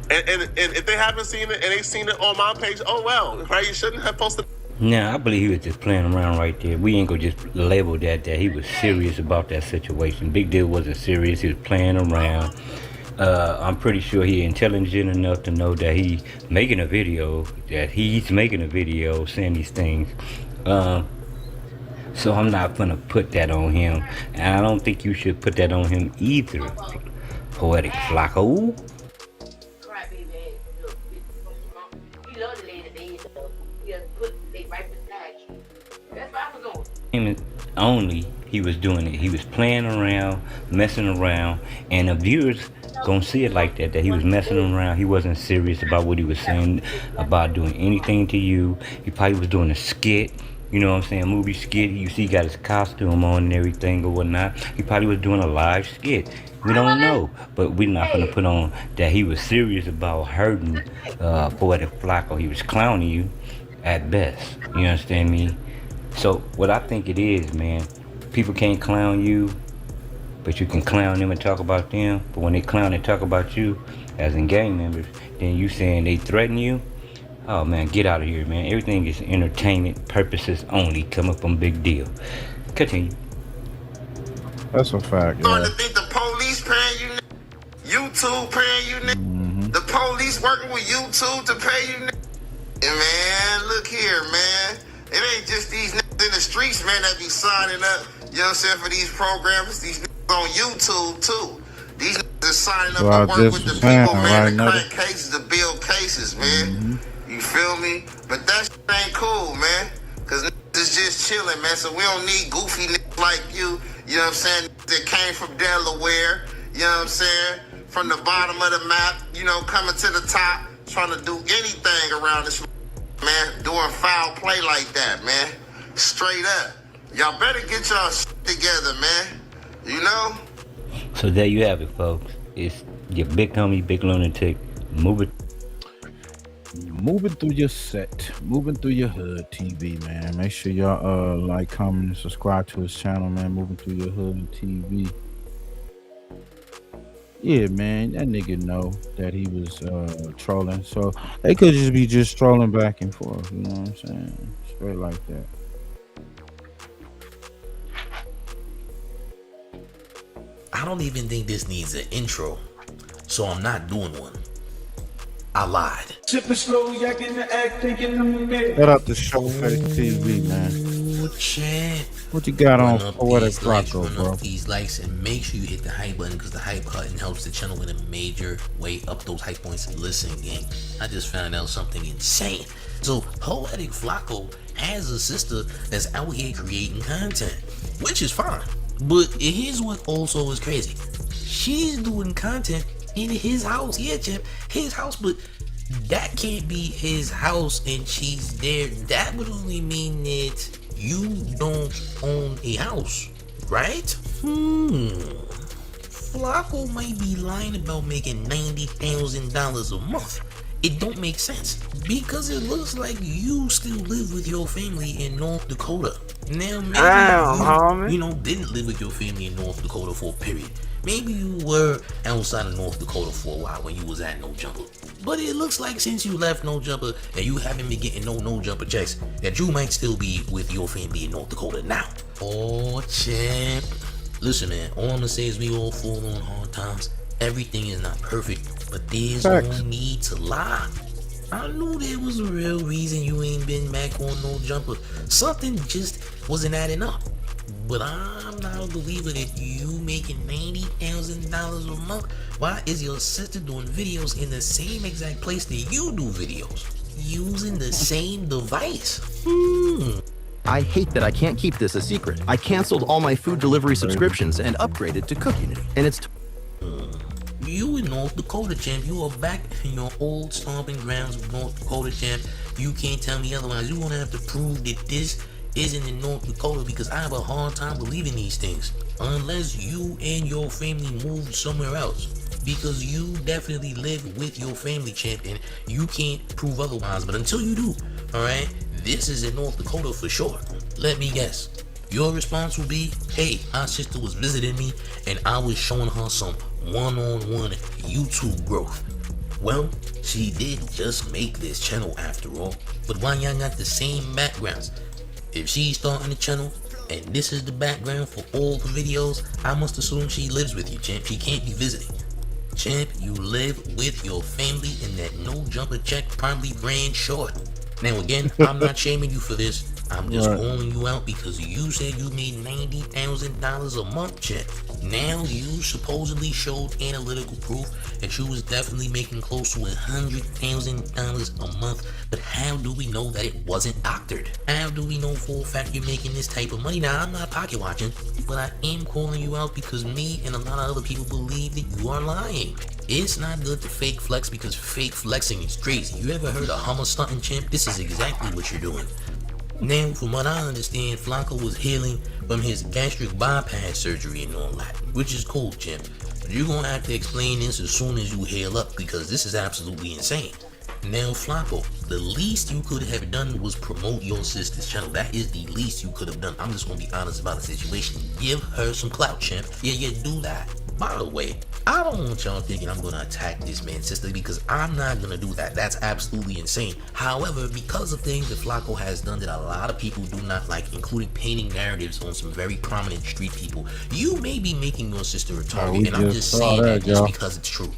And if they haven't seen it and they seen it on my page, oh well, right? You shouldn't have posted. Nah, I believe he was just playing around right there. We ain't gonna just label that he was serious about that situation. Big Deal wasn't serious. He was playing around. I'm pretty sure he's intelligent enough to know that he's making a video saying these things. So I'm not gonna put that on him. And I don't think you should put that on him either, Poetic Flacco. only he was doing it. He was playing around, messing around, and the viewers gonna see it like that, that he was messing around. He wasn't serious about what he was saying, about doing anything to you. He probably was doing a skit, you know what I'm saying, a movie skit. You see he got his costume on and everything or whatnot. He probably was doing a live skit. We don't know, but we're not gonna put on that he was serious about hurting Poetic Flacco. He was clowning you at best, you understand me? So what I think it is, man, people can't clown you, but you can clown them and talk about them. But when they clown and talk about you, as in gang members, then you saying they threaten you. Oh man, get out of here, man. Everything is entertainment purposes only. Coming from Big Deal. Continue. That's a fact. Starting to think the police paying you, YouTube paying you, the police working with YouTube to pay you. And man, look here, man. It ain't just these niggas in the streets, man, that be signing up, you know what I'm saying, for these programs. These niggas on YouTube, too. These niggas are signing up to work with the people, man, to crack cases, to build cases, man. You feel me? But that shit ain't cool, man. Because niggas is just chilling, man. So we don't need goofy niggas like you, you know what I'm saying, that came from Delaware, you know what I'm saying, from the bottom of the map, you know, coming to the top, trying to do anything around this, man, doing foul play like that, man. Straight up. Y'all better get y'all shit together, man. You know? So there you have it, folks. It's your big homie, Big Lunatic, moving through your set, moving through your hood TV, man. Make sure y'all like, comment, and subscribe to his channel, man. Moving through your hood TV. Yeah, man, that nigga know that he was trolling, so they could just be trolling back and forth, you know what I'm saying? Straight like that. I don't even think this needs an intro, so I'm not doing one. I lied. Shout out to Show Fake TV, man. Chat. What you got on Poetic Flacco, bro? These likes, and make sure you hit the hype button, because the hype button helps the channel in a major way up those hype points. Listen, gang, I just found out something insane. So Poetic Flacco has a sister that's out here creating content, which is fine. But here's what also is crazy. She's doing content in his house. Yeah, champ, his house, but that can't be his house and she's there. That would only mean that you don't own a house, right? Flacco might be lying about making $90,000 a month. It don't make sense, because it looks like you still live with your family in North Dakota. Now maybe you didn't live with your family in North Dakota for a period. Maybe you were outside of North Dakota for a while when you was at No Jumper. But it looks like since you left No Jumper and you haven't been getting no Jumper checks, that you might still be with your family in North Dakota now. Oh, champ. Listen, man, all I'm gonna say is we all fall on hard times. Everything is not perfect, but there's no need to lie. I knew there was a real reason you ain't been back on No Jumper. Something just wasn't adding up. But I'm not a believer that you making $90,000 a month. Why is your sister doing videos in the same exact place that you do videos? Using the same device? I hate that I can't keep this a secret. I canceled all my food delivery subscriptions and upgraded to Cookunity. And it's you in North Dakota, champ. You are back in your old stomping grounds of North Dakota, champ. You can't tell me otherwise. You're gonna have to prove that this isn't in North Dakota, because I have a hard time believing these things. Unless you and your family moved somewhere else. Because you definitely live with your family, champ, and you can't prove otherwise. But until you do, alright, this is in North Dakota for sure. Let me guess. Your response will be, hey, my sister was visiting me and I was showing her some one-on-one YouTube growth. Well, she did just make this channel after all. But why y'all got the same backgrounds? If she's starting the channel and this is the background for all the videos, I must assume she lives with you, champ. She can't be visiting. Champ, you live with your family, and that No Jumper check probably ran short. Now again, I'm not shaming you for this. I'm just Right. calling you out because you said you made $90,000 a month, champ. Now you supposedly showed analytical proof that you was definitely making close to $100,000 a month. But how do we know that it wasn't doctored? How do we know for a fact you're making this type of money? Now, I'm not pocket watching, but I am calling you out because me and a lot of other people believe that you are lying. It's not good to fake flex because fake flexing is crazy. You ever heard of Hummer stunting, champ? This is exactly what you're doing. Now, from what I understand, Flacco was healing from his gastric bypass surgery and all that, which is cool, champ. But you're gonna have to explain this as soon as you heal up because this is absolutely insane. Now, Flacco, the least you could have done was promote your sister's channel. That is the least you could have done. I'm just gonna be honest about the situation. Give her some clout, champ. Yeah, do that. By the way, I don't want y'all thinking I'm gonna attack this man's sister because I'm not gonna do that. That's absolutely insane. However, because of things that Flacco has done that a lot of people do not like, including painting narratives on some very prominent street people, you may be making your sister a target, and I'm just saying that just because it's true.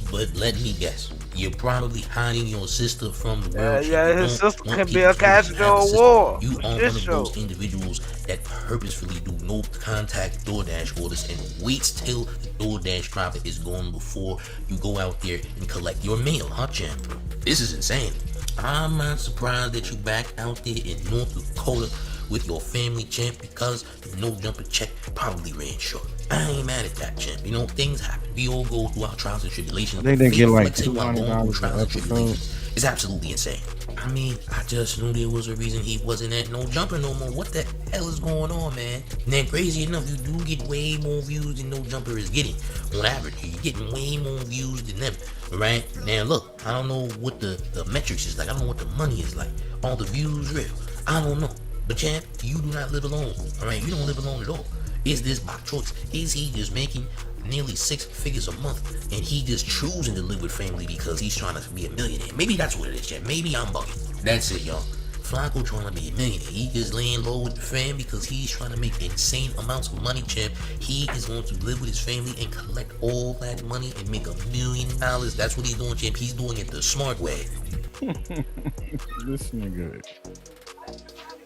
But let me guess, you're probably hiding your sister from the world. His sister can be a casualty of war. You are one of those individuals that purposefully do no contact DoorDash orders and waits till the DoorDash driver is gone before you go out there and collect your mail, huh, champ? This is insane. I'm not surprised that you back out there in North Dakota with your family, champ, because the no jumper check probably ran short. I ain't mad at that, champ. You know, things happen. We all go through our trials and tribulations. I think they get like Flexing while going through $200 trials an and tribulations episode. is absolutely insane. I mean, I just knew there was a reason he wasn't at no jumper no more. What the hell is going on, man? And then crazy enough, you do get way more views than no jumper is getting. On average, you're getting way more views than them, right? Now look, I don't know what the metrics is like. I don't know what the money is like. All the views real. I don't know. But champ, you do not live alone, alright? You don't live alone at all. Is this by choice? Is he just making nearly 6 figures a month and he just choosing to live with family because he's trying to be a millionaire? Maybe that's what it is, champ. Maybe I'm bugging. That's it, y'all. Flacco trying to be a millionaire. He just laying low with the fam because he's trying to make insane amounts of money, champ. He is going to live with his family and collect all that money and make $1 million. That's what he's doing, champ. He's doing it the smart way. This nigga.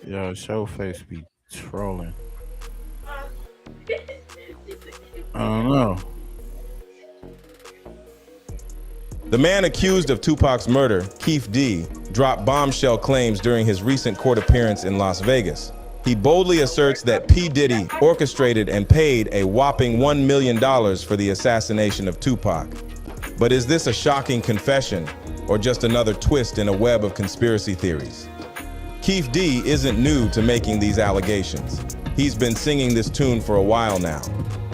Yo, Showface be trolling. I don't know. The man accused of Tupac's murder, Keith D, dropped bombshell claims during his recent court appearance in Las Vegas. He boldly asserts that P. Diddy orchestrated and paid a whopping $1 million for the assassination of Tupac. But is this a shocking confession or just another twist in a web of conspiracy theories? Keith D isn't new to making these allegations. He's been singing this tune for a while now.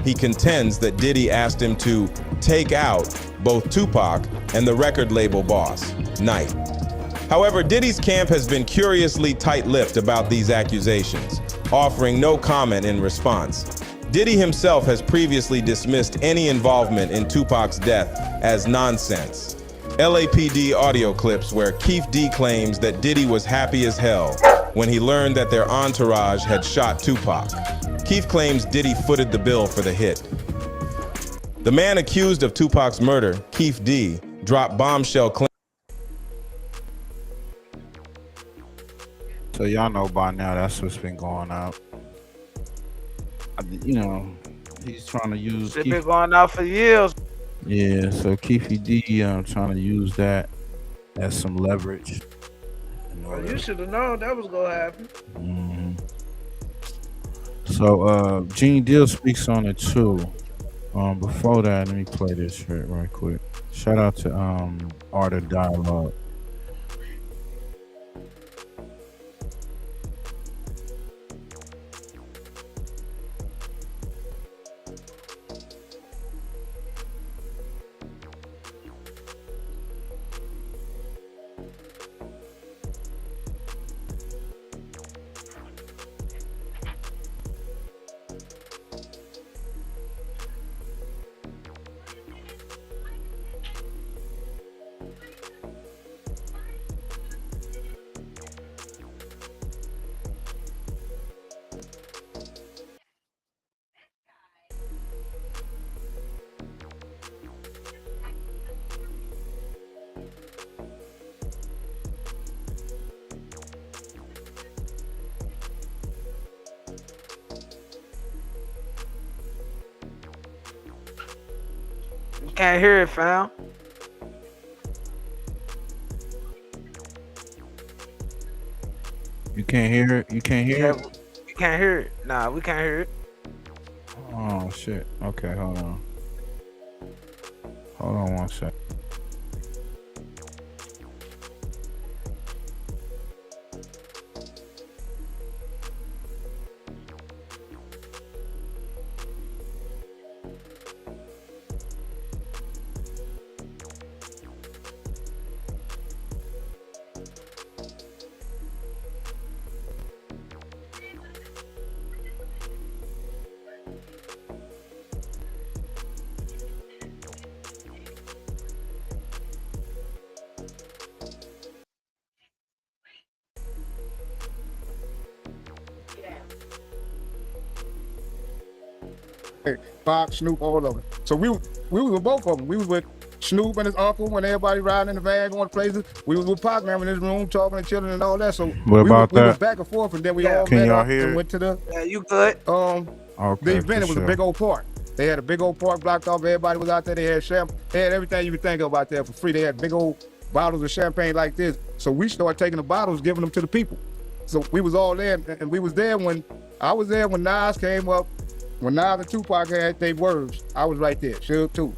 He contends that Diddy asked him to take out both Tupac and the record label boss, Knight. However, Diddy's camp has been curiously tight-lipped about these accusations, offering no comment in response. Diddy himself has previously dismissed any involvement in Tupac's death as nonsense. LAPD audio clips where Keith D claims that Diddy was happy as hell when he learned that their entourage had shot Tupac. Keith claims Diddy footed the bill for the hit. The man accused of Tupac's murder, Keith D, dropped bombshell claims. So y'all know by now that's what's been going out. You know, he's trying to use. They've been going out for years. Yeah, so Keefy D trying to use that as some leverage. Well, you should have known that was gonna happen. So Gene Deal speaks on it too. Before that, let me play this shit right quick. Shout out to Art of Dialogue. can't hear it, fam. You can't hear it? You can't hear it? You can't hear it. Nah, we can't hear it. Oh, shit. Okay, hold on. Hold on one sec. Pac, Snoop, all of them. So we was with both of them. We was with Snoop and his uncle when everybody riding in the van going to places. We was with Pac in his room talking and chilling and all that. So What about we that? was back and forth, and then we all Can met y'all up hear and it? went to the you good? the event. for It was a sure. big old park. They had a big old park blocked off. Everybody was out there. They had champagne. They had everything you could think of out there for free. They had big old bottles of champagne like this. So we started taking the bottles, giving them to the people. So we was all there, and we was there when I was there when Nas came up. When Nas and Tupac had their words, I was right there, Suge too.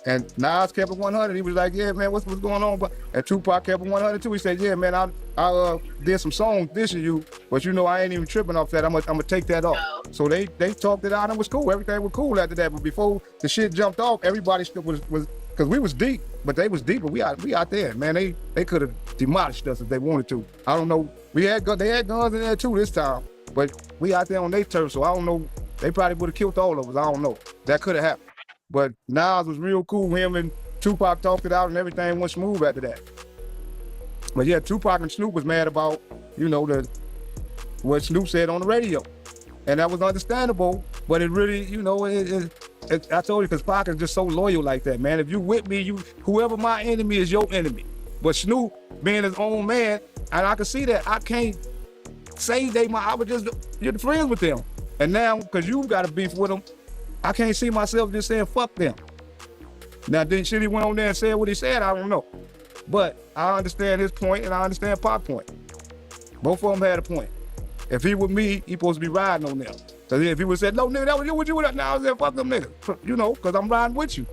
And Nas kept it 100. He was like, yeah, man, what's going on? And Tupac kept it 100 too. He said, yeah, man, I did some songs dissing you, but you know, I ain't even tripping off that. I'm gonna take that off. So they talked it out and it was cool. Everything was cool after that. But before the shit jumped off, everybody still was because we was deep, but they was deeper. We out there, man. They could have demolished us if they wanted to. I don't know. They had guns in there too this time, but we out there on their turf, so I don't know. They probably would have killed all of us. I don't know. That could have happened. But Nas was real cool. Him and Tupac talked it out and everything went smooth after that. But yeah, Tupac and Snoop was mad about, you know, what Snoop said on the radio. And that was understandable, but it really, you know, I told you, because Pac is just so loyal like that, man. If you with me, whoever my enemy is your enemy. But Snoop, being his own man, and I can see that, I can't say I was just friends with them. And now, because you got a beef with them, I can't see myself just saying, fuck them. Now, then shit he went on there and said what he said, I don't know. But I understand his point and I understand Pac's point. Both of them had a point. If he with me, he supposed to be riding on them. So if he would have said, no, nigga, that was you, what you would have, now I said, fuck them niggas. You know, because I'm riding with you.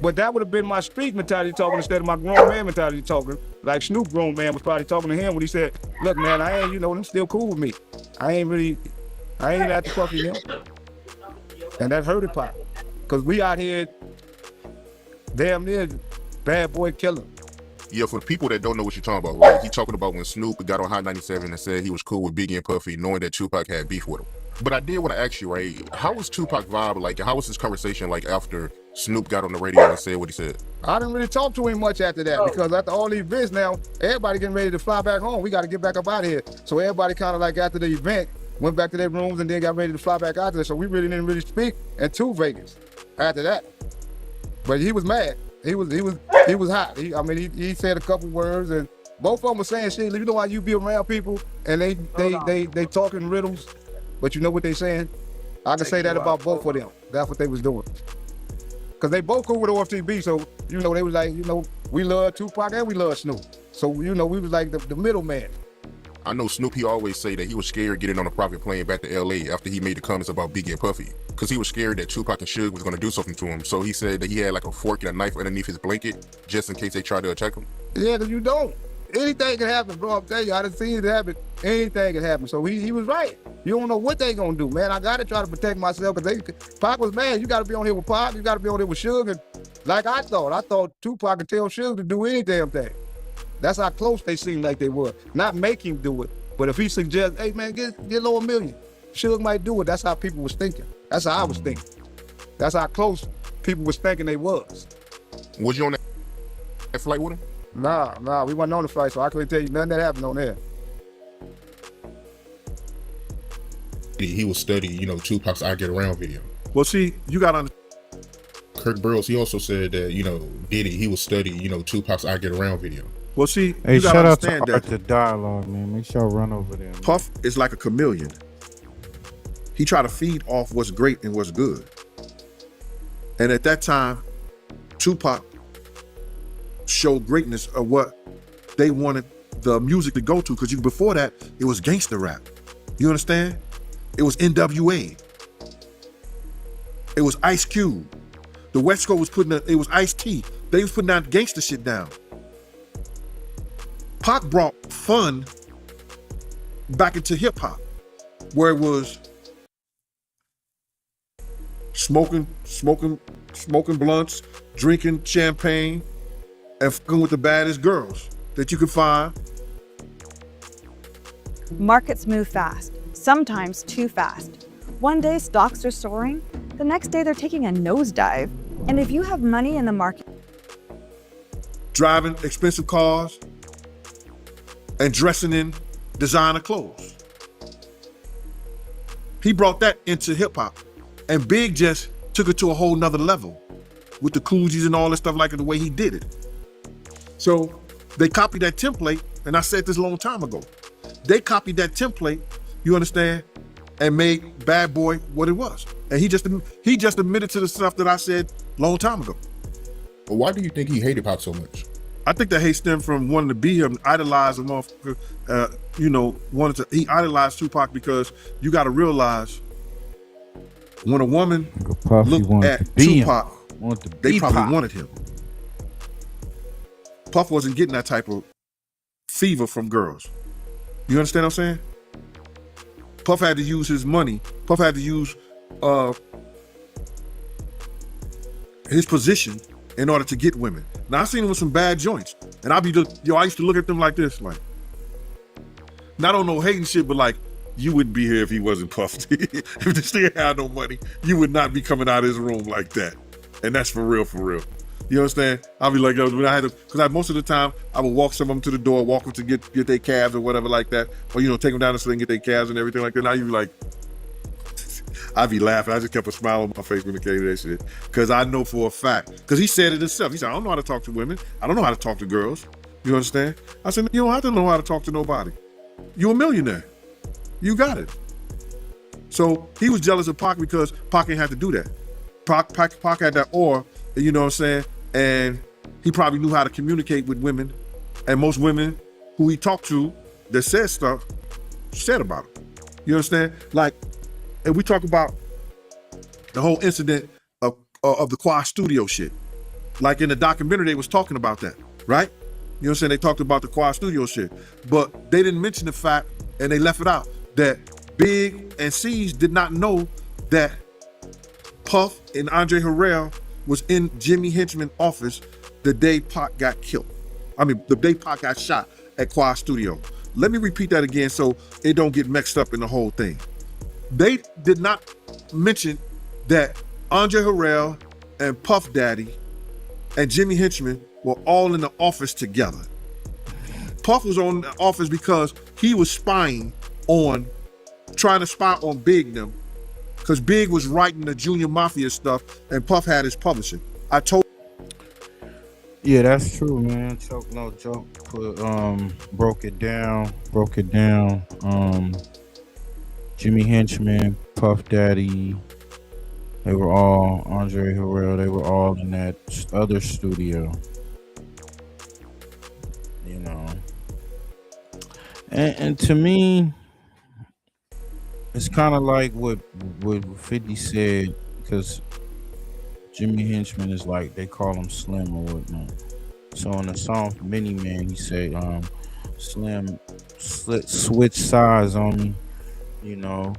But that would have been my street mentality talking instead of my grown man mentality talking. Like Snoop grown man was probably talking to him when he said, look, man, I ain't, you know, them still cool with me. I ain't at the fucking them. And that hurted Pac. Because we out here damn near bad boy killer. Yeah, for the people that don't know what you're talking about, right? He talking about when Snoop got on Hot 97 and said he was cool with Biggie and Puffy, knowing that Tupac had beef with him. But I did want to ask you, right? How was Tupac vibe like? How was his conversation like after Snoop got on the radio and said what he said? I didn't really talk to him much after that because after all these events now, everybody getting ready to fly back home. We got to get back up out of here. So everybody kind of like after the event went back to their rooms and then got ready to fly back out there. So we really didn't really speak until Vegas after that. But he was mad. He was hot. He said a couple words and both of them were saying shit. You know how you be around people and they talking riddles, but you know what they saying? I can say that about both of them. That's what they was doing. Cause they both cool with OFTB, so you know they was like, you know, we love Tupac and we love Snoop. So you know we was like the middleman. I know Snoop, he always say that he was scared getting on a private plane back to LA after he made the comments about Biggie and Puffy. Cause he was scared that Tupac and Suge was gonna do something to him. So he said that he had like a fork and a knife underneath his blanket just in case they tried to attack him. Yeah, cause you don't. Anything can happen, bro. I'm telling you, I done seen it happen. Anything can happen. So he was right. You don't know what they gonna do, man. I gotta try to protect myself because Pac was mad. You gotta be on here with Pac. You gotta be on here with Suge. And like I thought Tupac could tell Suge to do any damn thing. That's how close they seemed like they were. Not make him do it, but if he suggests, hey man, get low $1 million, Suge might do it. That's how people was thinking. That's how I was thinking. That's how close people was thinking they was. Was you on that flight with him? Nah, we wasn't on the flight, so I couldn't tell you nothing that happened on there. He was studying, you know, Tupac's I Get Around video. Well, see, you got on. Kirk Burroughs, he also said that, you know, Diddy, he was studying, you know, Tupac's I Get Around video. Well, see, Hey, you gotta shout out to understand Art that the Dialogue, man. Make sure I run over there. Man. Puff is like a chameleon. He tried to feed off what's great and what's good. And at that time, Tupac showed greatness of what they wanted the music to go to, because before that, it was gangster rap. You understand? It was NWA. It was Ice Cube. The West Coast was it was Ice-T. They was putting that gangster shit down. Pac brought fun back into hip hop, where it was smoking blunts, drinking champagne, and fucking with the baddest girls that you could find. Markets move fast, sometimes too fast. One day stocks are soaring, the next day they're taking a nosedive. And if you have money in the market, driving expensive cars and dressing in designer clothes. He brought that into hip hop, and Big just took it to a whole nother level with the Coogis and all that stuff, like the way he did it. So they copied that template, and I said this a long time ago. They copied that template, you understand, and made Bad Boy what it was. And he just admitted to the stuff that I said a long time ago. But why do you think he hated Pac so much? I think that hate stemmed from wanting to be him, idolize a motherfucker, he idolized Tupac, because you got to realize when a woman looked at Tupac, they probably wanted him. Puff wasn't getting that type of fever from girls. You understand what I'm saying? Puff had to use his money. Puff had to use his position in order to get women. Now, I seen him with some bad joints, and I used to look at them like this, like, not on no hating shit, but like, you wouldn't be here if he wasn't puffed. If this nigga had no money, you would not be coming out of his room like that. And that's for real, for real. You understand? I'll be like, when I had to, because most of the time, I would walk some of them to the door, walk them to get their cabs or whatever like that, or, take them down the street and get their cabs and everything like that. Now you be like, I'd be laughing. I just kept a smile on my face when it came to that shit. Because I know for a fact, because he said it himself. He said, I don't know how to talk to women. I don't know how to talk to girls. You understand? I said, you don't have to know how to talk to nobody. You're a millionaire. You got it. So he was jealous of Pac because Pac ain't had to do that. Pac had that aura, you know what I'm saying? And he probably knew how to communicate with women. And most women who he talked to that said stuff, said about him. You understand? Like, and we talk about the whole incident of the Quad Studio shit. Like in the documentary, they was talking about that, right? You know what I'm saying? They talked about the Quad Studio shit. But they didn't mention the fact, and they left it out, that Big and C's did not know that Puff and Andre Harrell was in Jimmy Henchman's office the day Pac got killed. I mean, the day Pac got shot at Quad Studio. Let me repeat that again so it don't get mixed up in the whole thing. They did not mention that Andre Harrell and Puff Daddy and Jimmy Henchman were all in the office together. Puff was on the office because he was trying to spy on Big them, because Big was writing the Junior Mafia stuff and Puff had his publishing. Yeah, that's true, man. Choke no joke. Broke it down. Jimmy Henchman, Puff Daddy, they were all, Andre Harrell, they were all in that other studio. You know. And to me, it's kind of like what 50 said, because Jimmy Henchman is like, they call him Slim or whatnot. So in the song Mini Man, he said, Slim switch sides on me, you know,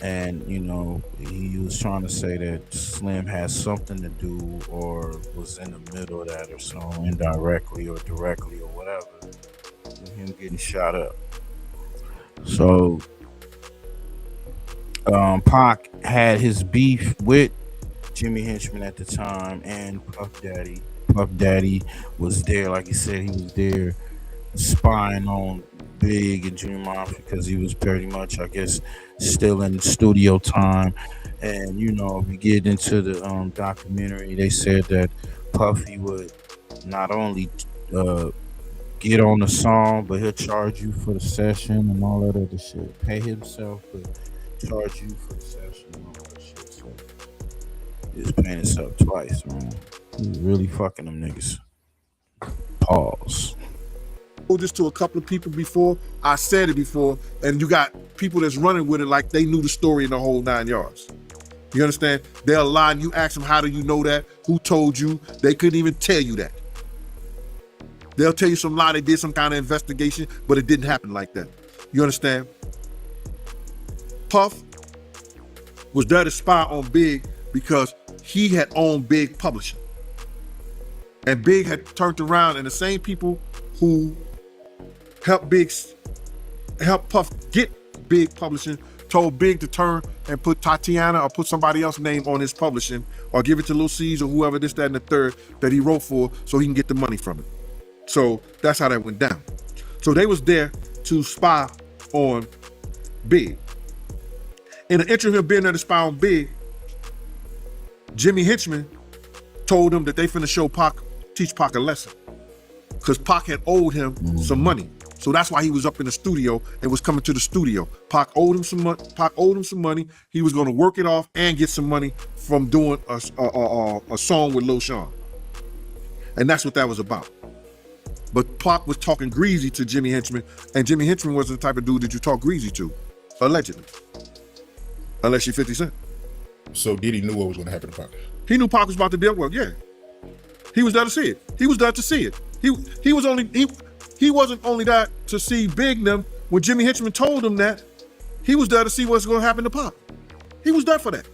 and he was trying to say that Slim had something to do or was in the middle of that or so, indirectly or directly or whatever, with him getting shot up. So Pac had his beef with Jimmy Henchman at the time and Puff Daddy. Puff Daddy was there, like he said, he was there spying on Big and Junior Mafia because he was pretty much, I guess, still in studio time. And if we get into the documentary, they said that Puffy would not only get on the song, but he'll charge you for the session and all that other shit. Pay himself, but charge you for the session and all that shit. So it's paying itself twice, man. He really fucking them niggas. Pause. Told this to a couple of people before. I said it before, and you got people that's running with it like they knew the story in the whole 9 yards. You understand? They'll lie and you ask them, how do you know that? Who told you? They couldn't even tell you that. They'll tell you some lie, they did some kind of investigation, but it didn't happen like that. You understand? Puff was there to spy on Big because he had owned Big Publishing. And Big had turned around, and the same people who helped Puff get Big Publishing told Big to turn and put Tatiana or put somebody else's name on his publishing or give it to Luce or whoever, this, that, and the third that he wrote for so he can get the money from it. So that's how that went down. So they was there to spy on Big. In the interim of being there to spy on Big, Jimmy Henchman told him that they finna show Pac, teach Pac a lesson. Because Pac had owed him some money. So that's why he was up in the studio and was coming to the studio. Pac owed him some money. He was gonna work it off and get some money from doing a song with Lil Sean. And that's what that was about. But Pac was talking greasy to Jimmy Henchman, and Jimmy Henchman was the type of dude that you talk greasy to, allegedly. Unless you're 50 Cent. So Diddy knew what was gonna happen to Pac. He knew Pac was about to be up, well, yeah. He was there to see it. He was there to see it. He wasn't only there to see Big them. When Jimmy Henchman told him that, he was there to see what's gonna happen to Pac. He was there for that.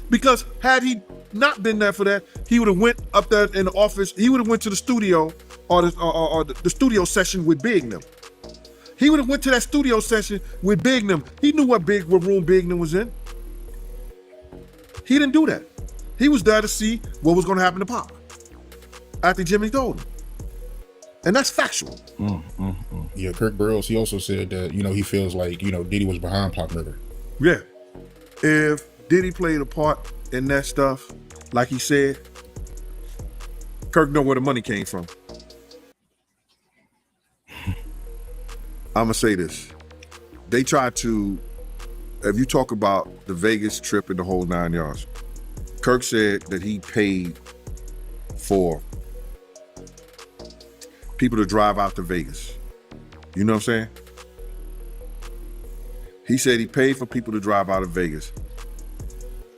Because had he not been there for that, he would have went up there in the office, he would have went to the studio or the studio session with Big them. He would have went to that studio session with Big them. He knew what room Big them was in. He didn't do that. He was there to see what was gonna happen to Pac after Jimmy told him. And that's factual. Yeah, Kirk Burroughs, he also said that, he feels like, Diddy was behind Pac murder. Yeah. If Diddy played a part in that stuff, like he said, Kirk know where the money came from. I'ma say this. They tried to, if you talk about the Vegas trip and the whole 9 yards, Kirk said that he paid for people to drive out to Vegas. You know what I'm saying? He said he paid for people to drive out of Vegas.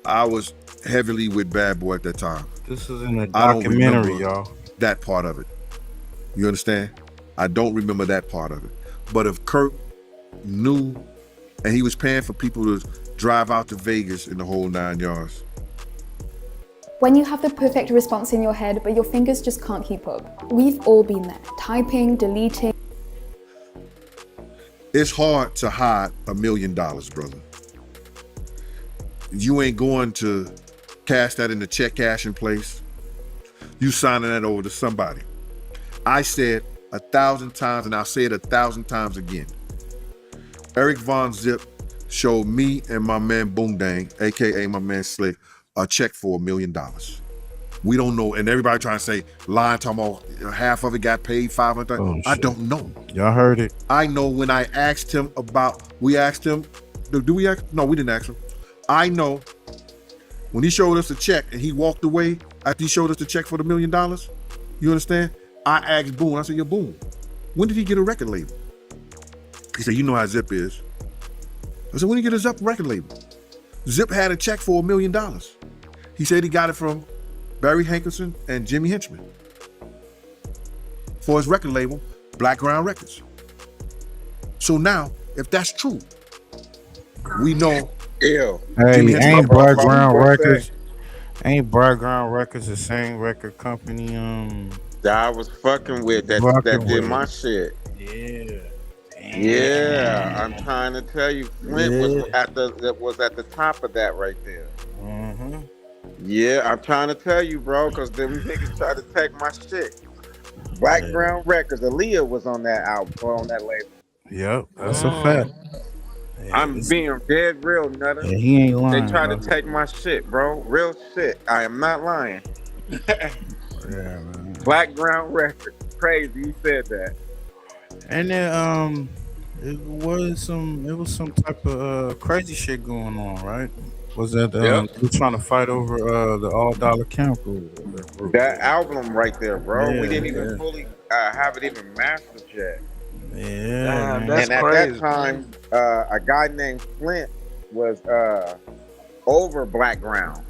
I was heavily with Bad Boy at that time. This is in a documentary, y'all. That part of it. You understand? I don't remember that part of it. But if Kirk knew and he was paying for people to drive out to Vegas in the whole 9 yards. When you have the perfect response in your head, but your fingers just can't keep up. We've all been there. Typing, deleting. It's hard to hide $1 million, brother. You ain't going to cash that in the check cashing place. You signing that over to somebody. I said 1,000 times, and I'll say it 1,000 times again. Eric Von Zip showed me and my man Boom Dang, AKA my man Slick, a check for $1 million. We don't know, and everybody trying to say, lying, talking about half of it got paid, 500. I don't know. Y'all heard it. I know when I asked him we asked him, do we ask? No, we didn't ask him. I know when he showed us a check and he walked away after he showed us the check for the $1 million, you understand? I asked Boone, I said, yeah, Boone, when did he get a record label? He said, you know how Zip is. I said, when did he get a Zip record label? Zip had a check for $1 million. He said he got it from Barry Hankerson and Jimmy Henchman for his record label, Black Ground Records. So now, if that's true, we know. Hey, ain't Black Ground Records? Ain't Black Ground Records the same record company? That I was fucking with that did my shit. Yeah. Yeah, I'm trying to tell you, Flint was at the top of that right there. Yeah, I'm trying to tell you, bro, because them niggas tried to take my shit. Black Ground Records, Aaliyah was on that album, or on that label. Yep, that's a fact. Yeah, I'm being dead real, Nutter. Yeah, he ain't lying. They tried to take my shit, bro. Real shit. I am not lying. Yeah, man. Black Ground Records. Crazy you said that. And then it was some type of crazy shit going on, right? Was that you trying to fight over the All Dollar Camp? That album right there, bro. Yeah, We didn't even yeah. fully have it even mastered yet. Yeah, Damn, that's And at crazy. that time, a guy named Flint was over Blackground.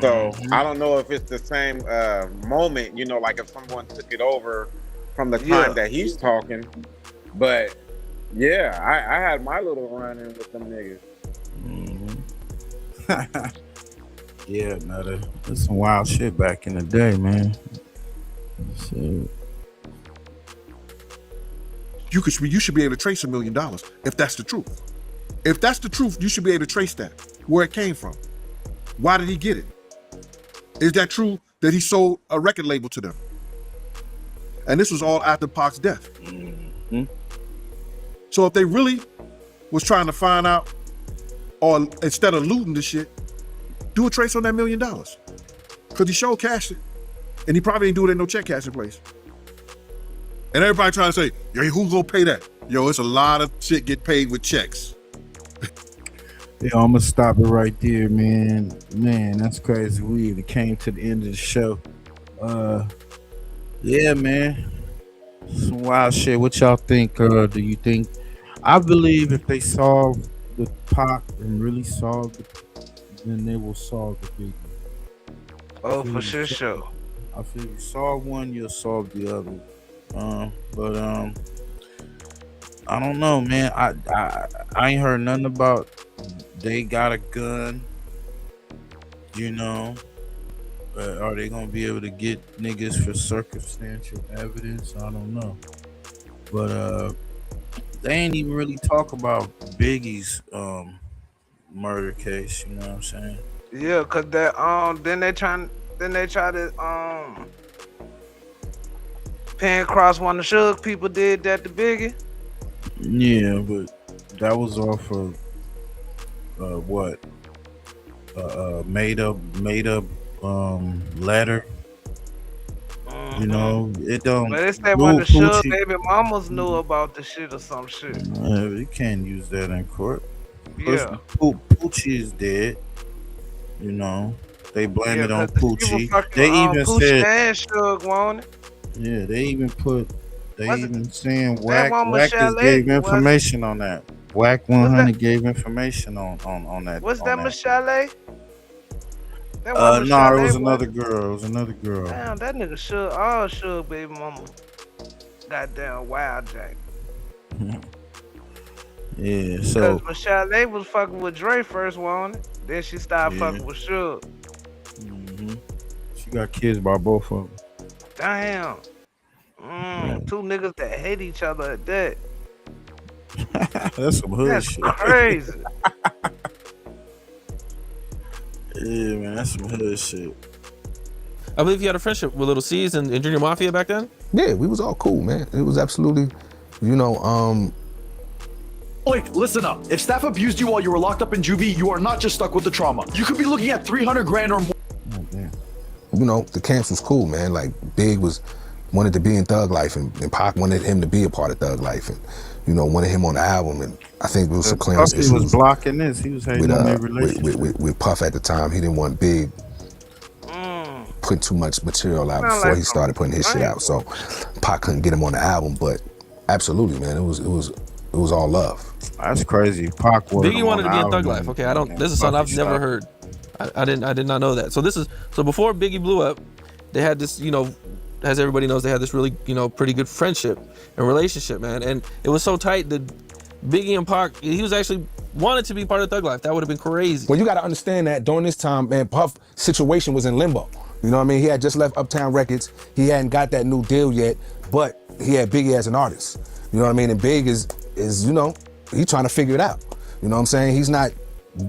So I don't know if it's the same moment, you know, like if someone took it over from the time that he's talking. But yeah, I had my little run in with them niggas. Yeah, no, there's some wild shit back in the day, man. Shit. You should be able to trace $1 million if that's the truth. If that's the truth, you should be able to trace that, where it came from. Why did he get it? Is that true that he sold a record label to them? And this was all after Pac's death. So if they really was trying to find out, or instead of looting the shit, do a trace on that $1 million. Because he sure cashed it. And he probably didn't do it in no check cashing place. And everybody trying to say, yo, who's gonna pay that? Yo, it's a lot of shit get paid with checks. Yeah, I'm gonna stop it right there, man. Man, that's crazy. We even came to the end of the show. Yeah, man. Some wild shit. What y'all think? Do you think? I believe if they solve the Pac and really solve it, then they will solve the Biggie. Oh, for sure. I feel you solve one, you'll solve the other. But I don't know, man. I ain't heard nothing about they got a gun. You know, are they gonna be able to get niggas for circumstantial evidence? I don't know. But they ain't even really talk about Biggie's murder case. You know what I'm saying? Yeah, cause that then they try to pan cross one of the Suge people did that to Biggie. Yeah, but that was off of what? Made up letter. You know, it don't. But it's that one of the Suge baby mamas knew about the shit or some shit. You can't use that in court. Yeah. Poochie is dead. You know, they blame it on Poochie. They even Poochie said, and Suge won it. yeah, they even put, they Was even saying that one Wack Michelle just gave A? information on that. Wack 100 gave information on that. What's on that, Michelle A? That No, wasn't Michelle it was A, another girl. It was another girl. Damn, that nigga Suge, all Suge baby mama. Goddamn wild jack. Yeah, so Because Michelle A was fucking with Dre first, wasn't it? Then she started fucking with Suge. she got kids by both of them. Damn. Two niggas that hate each other at that. That's some hood That's shit. crazy. Yeah, man, that's some hood shit. I believe you had a friendship with Little C's and Junior Mafia back then? Yeah, we was all cool, man. It was absolutely, you know, Like, listen up. If staff abused you while you were locked up in juvie, you are not just stuck with the trauma. You could be looking at 300 grand or more. you know, the camps was cool, man. Like, Big wanted to be in Thug Life, and Pac wanted him to be a part of Thug Life, and, you know, wanted him on the album, and I think there was some clearance issues. He was blocking this. He was hating on their relationship. With Puff at the time. He didn't want Big putting too much material out Sound before like he started putting his shit out. So Pac couldn't get him on the album, but absolutely, man, it was all love. That's crazy. Pac Biggie wanted to be in Thug Life. Okay, I don't. This is something I've never heard. I did not know that. So before Biggie blew up, they had this, you know, as everybody knows, they had this really, you know, pretty good friendship and relationship, man. And it was so tight that Biggie and Pac, he was actually wanted to be part of Thug Life. That would have been crazy. Well, you got to understand that during this time, man, Puff's situation was in limbo. You know what I mean? He had just left Uptown Records. He hadn't got that new deal yet, but he had Biggie as an artist. You know what I mean? And Big is you know, he trying to figure it out. You know what I'm saying? He's not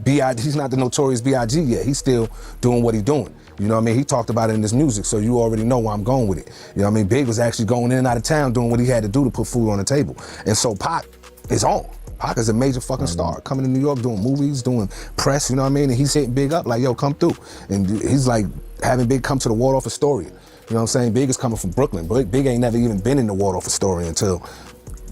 he's not the notorious B.I.G. yet. He's still doing what he's doing. You know what I mean? He talked about it in his music, so you already know where I'm going with it. You know what I mean? Big was actually going in and out of town doing what he had to do to put food on the table. And so Pac is on. Pac is a major fucking star, coming to New York, doing movies, doing press, you know what I mean? And he's hitting Big up like, yo, come through. And he's like having Big come to the Waldorf Astoria. You know what I'm saying? Big is coming from Brooklyn. Big ain't never even been in the Waldorf Astoria until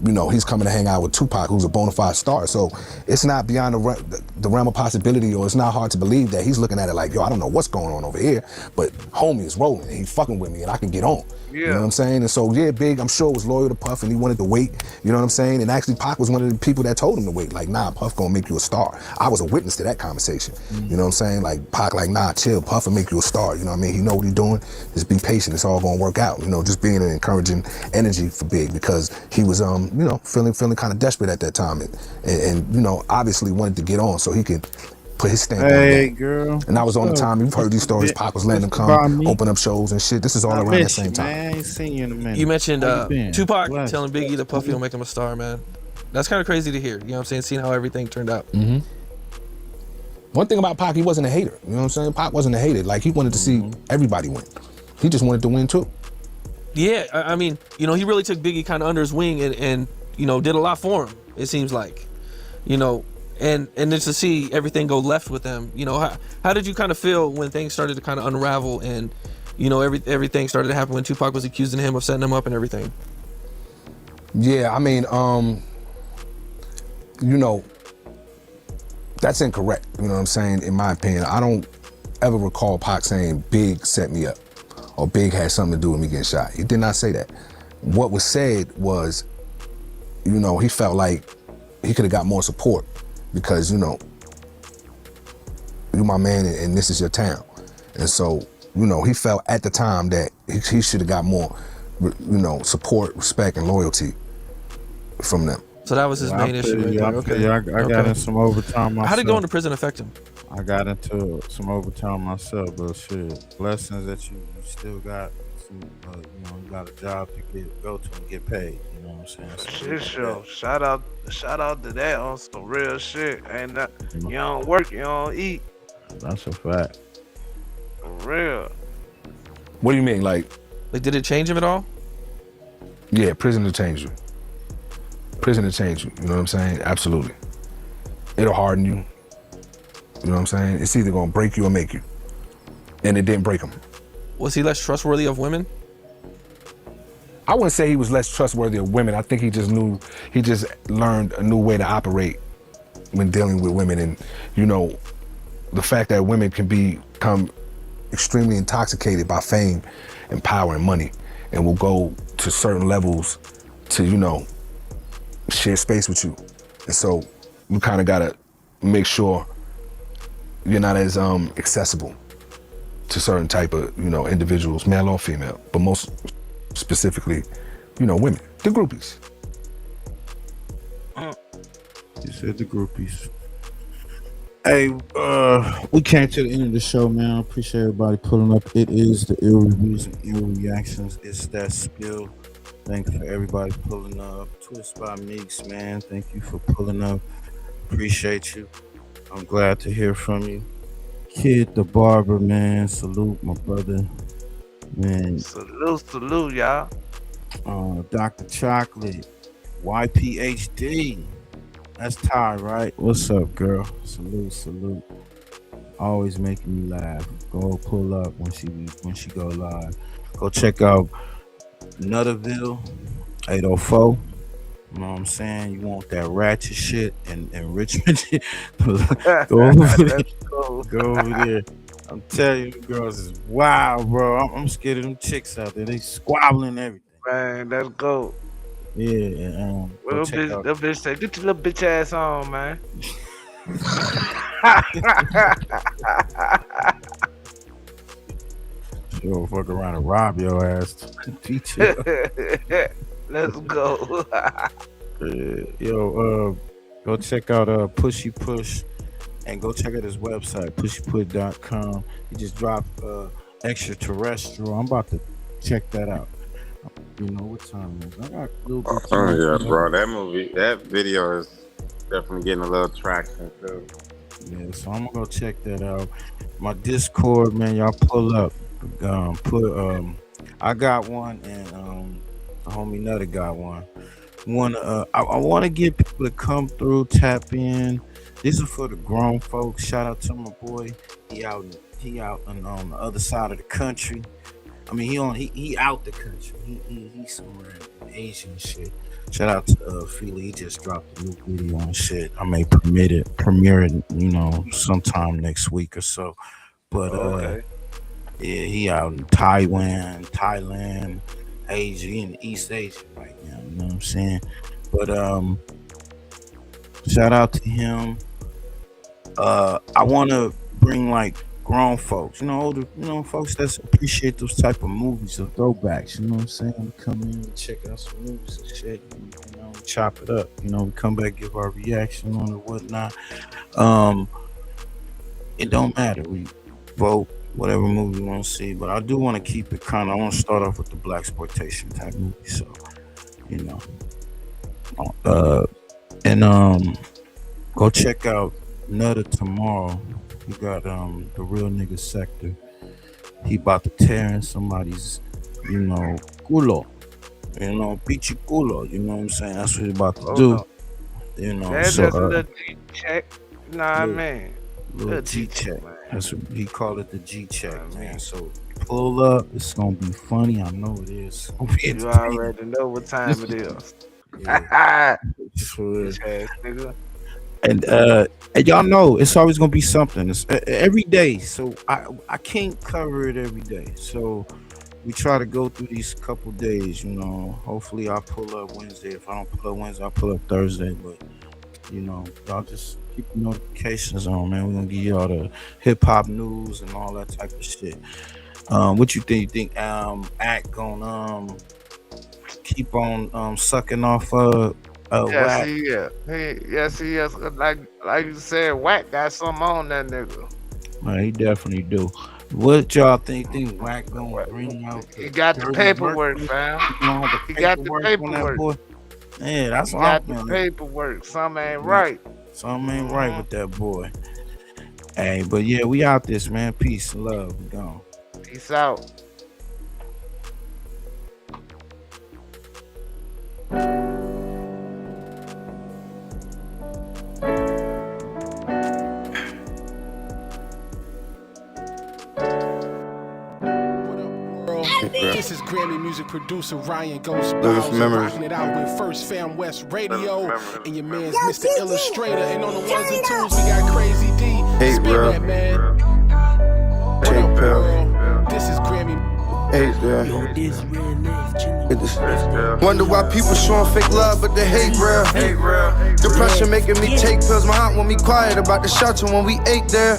he's coming to hang out with Tupac, who's a bona fide star. So it's not beyond the realm of possibility, or it's not hard to believe that he's looking at it like, yo, I don't know what's going on over here, but homie is rolling and he's fucking with me and I can get on. You know what I'm saying? And so, yeah, Big, I'm sure, was loyal to Puff and he wanted to wait. You know what I'm saying? And actually, Pac was one of the people that told him to wait. Like, nah, Puff gonna make you a star. I was a witness to that conversation. You know what I'm saying? Like, Pac, like, nah, chill, Puff will make you a star. You know what I mean? He know what he's doing. Just be patient. It's all gonna work out. Just being an encouraging energy for Big, because he was, feeling kind of desperate at that time. And obviously wanted to get on so he could put his stamp on that. Girl. And I was on the time. You've heard these stories. Pac was letting him come, open up shows and shit. This is all around that same time. Man, I ain't seen you in a minute. You mentioned Tupac telling Biggie that Puffy don't make him a star, man. That's kind of crazy to hear. You know what I'm saying? Seeing how everything turned out. One thing about Pac, he wasn't a hater. You know what I'm saying? Pac wasn't a hater. Like, he wanted to see everybody win. He just wanted to win too. Yeah, I mean, he really took Biggie kind of under his wing and did a lot for him, it seems like. And just to see everything go left with them, how did you kind of feel when things started to kind of unravel and, everything started to happen when Tupac was accusing him of setting him up and everything? Yeah, I mean, that's incorrect. You know what I'm saying? In my opinion, I don't ever recall Pac saying Big set me up or Big had something to do with me getting shot. He did not say that. What was said was, he felt like he could have got more support because, you're my man and this is your town. And so, he felt at the time that he should have got more, support, respect, and loyalty from them. So that was his main issue. I got in some overtime myself. How did going to prison affect him? I got into some overtime myself, but shit, blessings that you still got some, you got a job to go to and get paid. You know what I'm saying? Shit, show. Shout out to that on some real shit. Ain't that you don't work, you don't eat. That's a fact. For real. What do you mean, like did it change him at all? Yeah, prison will change you. Prison will change you. You know what I'm saying? Absolutely. It'll harden you. You know what I'm saying? It's either gonna break you or make you. And it didn't break him. Was he less trustworthy of women? I wouldn't say he was less trustworthy of women. I think he just learned a new way to operate when dealing with women. And, the fact that women can become extremely intoxicated by fame and power and money and will go to certain levels to, share space with you. And so you kind of gotta make sure you're not as accessible to certain type of, individuals, male or female, but most specifically, women, the groupies. You said the groupies. Hey, we came to the end of the show, man. I appreciate everybody pulling up. It is the ill reviews and ill reactions. It's that spill. Thanks for everybody pulling up. Twist by Meeks, man. Thank you for pulling up. Appreciate you. I'm glad to hear from you. Kid the Barber, man. Salute, my brother. Man. Salute, y'all. Dr. Chocolate. YPHD. That's Ty, right? What's up, girl? Salute. Always making me laugh. Go pull up when she go live. Go check out Nutterville 804. You know what I'm saying? You want that ratchet shit in Richmond? Go over there. Go over there. I'm telling you, the girls is wild, bro. I'm scared of them chicks out there. They squabbling everything. Man, let's go. Yeah, well, that bitch say, get your little bitch ass on, man. Yo, fuck around and rob your ass. Let's go. Go check out Pushy Push and go check out his website, pushyput.com. He just dropped Extraterrestrial. I'm about to check that out. You know what time it is. I got a little bit Oh yeah, bro. That video is definitely getting a little traction too. Yeah, so I'm gonna go check that out. My Discord, man, y'all pull up. I got one and the homie Nutter got one. I want to get people to come through, tap in. This is for the grown folks. Shout out to my boy. He out on the other side of the country. I mean, he out the country. He's somewhere in Asia and shit. Shout out to Feely. He just dropped a new video and shit. I may premiere it, you know, sometime next week or so. But yeah, he out in Taiwan, Thailand, Asia, in East Asia right now. You know what I'm saying? But shout out to him. I want to bring like grown folks, you know, older, you know, folks that appreciate those type of movies or throwbacks. You know what I'm saying? We come in and check out some movies and shit. And, you know, we chop it up. You know, we come back, give our reaction on it, whatnot. It don't matter. We vote whatever movie we want to see, but I do want to keep it kind of. I want to start off with the black exploitation type movie. So, you know, go check out Nutter tomorrow. We got the Real Nigga Sector. He about to tear in somebody's, you know, culo. You know, pichi culo. You know what I'm saying? That's what he about to do. You know, that's so just a little G-check. Nah, man. Little G-check. That's what he called it, the G-check, man. So pull up. It's gonna be funny. I know it is. You already know what time it is. Yeah. And y'all know it's always gonna be something. It's every day, so I can't cover it every day. So we try to go through these couple days. You know, hopefully I'll pull up Wednesday. If I don't pull up Wednesday, I'll pull up Thursday. But you know, y'all just keep the notifications on, man. We're gonna give y'all the hip hop news and all that type of shit. What you think? You think Act gonna keep on sucking off Wack? Yes, he is. Like you said, Wack got something on that nigga. Man, he definitely do. What y'all think Wack gonna bring out? He got the paperwork, fam. He got the paperwork. Yeah, that's he what got I'm the feeling. paperwork. Something ain't right. Something ain't right with that boy. Hey, but yeah, we out this, man. Peace and love. We gone. Peace out. This is Grammy music producer Ryan Ghostbowser rocking it out with First Fam West Radio and your man's Mr. Illustrator. And on the ones and twos, we got Crazy D. Spin that, man. What up, world? This is Grammy. Wonder why people showing fake love, but they hate real. Depression making me take pills. My aunt want me quiet about the shelter when we ate there.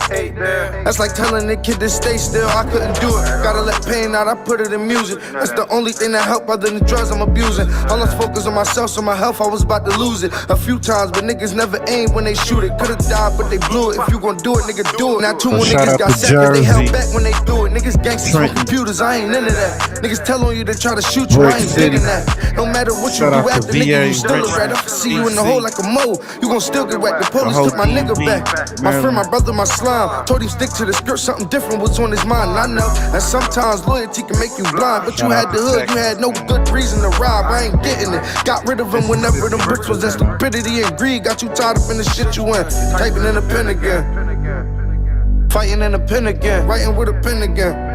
That's like telling the kid to stay still. I couldn't do it. Gotta let pain out. I put it in music. That's the only thing that help other than drugs I'm abusing. I lost focus on myself, so my health I was about to lose it a few times, but niggas never aim when they shoot it. Could've died, but they blew it. If you gon' do it, nigga, do it. Now 2 more niggas got set 'cause they held back when they do it. Niggas gangsters on computers. I ain't into that. Niggas tell on you to try to shoot you. I ain't digging that. No matter what you do after, nigga, you still a rat. I can see you in the hole like a mole. You gon' still get whacked. The police took my nigga back. My friend, my brother, my slime. Told him stick to the script. Something different was on his mind. And I know that sometimes loyalty can make you blind. But you had the hood. You had no good reason to rob. I ain't getting it. Got rid of him whenever them bricks was that stupidity and greed. Got you tied up in the shit you in. Typing in a pen again. Fighting in a pen again. Writing with a pen again.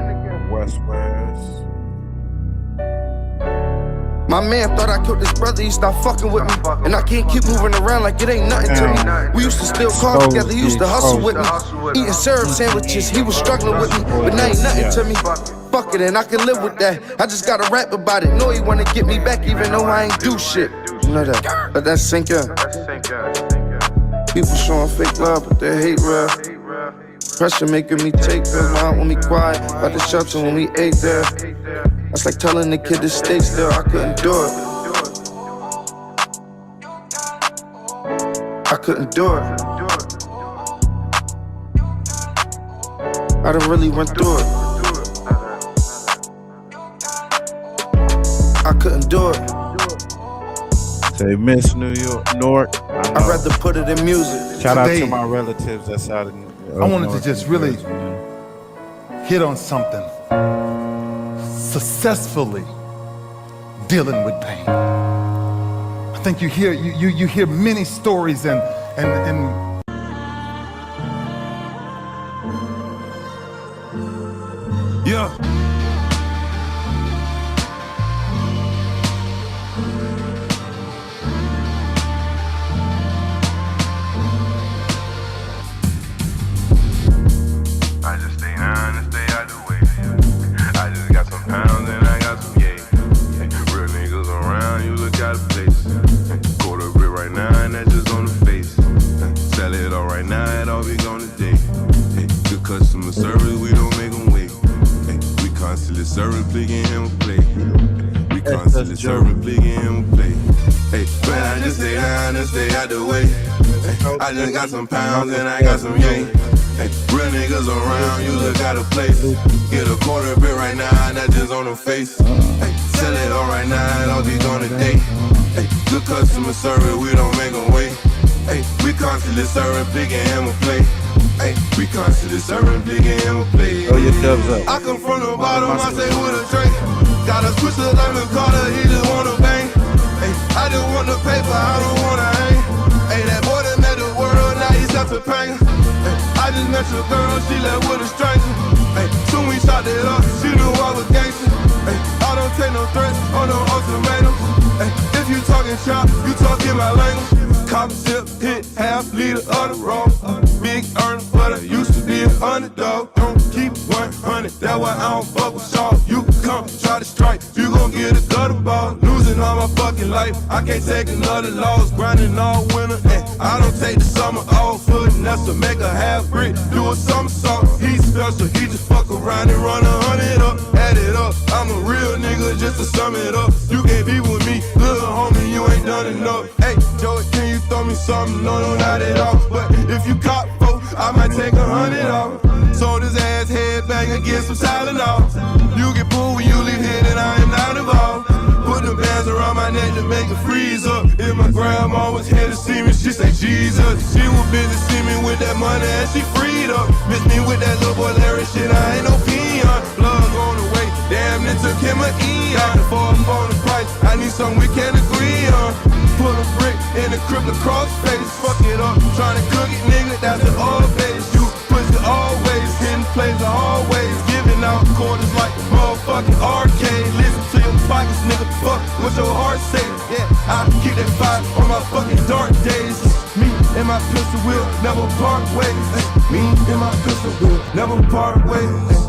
West. My man thought I killed his brother, he stopped fucking with me. And I can't keep moving around like it ain't nothing to me. We used to still call together, he used to hustle with me. Eating syrup sandwiches, he was struggling with me. But now ain't nothing to me. Fuck it, and I can live with that. I just gotta rap about it. Know he wanna get me back even though I ain't do shit. You know that, let that sink in. People showing fake love, but they hate real. Pressure making me take pills, my aunt want me quiet. About the shelter when we ate there. That's like telling the kid to stay still. I couldn't do it. I couldn't do it. I done really went through it. I couldn't do it. Say Miss New York, North. I'd rather put it in music. Shout out to my relatives that's out in I wanted to just really hit on something. Successfully dealing with pain. I think you hear many stories and yeah. got a place. Quarter brick right now, and that's just on the face. Sell it all right now, it all be gone today. Good customer service, we don't make them wait. We constantly serving, plicking him a play. We constantly serving, plicking him a play. Hey, man, I just stay down and stay out the way. I just got some pounds and I got some yay. Hey, real niggas around, you look out of place. Get a quarter bit right now, and that's just on the face. Hey, sell it all right now, it all be gone today. Hey, good customer service, we don't make them wait. Hey, we constantly serving, picking him a play. Hey, we constantly serving, picking him a play. Oh, your dubs up. I come from the bottom, I say with a drink. Got a switch look like Carter, he just wanna bang. Hey, I just want the paper, I don't wanna hang. Hey, that boy that met the world, now he's up to pain. Hey, I just met your girl, she left with a stranger. Hey, soon we shot it up, she knew I was gangster. Hey, I don't take no threats or no ultimatums. Hey, if you talking shop, you talking my language. Cop sip, hit half liter of the road. Big earner, but I used to be an underdog. Don't keep 100, that's why I don't fuck with y'all. You can come, try to strike, you gon' get a gutter ball. Losing all my fucking life, I can't take another loss. Grinding all winter, and I don't take the summer off. Putting us to make a half brick, do a somersault. He's special, he just fuck around and run 100 up. Add it up, I'm a real nigga just to sum it up. You can't be with me, little homie, you ain't done enough. Hey, Joey, can you throw me something? No, not at all. But if you cop folk, I might take 100 off. Sold his ass headbang and get some Tylenol. You get pulled when you leave here, then I am not involved. Put the bands around my neck to make it freeze up. If my grandma was here to see me, she say Jesus. She was busy see me with that money and she freed up. Miss me with that little boy Larry shit, I ain't no peon. Plug on the way, damn it took him an eon. For the price, I need something we can agree on. Put a brick in the crib across face. Fuck it up, tryna cook it, nigga, that's the old base. You push it always, hitting plays always. Giving out quarters like motherfucking arcade. Listen to your pockets, nigga, fuck what your heart say. Yeah, I keep that fire on my fucking dark days. Me and my pistol will never part ways. Me and my pistol will never part ways.